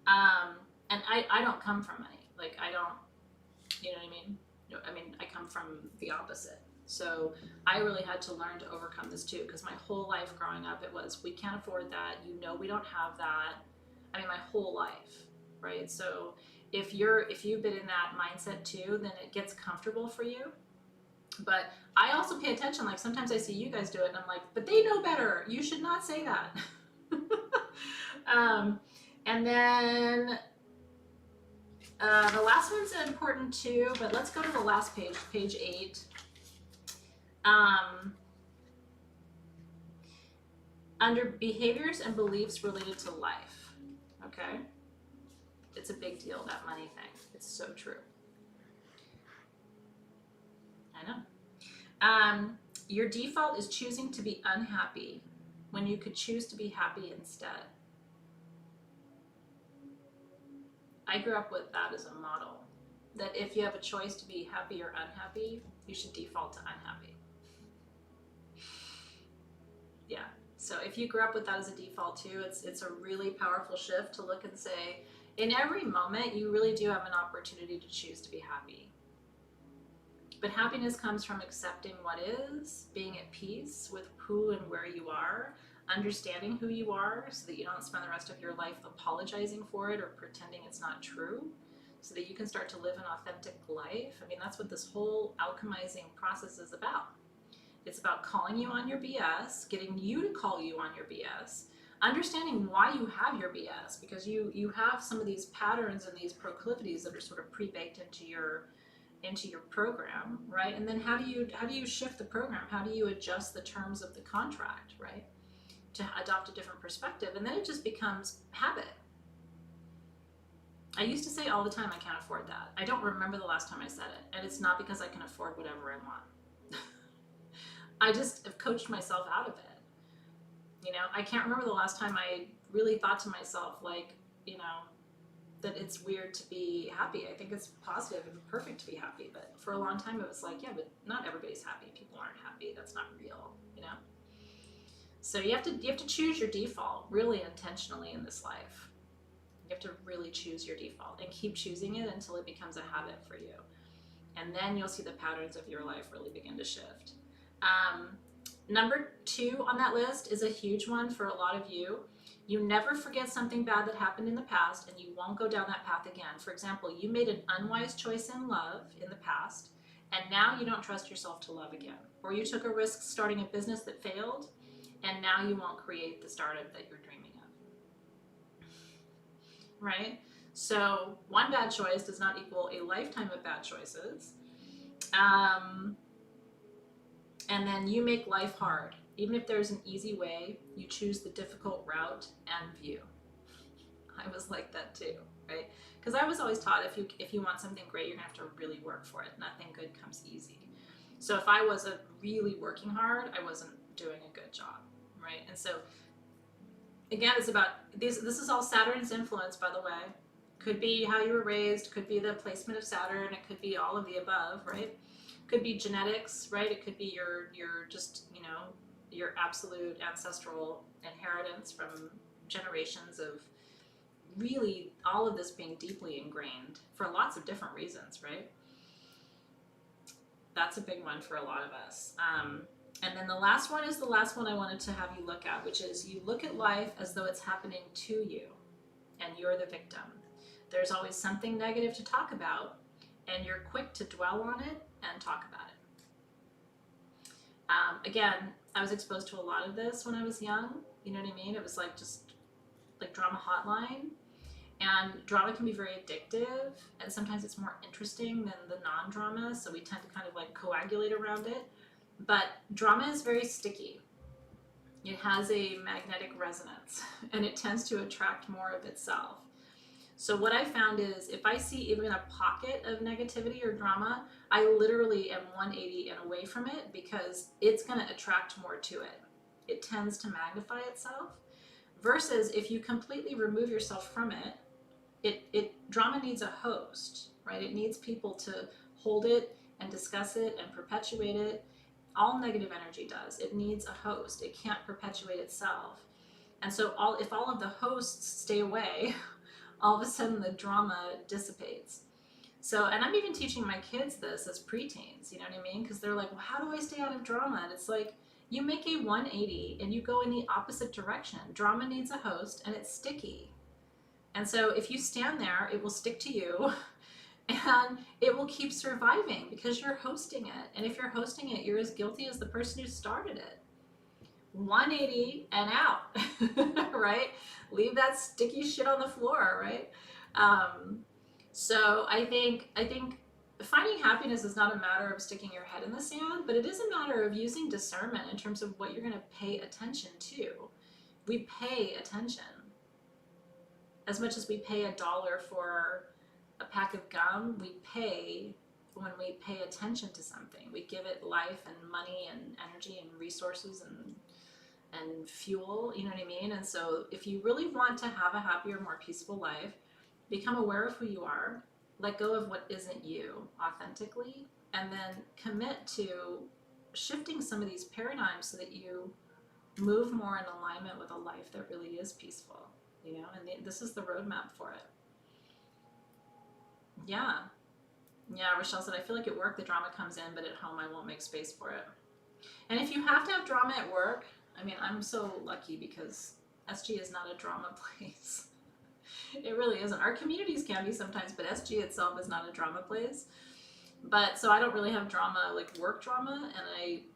And I don't come from money. Like, I don't, you know what I mean? I mean, I come from the opposite. So I really had to learn to overcome this too, because my whole life growing up, it was, we can't afford that. You know, we don't have that. I mean, my whole life, right? So if you've been in that mindset too, then it gets comfortable for you. But I also pay attention. Like sometimes I see you guys do it and I'm like, but they know better. You should not say that. And then the last one's important too, but let's go to the last page, page 8. Under behaviors and beliefs related to life, okay? It's a big deal, that money thing. It's so true. I know. Your default is choosing to be unhappy when you could choose to be happy instead. I grew up with that as a model, that if you have a choice to be happy or unhappy, you should default to unhappy. Yeah, so if you grew up with that as a default too, it's a really powerful shift to look and say, in every moment, you really do have an opportunity to choose to be happy. But happiness comes from accepting what is, being at peace with who and where you are, understanding who you are so that you don't spend the rest of your life apologizing for it or pretending it's not true, so that you can start to live an authentic life. I mean, that's what this whole alchemizing process is about. It's about calling you on your BS, getting you to call you on your BS, understanding why you have your BS, because you have some of these patterns and these proclivities that are sort of pre-baked into your program, right? And then how do you shift the program? How do you adjust the terms of the contract, right? To adopt a different perspective, and then it just becomes habit. I used to say all the time, I can't afford that. I don't remember the last time I said it, and it's not because I can afford whatever I want. I just have coached myself out of it. You know, I can't remember the last time I really thought to myself, like, you know, that it's weird to be happy. I think it's positive and perfect to be happy, but for a long time it was like, yeah, but not everybody's happy. People aren't happy. That's not real, you know? So you have to choose your default really intentionally in this life. You have to really choose your default and keep choosing it until it becomes a habit for you. And then you'll see the patterns of your life really begin to shift. Number 2 on that list is a huge one for a lot of you. You never forget something bad that happened in the past, and you won't go down that path again. For example, you made an unwise choice in love in the past, and now you don't trust yourself to love again. Or you took a risk starting a business that failed, and now you won't create the startup that you're dreaming of. Right? So one bad choice does not equal a lifetime of bad choices. And then you make life hard. Even if there's an easy way, you choose the difficult route and view. I was like that too, right? Because I was always taught if you want something great, you're gonna have to really work for it. Nothing good comes easy. So if I wasn't really working hard, I wasn't doing a good job, right? And so again, it's about this is all Saturn's influence, by the way. Could be how you were raised, could be the placement of Saturn, it could be all of the above, right? Could be genetics, right? It could be your just, you know, your absolute ancestral inheritance from generations of really all of this being deeply ingrained for lots of different reasons, right? That's a big one for a lot of us. And then the last one is the last one I wanted to have you look at, which is you look at life as though it's happening to you and you're the victim. There's always something negative to talk about, and you're quick to dwell on it and talk about it. Again, I was exposed to a lot of this when I was young. You know what I mean? It was like just like drama hotline. And drama can be very addictive, and sometimes it's more interesting than the non-drama, so we tend to kind of like coagulate around it. But drama is very sticky. It has a magnetic resonance, and it tends to attract more of itself. So what I found is if I see even a pocket of negativity or drama, I literally am 180 and away from it, because it's going to attract more to it. It tends to magnify itself. Versus if you completely remove yourself from it, drama needs a host, right? It needs people to hold it and discuss it and perpetuate it. All negative energy does. It needs a host. It can't perpetuate itself. And so if all of the hosts stay away, all of a sudden the drama dissipates. So, and I'm even teaching my kids this as preteens, you know what I mean? Because they're like, well, how do I stay out of drama? And it's like, you make a 180 and you go in the opposite direction. Drama needs a host, and it's sticky. And so if you stand there, it will stick to you, and it will keep surviving because you're hosting it. And if you're hosting it, you're as guilty as the person who started it. 180 and out, right? Leave that sticky shit on the floor, right? So I think finding happiness is not a matter of sticking your head in the sand, but it is a matter of using discernment in terms of what you're going to pay attention to. We pay attention. As much as we pay $1 for a pack of gum, we pay when we pay attention to something. We give it life and money and energy and resources and fuel, you know what I mean? And so if you really want to have a happier, more peaceful life, become aware of who you are, let go of what isn't you authentically, and then commit to shifting some of these paradigms so that you move more in alignment with a life that really is peaceful, you know, and this is the roadmap for it. Yeah, Rochelle said, I feel like at work the drama comes in, but at home I won't make space for it. And if you have to have drama at work, I mean, I'm so lucky because SG is not a drama place. It really isn't. Our communities can be sometimes, but SG itself is not a drama place. But so I don't really have drama, like work drama,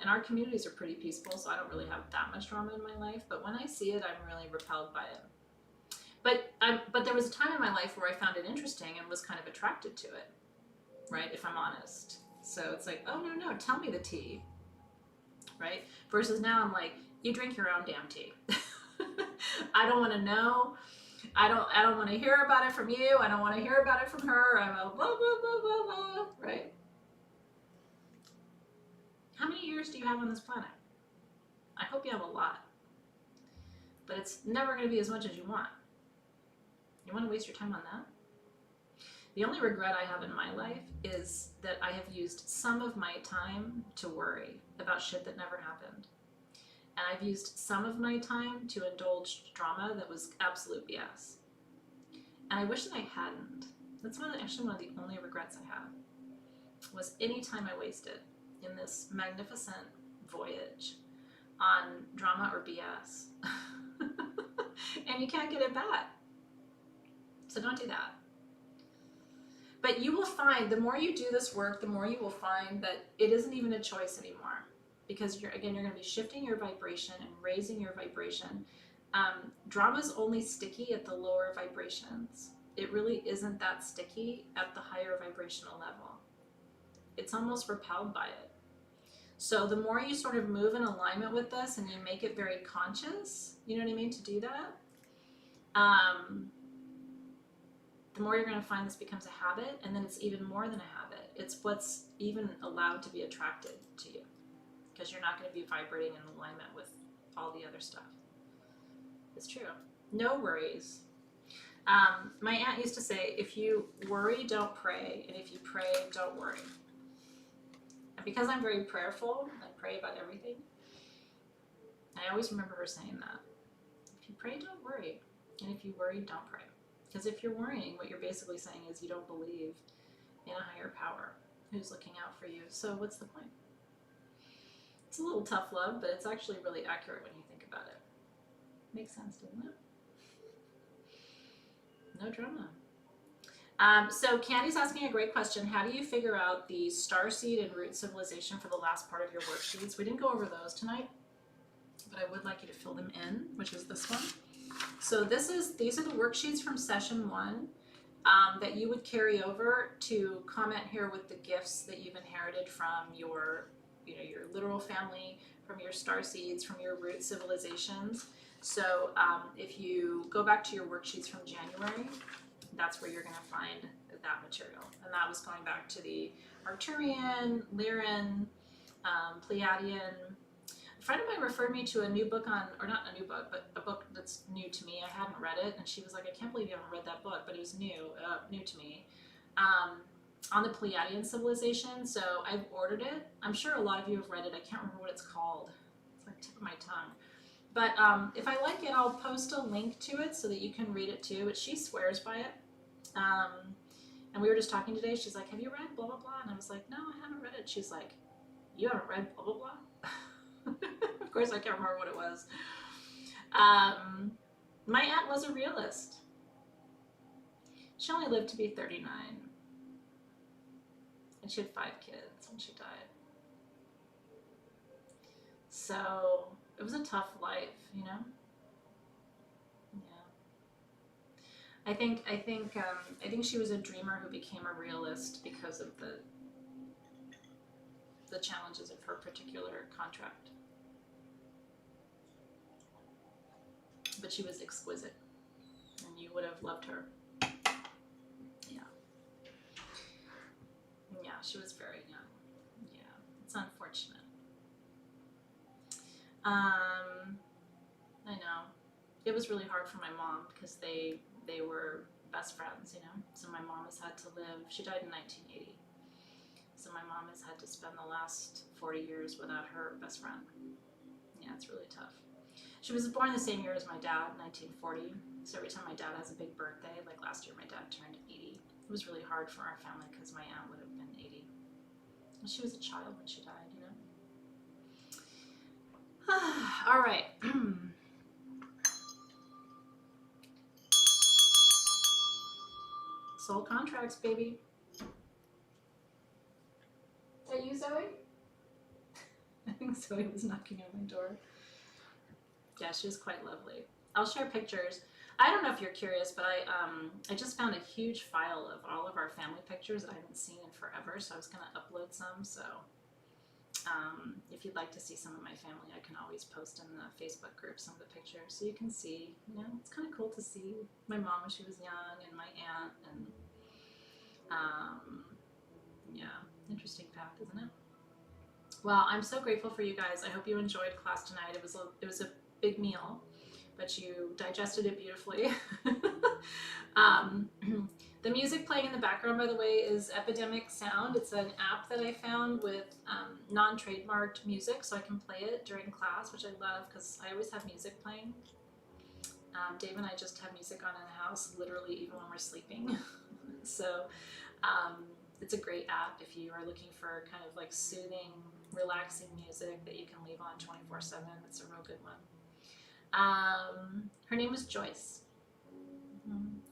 and our communities are pretty peaceful, so I don't really have that much drama in my life. But when I see it, I'm really repelled by it. But there was a time in my life where I found it interesting and was kind of attracted to it, right? If I'm honest. So it's like, oh no, tell me the tea, right? Versus now I'm like, you drink your own damn tea. I don't want to know. I don't want to hear about it from you. I don't want to hear about it from her. I'm a blah, blah, blah, blah, blah, right? How many years do you have on this planet? I hope you have a lot. But it's never going to be as much as you want. You want to waste your time on that? The only regret I have in my life is that I have used some of my time to worry about shit that never happened. And I've used some of my time to indulge drama that was absolute BS. And I wish that I hadn't. That's actually one of the only regrets I have, was any time I wasted in this magnificent voyage on drama or BS. And you can't get it back. So don't do that. But you will find, the more you do this work, the more you will find that it isn't even a choice anymore. Because you're going to be shifting your vibration and raising your vibration. Drama's only sticky at the lower vibrations. It really isn't that sticky at the higher vibrational level. It's almost repelled by it. So the more you sort of move in alignment with this and you make it very conscious, you know what I mean, to do that, the more you're going to find this becomes a habit, and then it's even more than a habit. It's what's even allowed to be attracted to you, because you're not going to be vibrating in alignment with all the other stuff. It's true. No worries. My aunt used to say, if you worry, don't pray, and if you pray, don't worry. And because I'm very prayerful, I pray about everything, I always remember her saying that. If you pray, don't worry, and if you worry, don't pray. Because if you're worrying, what you're basically saying is you don't believe in a higher power who's looking out for you. So what's the point? It's a little tough love, but it's actually really accurate when you think about it. Makes sense, doesn't it? No drama. So Candy's asking a great question. How do you figure out the starseed and root civilization for the last part of your worksheets? We didn't go over those tonight, but I would like you to fill them in, which is this one. So these are the worksheets from session 1 that you would carry over to comment here with the gifts that you've inherited from your literal family, from your star seeds, from your root civilizations. So if you go back to your worksheets from January, that's where you're going to find that material. And that was going back to the Arcturian, Lyran, Pleiadian. A friend of mine referred me to a new book on, or not a new book, but a book that's new to me. I hadn't read it, and she was like, I can't believe you haven't read that book, but it was new to me, on the Pleiadian civilization. So I've ordered it. I'm sure a lot of you have read it. I can't remember what it's called. It's like tip of my tongue. But if I like it, I'll post a link to it so that you can read it too. But she swears by it. And we were just talking today. She's like, have you read blah, blah, blah? And I was like, no, I haven't read it. She's like, you haven't read blah, blah, blah? Of course, I can't remember what it was. My aunt was a realist. She only lived to be 39. And she had 5 kids when she died. So it was a tough life, you know? Yeah. I think she was a dreamer who became a realist because of the challenges of her particular contract. But she was exquisite, and you would have loved her. Yeah. Yeah, she was very young. Yeah, it's unfortunate. I know. It was really hard for my mom because they were best friends, you know? So my mom has had to live, she died in 1980. So my mom has had to spend the last 40 years without her best friend. Yeah, it's really tough. She was born the same year as my dad, 1940. So every time my dad has a big birthday, like last year my dad turned 80. It was really hard for our family because my aunt would have been 80. And she was a child when she died, you know? All right. Soul contracts, baby. Is that you, Zoe? I think Zoe was knocking on my door. Yeah, she was quite lovely. I'll share pictures. I don't know if you're curious, but I just found a huge file of all of our family pictures that I haven't seen in forever, so I was going to upload some. So if you'd like to see some of my family, I can always post in the Facebook group some of the pictures so you can see. You know, it's kind of cool to see my mom when she was young and my aunt, and yeah, interesting path, isn't it? Well, I'm so grateful for you guys. I hope you enjoyed class tonight. It was a big meal, but you digested it beautifully. The music playing in the background, by the way, is Epidemic Sound. It's an app that I found with non-trademarked music, so I can play it during class, which I love because I always have music playing. Dave and I just have music on in the house, literally even when we're sleeping. So it's a great app if you are looking for kind of like soothing, relaxing music that you can leave on 24/7. It's a real good one. Her name is Joyce.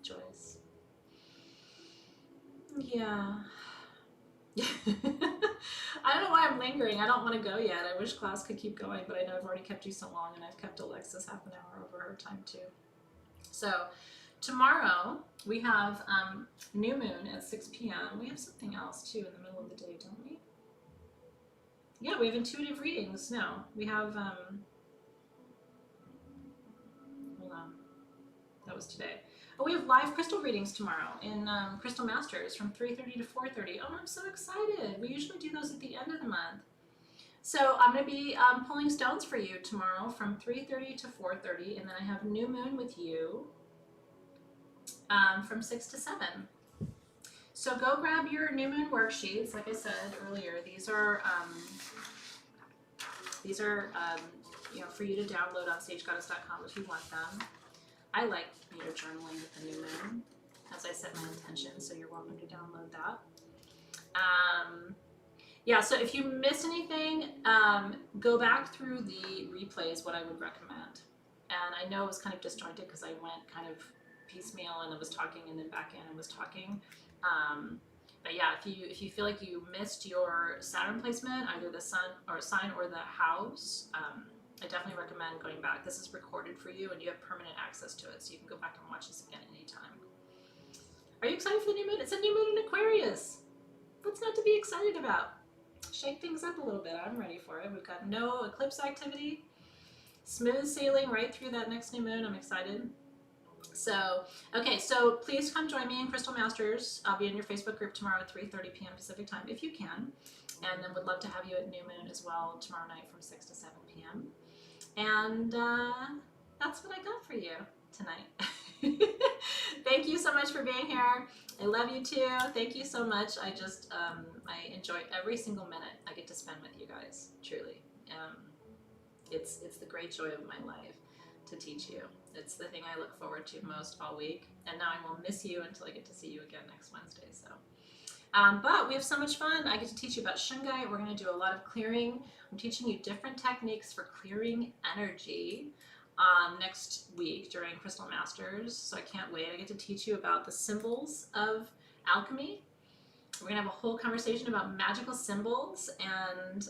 Joyce. Yeah. I don't know why I'm lingering. I don't want to go yet. I wish class could keep going, but I know I've already kept you so long, and I've kept Alexis half an hour over her time too. So tomorrow we have new moon at 6 p.m. We have something else too in the middle of the day, don't we? Yeah, we have intuitive readings. No, we have, hold on. That was today. Oh, we have live crystal readings tomorrow in Crystal Masters from 3:30 to 4:30. Oh, I'm so excited. We usually do those at the end of the month. So I'm going to be pulling stones for you tomorrow from 3:30 to 4:30, and then I have new moon with you from 6 to 7. So go grab your new moon worksheets. Like I said earlier, these are you know, for you to download on sagegoddess.com if you want them. I like, you know, journaling with the new moon as I set my intention, so you're welcome to download that. Yeah, so if you miss anything, go back through the replays, what I would recommend. And I know it was kind of disjointed because I went kind of piecemeal and I was talking and then back in and was talking. But yeah, if you feel like you missed your Saturn placement, either the sun or sign or the house, I definitely recommend going back. This is recorded for you and you have permanent access to it, so you can go back and watch this again anytime. Are you excited for the new moon? It's a new moon in Aquarius. What's not to be excited about? Shake things up a little bit. I'm ready for it. We've got no eclipse activity. Smooth sailing right through that next new moon. I'm excited. So, okay, so please come join me in Crystal Masters. I'll be in your Facebook group tomorrow at 3:30 p.m. Pacific time if you can. And then would love to have you at new moon as well tomorrow night from 6 to 7 p.m. And that's what I got for you tonight. Thank you so much for being here. I love you too. Thank you so much. I just, I enjoy every single minute I get to spend with you guys, truly. It's the great joy of my life to teach you. It's the thing I look forward to most all week. And now I will miss you until I get to see you again next Wednesday. So, but we have so much fun. I get to teach you about shungite. We're going to do a lot of clearing. I'm teaching you different techniques for clearing energy next week during Crystal Masters. So I can't wait. I get to teach you about the symbols of alchemy. We're going to have a whole conversation about magical symbols and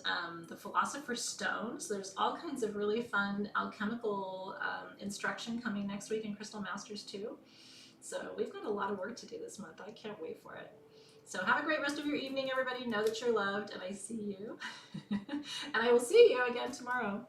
the Philosopher's Stone. So there's all kinds of really fun alchemical instruction coming next week in Crystal Masters too. So we've got a lot of work to do this month. I can't wait for it. So have a great rest of your evening, everybody. Know that you're loved, and I see you. And I will see you again tomorrow.